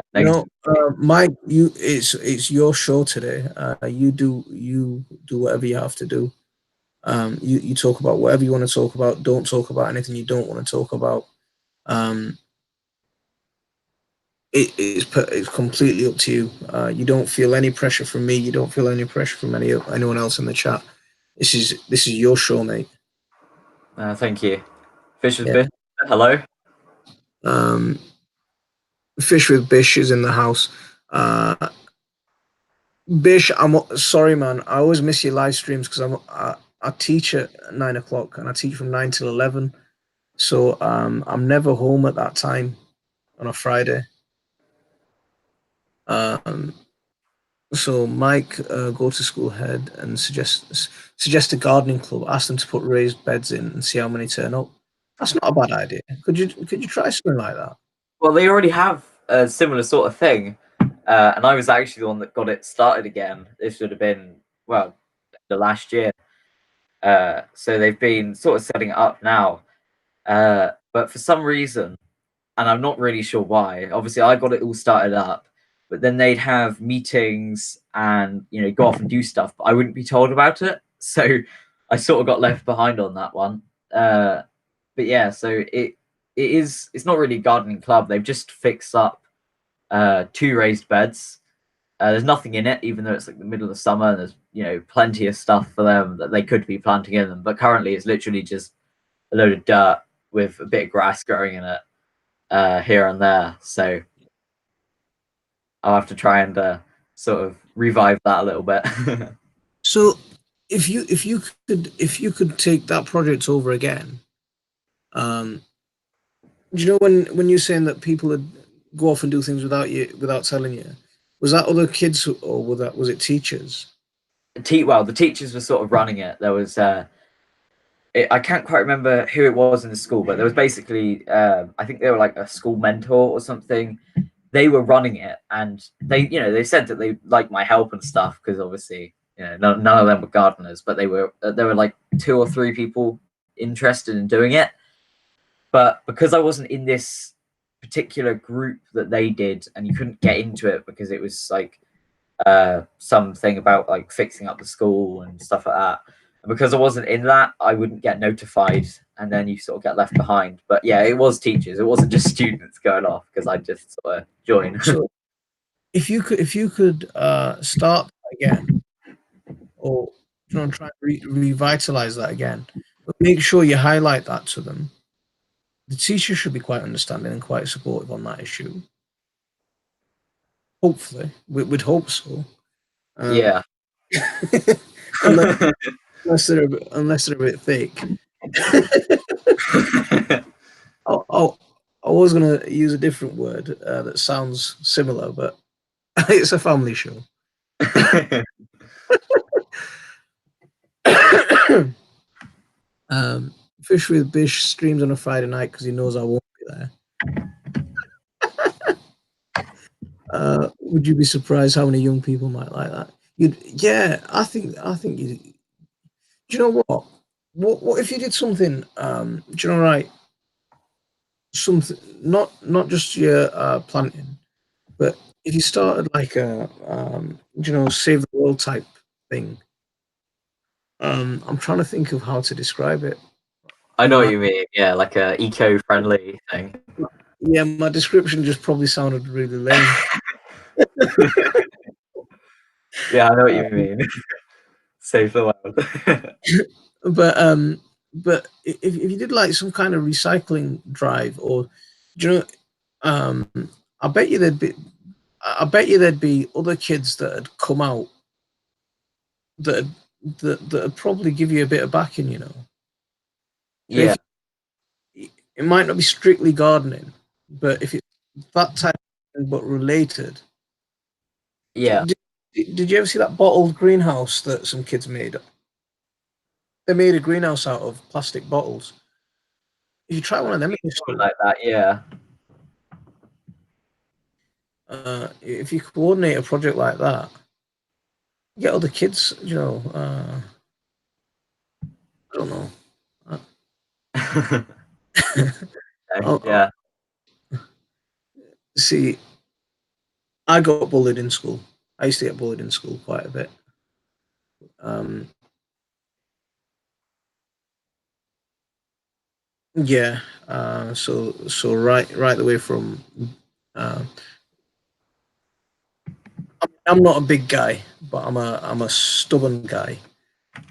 Mike, it's your show today. You do whatever you have to do. You talk about whatever you want to talk about. Don't talk about anything you don't want to talk about. It's completely up to you. You don't feel any pressure from me. You don't feel any pressure from anyone else in the chat. This is your show, mate. Thank you. Fish with Bish. Hello. Fish with Bish is in the house. Bish, I'm sorry, man. I always miss your live streams because I teach at 9 o'clock and I teach from 9 till 11. So I'm never home at that time on a Friday. So Mike, go to school head and suggest a gardening club. Ask them to put raised beds in and see how many turn up. That's not a bad idea. Could you try something like that? Well, they already have a similar sort of thing, and I was actually the one that got it started again. This would have been the last year. So they've been sort of setting it up now, but for some reason, and I'm not really sure why. Obviously, I got it all started up, but then they'd have meetings and go off and do stuff, but I wouldn't be told about it. So I sort of got left behind on that one. But yeah, so it's not really a gardening club. They've just fixed up 2 raised beds. There's nothing in it, even though it's like the middle of summer and there's plenty of stuff for them that they could be planting in them. But currently, it's literally just a load of dirt with a bit of grass growing in it here and there. So I'll have to try and sort of revive that a little bit. So if you could take that project over again, do you know when you're saying that people would go off and do things without telling you? Was that other kids or was it teachers? The teachers were sort of running it. There was I can't quite remember who it was in the school, but there was basically I think they were like a school mentor or something. They were running it, and they said that they liked my help and stuff because obviously none of them were gardeners, but there were like 2 or 3 people interested in doing it. But because I wasn't in this particular group that they did, and you couldn't get into it because it was like something about like fixing up the school and stuff like that. And because I wasn't in that, I wouldn't get notified, and then you sort of get left behind. But yeah, it was teachers. It wasn't just students going off because I just sort of joined. So if you could start again, or try and revitalize that again, but make sure you highlight that to them. The teacher should be quite understanding and quite supportive on that issue. Hopefully, we'd hope so. Yeah. unless they're a bit fake. I'll was going to use a different word that sounds similar, but it's a family show. Fish with Bish streams on a Friday night because he knows I won't be there. Would you be surprised how many young people might like that? I think you. Do you know what? What if you did something? Do you know, right? Something not just your planting, but if you started like a save the world type thing. I'm trying to think of how to describe it. I know what you mean. Yeah, like a eco-friendly thing. Yeah, my description just probably sounded really lame. Yeah, I know what you mean. Save the world. But if you did like some kind of recycling drive, or I bet you there'd be other kids that had come out that'd probably give you a bit of backing, So Yeah. It might not be strictly gardening, but if it's that type of thing, but related. Yeah. Did you ever see that bottled greenhouse that some kids made? They made a greenhouse out of plastic bottles. If you try one of them in your school, like that, yeah. If you coordinate a project like that, get other kids, I don't know. Yeah. See, I got bullied in school. I used to get bullied in school quite a bit. Yeah. So right the way from. I'm not a big guy, but I'm a stubborn guy,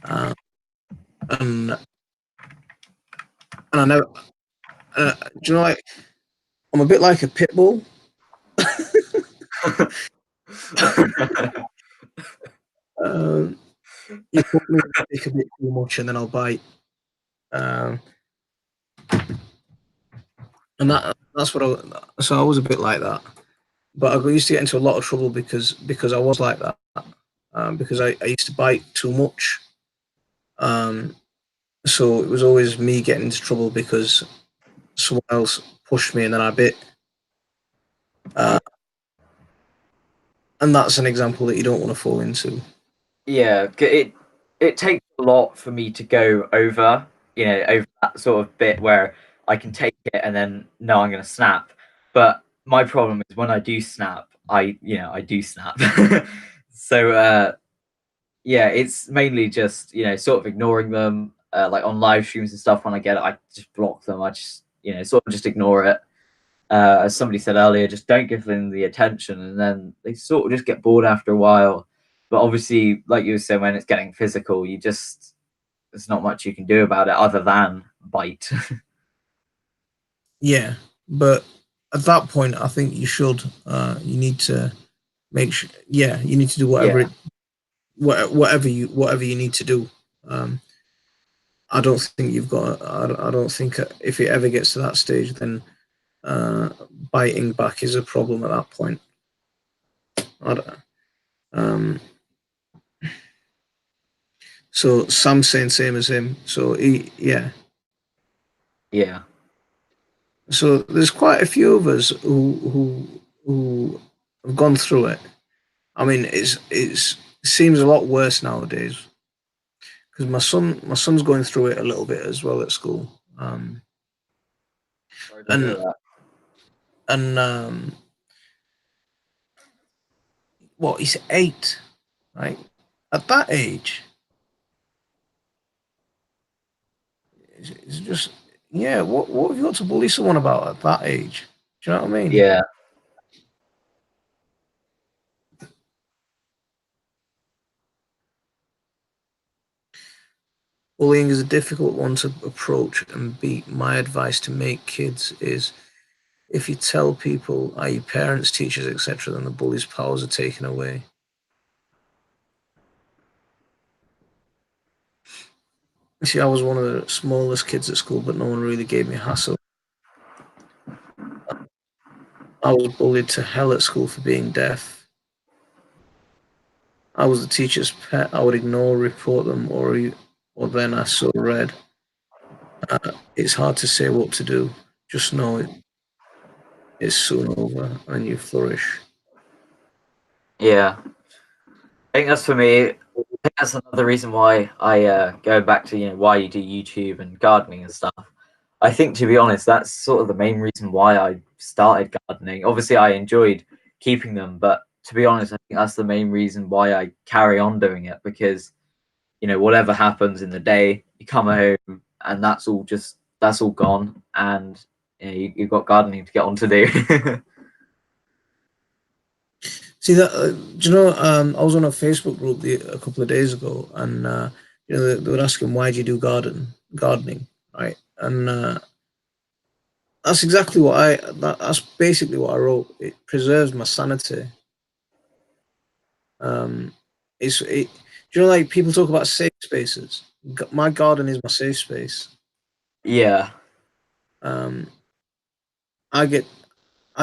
and I know. Do you know, like, I'm a bit like a pit bull. You put me in the stick a bit too much, and then I'll bite. And that's what I was a bit like that. But I used to get into a lot of trouble because I was like that. Because I used to bite too much. So it was always me getting into trouble because someone else pushed me and then I bit. And that's an example that you don't want to fall into. Yeah, it takes a lot for me to go over, over that sort of bit where I can take it and then no, I'm going to snap. But my problem is when I do snap, I do snap. So yeah, it's mainly just sort of ignoring them. Like on live streams and stuff, when I get it, I just block them. I just sort of just ignore it. As somebody said earlier, just don't give them the attention, and then they sort of just get bored after a while. But obviously, like you were saying, when it's getting physical, there's not much you can do about it other than bite. Yeah, but at that point, I think you should. You need to make sure. Yeah, you need to do whatever whatever you need to do. I don't think you've got. I don't think if it ever gets to that stage, then biting back is a problem at that point. So Sam's saying same as him. So yeah. So there's quite a few of us who have gone through it. I mean, it seems a lot worse nowadays because my son's going through it a little bit as well at school. What, he's 8, right? At that age, it's just What have you got to bully someone about at that age? Do you know what I mean? Yeah. Bullying is a difficult one to approach and beat. My advice to make kids is if you tell people, i.e. parents, teachers, etc., then the bully's powers are taken away. See, I was one of the smallest kids at school, but no one really gave me a hassle. I was bullied to hell at school for being deaf. I was the teacher's pet. I would ignore, report them, or then I saw red. It's hard to say what to do. Just know it's soon over and you flourish. Yeah, I think that's for me. I think that's another reason why I go back to why you do YouTube and gardening and stuff. I think, to be honest, that's sort of the main reason why I started gardening. Obviously, I enjoyed keeping them, but to be honest, I think that's the main reason why I carry on doing it, because whatever happens in the day, you come home and that's all gone, and you've got gardening to get on to do. See that? Do you know? I was on a Facebook group a couple of days ago, and they were asking why do you do gardening, right? And that's exactly what that's basically what I wrote. It preserves my sanity. Do you know, like people talk about safe spaces? My garden is my safe space. Yeah. I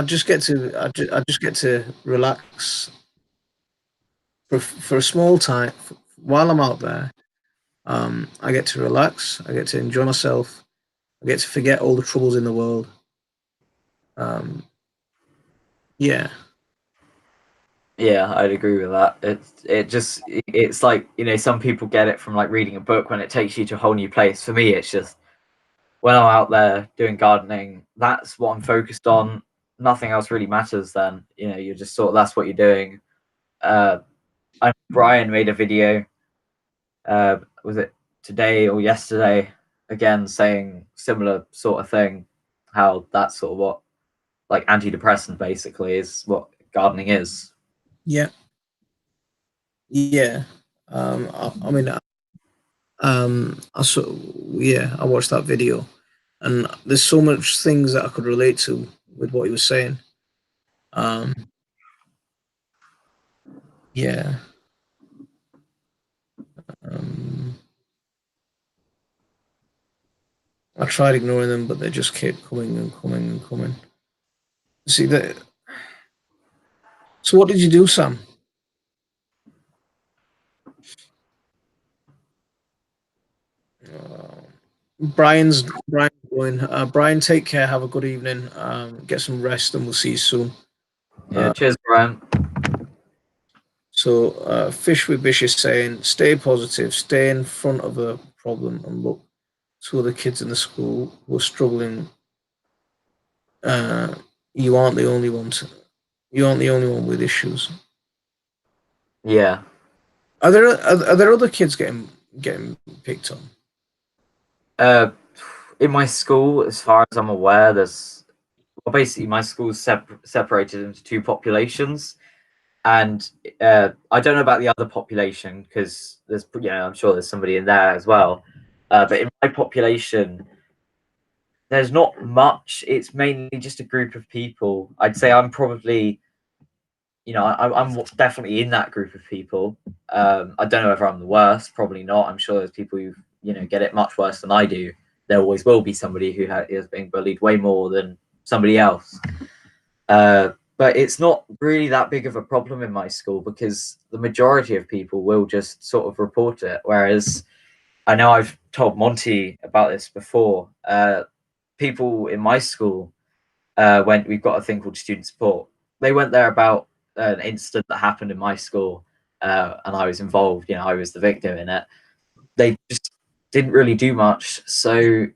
just get to relax for a small time while I'm out there. I get to relax. I get to enjoy myself. I get to forget all the troubles in the world. Yeah. Yeah, I'd agree with that. It's like, some people get it from like reading a book when it takes you to a whole new place. For me, it's just when I'm out there doing gardening, that's what I'm focused on. Nothing else really matters then. You're just that's what you're doing. Brian made a video, was it today or yesterday, again saying similar sort of thing, how that's sort of what, like, antidepressant basically is what gardening is. Yeah. Yeah. I mean, I watched that video, and there's so much things that I could relate to with what he was saying. Yeah. I tried ignoring them, but they just kept coming and coming and coming. See that? So what did you do, Sam? Brian's going. Brian, take care. Have a good evening. Get some rest, and we'll see you soon. Yeah, cheers, Brian. So, Fish with Bish is saying, stay positive, stay in front of a problem, and look to other kids in the school who are struggling. You aren't the only one. You aren't the only one with issues. Yeah. Are there other kids getting picked on? In my school, as far as I'm aware, basically my school's separated into two populations, and I don't know about the other population because I'm sure there's somebody in there as well. But in my population, there's not much. It's mainly just a group of people. I'd say I'm probably, I'm definitely in that group of people. I don't know if I'm the worst. Probably not. I'm sure there's people who get it much worse than I do. There always will be somebody who is being bullied way more than somebody else. But it's not really that big of a problem in my school because the majority of people will just sort of report it. Whereas I know I've told Monty about this before. People in my school, we've got a thing called student support. They went there about an incident that happened in my school, and I was involved. I was the victim in it. They just didn't really do much. So,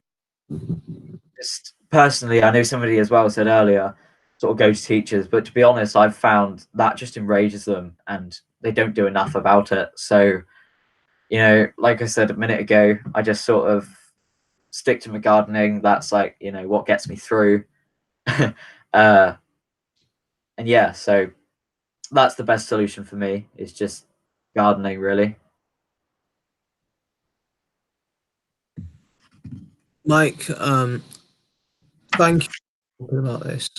just personally, I know somebody as well said earlier, sort of go to teachers. But to be honest, I've found that just enrages them, and they don't do enough about it. So, like I said a minute ago, I just sort of stick to my gardening. That's like what gets me through. And yeah, so that's the best solution for me, is just gardening, really. Mike, thank you about this.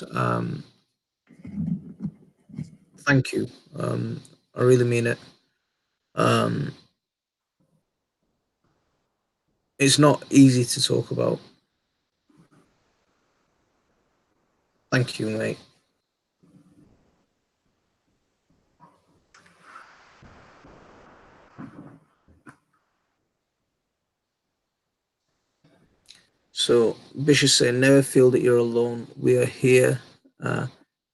Thank you. I really mean it. It's not easy to talk about. Thank you, mate. So Bish is saying, never feel that you're alone. We are here.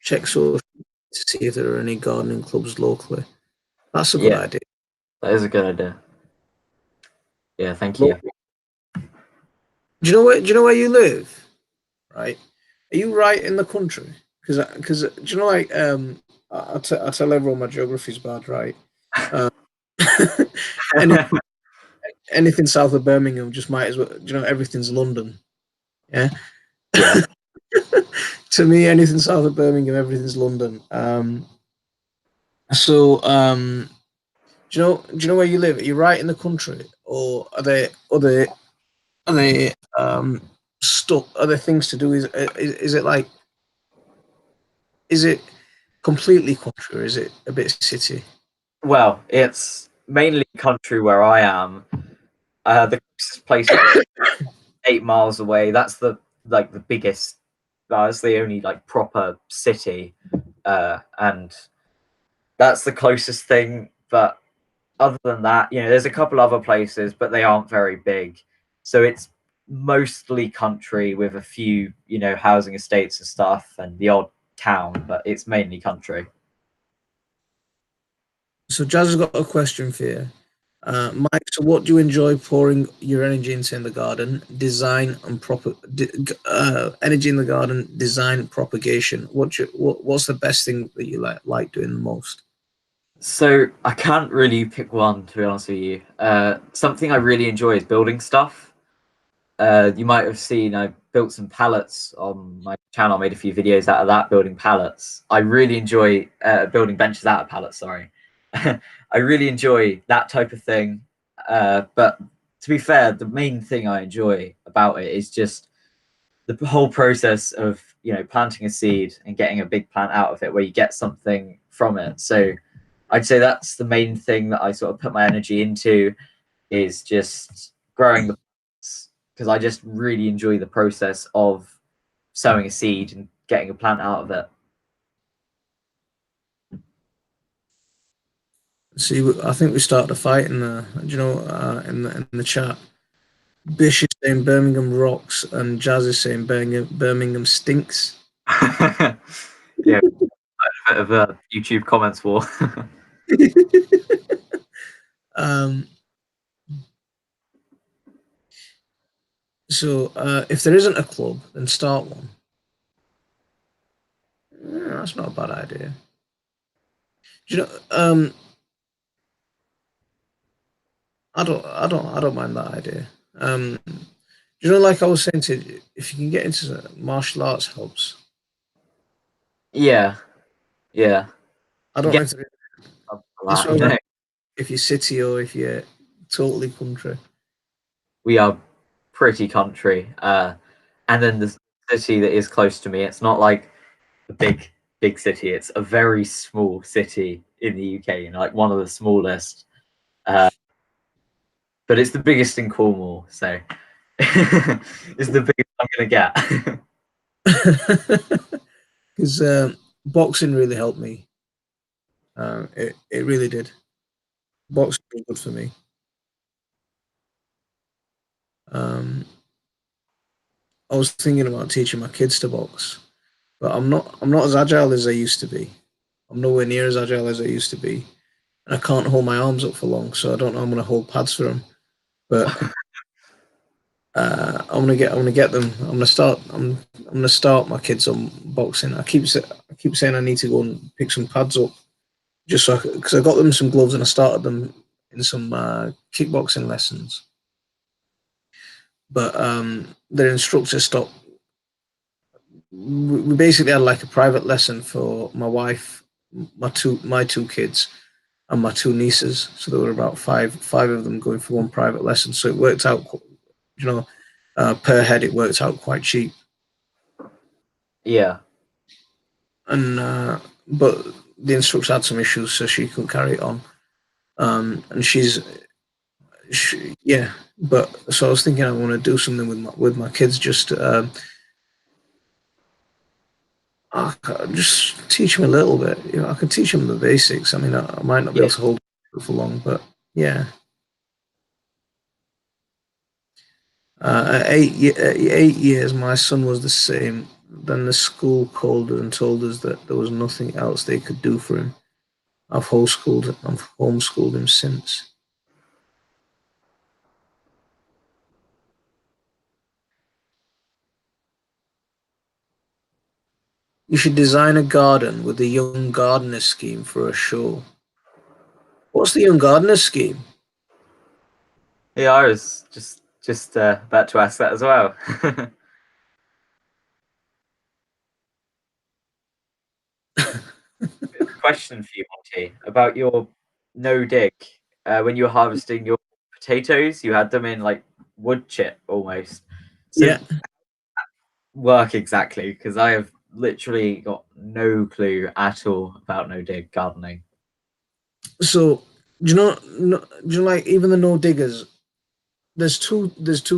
Check social to see if there are any gardening clubs locally. That's a good idea. That is a good idea. Yeah, thank you. Do you know where you live? Right? Are you right in the country? Because do you know, like, I tell everyone my geography's bad, right? Anything south of Birmingham just might as well. Do you know, everything's London. Yeah. Yeah. To me, anything south of Birmingham, everything's London. So, do you know where you live? Are you right in the country, or are there stuff? Are there things to do? Is it like? Is it completely country, or is it a bit city? Well, it's mainly country where I am. The closest place is 8 miles away. That's the biggest. That's the only like proper city, and that's the closest thing. But other than that, there's a couple other places, but they aren't very big. So it's mostly country with a few, housing estates and stuff, and the odd town, but it's mainly country. So Jazz has got a question for you. Mike, so what do you enjoy pouring your energy into in the garden? Design and energy in the garden, design, propagation. What's the best thing that you like doing the most? So I can't really pick one, to be honest with you. Something I really enjoy is building stuff. You might have seen I built some pallets on my channel. I made a few videos out of that, building pallets. I really enjoy building benches out of pallets, sorry. I really enjoy that type of thing. But to be fair, the main thing I enjoy about it is just the whole process of, planting a seed and getting a big plant out of it where you get something from it. So I'd say that's the main thing that I sort of put my energy into, is just growing the plants, because I just really enjoy the process of sowing a seed and getting a plant out of it. See, I think we started a fight in the, in the chat. Bish is saying Birmingham rocks, and Jazz is saying Birmingham stinks. Yeah, a bit of a YouTube comments war. So if there isn't a club, then start one. Yeah, that's not a bad idea. Do you know? I don't mind that idea. You know, like I was saying to you, if you can get into martial arts, helps. Yeah. I don't know if you're city or if you're totally country. We are pretty country, and then the city that is close to me, it's not like a big city. It's a very small city in the UK, like one of the smallest. But it's the biggest in Cornwall, so it's the biggest I'm gonna get. Because boxing really helped me. It really did. Boxing was good for me. I was thinking about teaching my kids to box, but I'm not as agile as I used to be. I'm nowhere near as agile as I used to be, and I can't hold my arms up for long, so I don't know I'm going to hold pads for them. But I'm gonna get them. I'm gonna start my kids on boxing. I keep saying I need to go and pick some pads up, just so because I got them some gloves and I started them in some kickboxing lessons. But their instructor stopped. We basically had like a private lesson for my wife, my two kids, and my two nieces. So there were about five of them going for one private lesson. So it worked out, per head, it worked out quite cheap. Yeah. And but the instructor had some issues, so she couldn't carry it on. And but so I was thinking I want to do something with my kids, just just teach them a little bit. I can teach them the basics. I mean, I might not be able to hold it for long, but yeah. At 8 years, my son was the same. Then the school called us and told us that there was nothing else they could do for him. I've homeschooled him since. You should design a garden with the Young Gardener scheme for a show. What's the Young Gardener scheme? Yeah, I was just about to ask that as well. Question for you, Monty, about your no dig. When you were harvesting your potatoes, you had them in like wood chip almost. So Yeah. work exactly, because I have literally got no clue at all about no dig gardening. So do you know like even the no diggers? There's two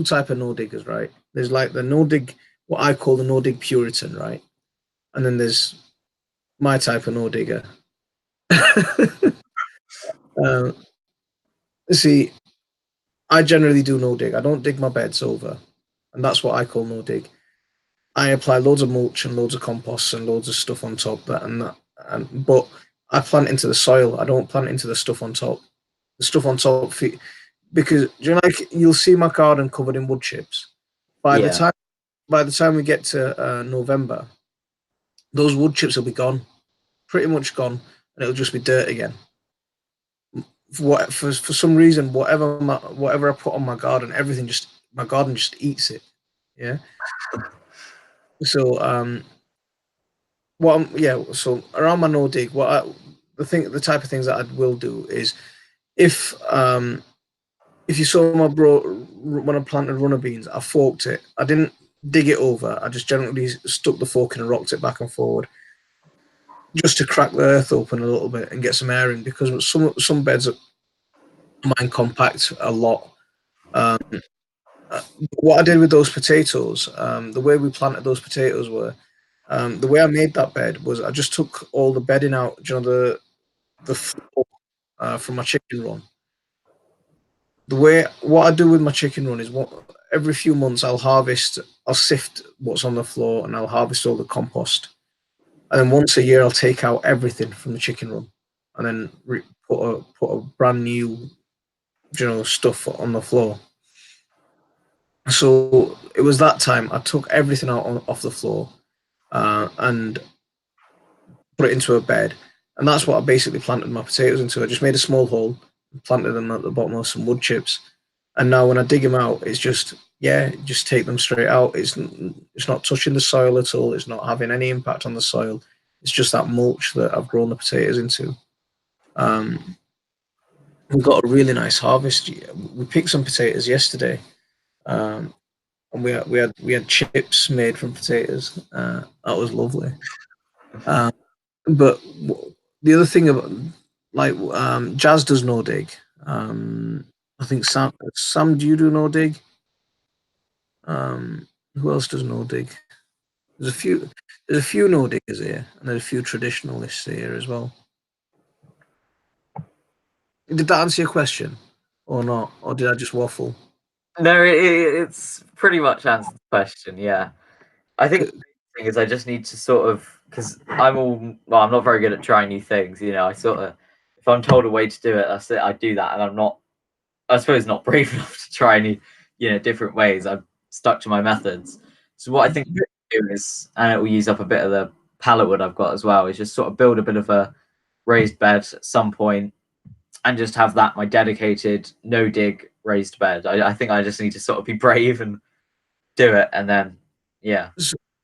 type of no diggers, right? There's like the no dig, what I call the no dig Puritan, right? And then there's my type of no digger. See, I generally do no dig. I don't dig my beds over, and that's what I call no dig. I apply loads of mulch and loads of compost and loads of stuff on top but I plant into the soil. I don't plant into the stuff on top. The stuff on top, because you'll see my garden covered in wood chips. By the time we get to November, those wood chips will be gone, pretty much gone, and it'll just be dirt again. For some reason, whatever I put on my garden, my garden just eats it. Yeah. So so around my no dig, the type of things that I will do is if you saw my bro when I planted runner beans, I forked it. I didn't dig it over. I just generally stuck the fork in and rocked it back and forward, just to crack the earth open a little bit and get some air in, because some beds of mine compact a lot. What I did with those potatoes, the way we planted those potatoes were, the way I made that bed was I just took all the bedding out, the floor, from my chicken run. What I do with my chicken run is every few months I'll sift what's on the floor and I'll harvest all the compost. And then once a year I'll take out everything from the chicken run and then put a brand new, stuff on the floor. So it was that time I took everything off the floor, and put it into a bed, and that's what I basically planted my potatoes into. I just made a small hole, planted them at the bottom of some wood chips, and now when I dig them out, it's just take them straight out. It's not touching the soil at all. It's not having any impact on the soil. It's just that mulch that I've grown the potatoes into. We got a really nice harvest. We picked some potatoes yesterday, and we had chips made from potatoes. That was lovely. But the other thing about, like, Jazz does no dig. I think Sam, do you do no dig? Who else does no dig? There's a few no diggers here, and there's a few traditionalists here as well. Did that answer your question, or not, or did I just waffle? No, it's pretty much answered the question. Yeah, I think the thing is I just need to sort of, because I'm not very good at trying new things. I sort of, if I'm told a way to do it, that's it. I do that, and I'm not, I suppose, not brave enough to try any different ways. I'm stuck to my methods. So what I think to do is, and it will use up a bit of the pallet wood I've got as well, is just sort of build a bit of a raised bed at some point, and just have that my dedicated no dig raised bed. I think I just need to sort of be brave and do it, and then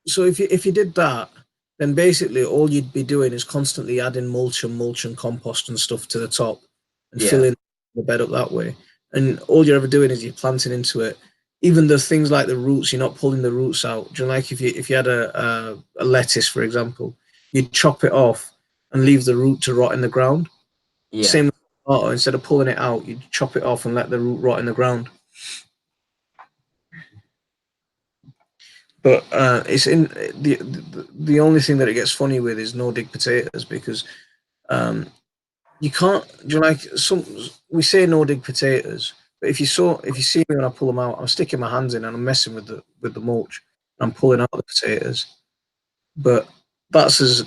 So if you did that, then basically all you'd be doing is constantly adding mulch and compost and stuff to the top and filling the bed up that way. And all you're ever doing is you're planting into it. Even the things like the roots, you're not pulling the roots out. Do you like if you had a lettuce, for example, you'd chop it off and leave the root to rot in the ground. Same with tomato, instead of pulling it out, you'd chop it off and let the root rot in the ground. But it's in the only thing that it gets funny with is no dig potatoes, because you can't. Do you like we say no dig potatoes, But if you see me when I pull them out, I'm sticking my hands in and I'm messing with the mulch. I'm pulling out the potatoes. But that's as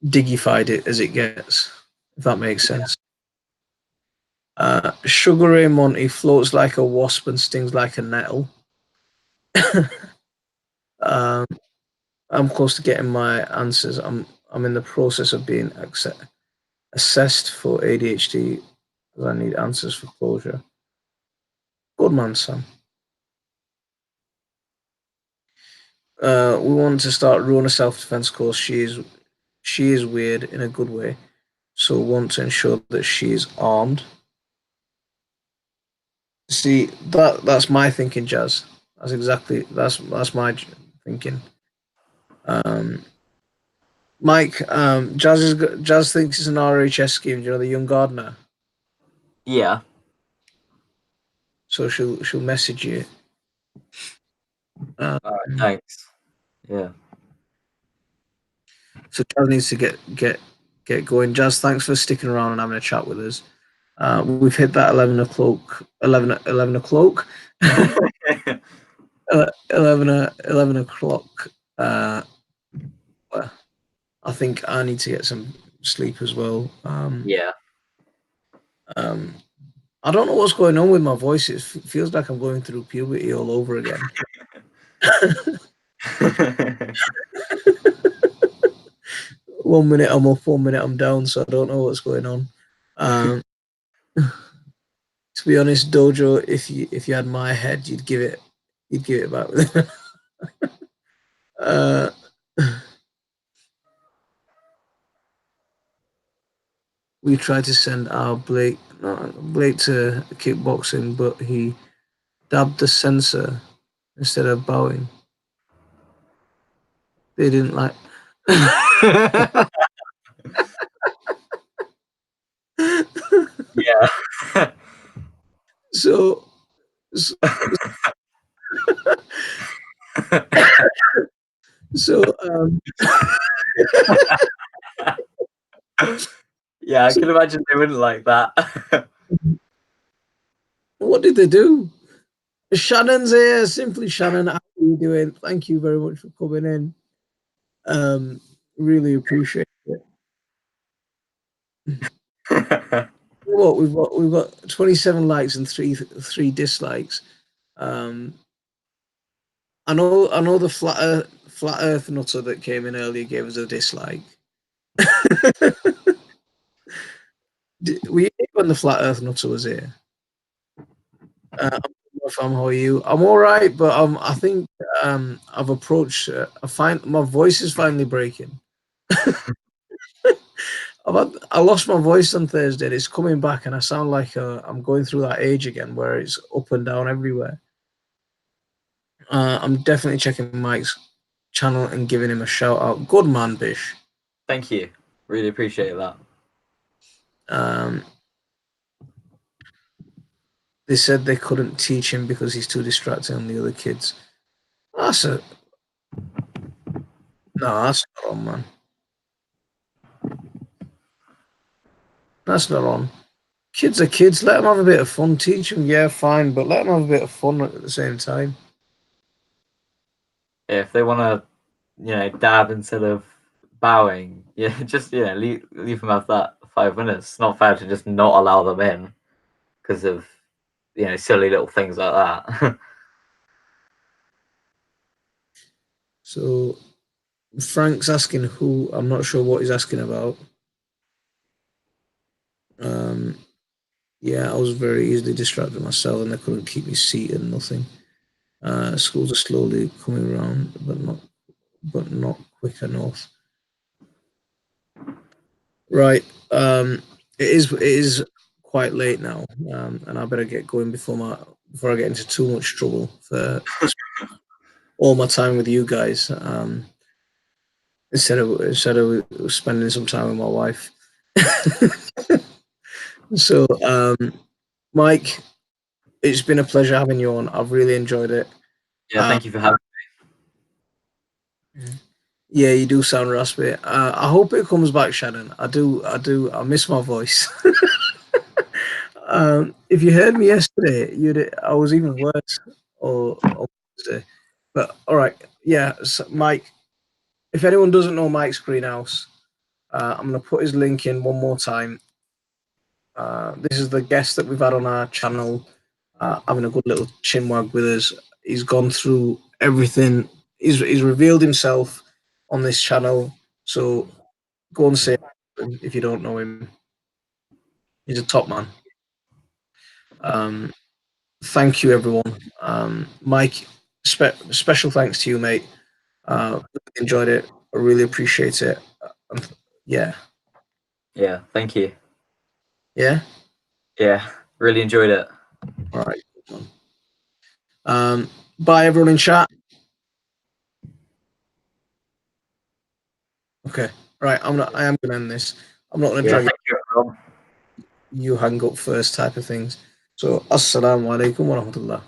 diggified as it gets, if that makes sense. Sugar Ray Monty floats like a wasp and stings like a nettle. I'm close to getting my answers. I'm in the process of being assessed for ADHD because I need answers for closure. Good man, Sam. We want to start running a self-defense course. She is weird in a good way, so want to ensure that she's armed. See, that's my thinking, Jazz. That's my thinking. Mike, Jazz thinks it's an RHS scheme. Do you know the Young Gardener? Yeah. So she'll message you. All right, thanks. Yeah. So Jazz needs to get going. Jazz, thanks for sticking around and having a chat with us. We've hit that 11 o'clock. 11 o'clock. 11 o'clock. I think I need to get some sleep as well. Yeah. I don't know what's going on with my voice. It feels like I'm going through puberty all over again. 1 minute I'm up, 1 minute I'm down, so I don't know what's going on. To be honest, Dojo, if you had my head, you'd give it back. We tried to send our Blake to kickboxing, but he dabbed the sensor instead of bowing. They didn't like. Yeah. So yeah, I can imagine they wouldn't like that. What did they do? Shannon's here. Simply Shannon, how are you doing? Thank you very much for coming in. Really appreciate it. What we've got 27 likes and three dislikes. I know the flat Earth nutter that came in earlier gave us a dislike. Were you here when the flat Earth nutter was here? How are you? I'm all right, but I think I've approached. I find my voice is finally breaking. I lost my voice on Thursday. It's coming back, and I sound like I'm going through that age again, where it's up and down everywhere. I'm definitely checking Mike's channel and giving him a shout out. Good man, Bish. Thank you. Really appreciate that. They said they couldn't teach him because he's too distracting on the other kids. That's not on, man. That's not on. Kids are kids. Let them have a bit of fun. Teach them, yeah, fine, but let them have a bit of fun at the same time. Yeah, if they want to, dab instead of bowing, just leave them have that 5 minutes. It's not fair to just not allow them in because of silly little things like that. So Frank's asking who. I'm not sure what he's asking about. Yeah, I was very easily distracted myself, and they couldn't keep me seated. Nothing. Schools are slowly coming around, but not quick enough. Right. It is quite late now, and I better get going before I get into too much trouble for all my time with you guys. Instead of spending some time with my wife. So, Mike, it's been a pleasure having you on. I've really enjoyed it. Yeah, thank you for having me. Yeah, you do sound raspy. I hope it comes back, Shannon. I do. I miss my voice. if you heard me yesterday, I was even worse or Wednesday. But all right, yeah, so Mike. If anyone doesn't know Mike's greenhouse, I'm going to put his link in one more time. This is the guest that we've had on our channel, having a good little chinwag with us. He's gone through everything. He's revealed himself on this channel. So go and say him if you don't know him. He's a top man. Thank you, everyone. Mike, special thanks to you, mate. Enjoyed it. I really appreciate it. Yeah. Yeah, thank you. Yeah. Yeah, really enjoyed it. All right. Bye, everyone in chat. Okay. Right. I am gonna end this. I'm not gonna drag Thank you, everyone. you hang up first type of things. So, assalamu alaikum wa rahmatullah.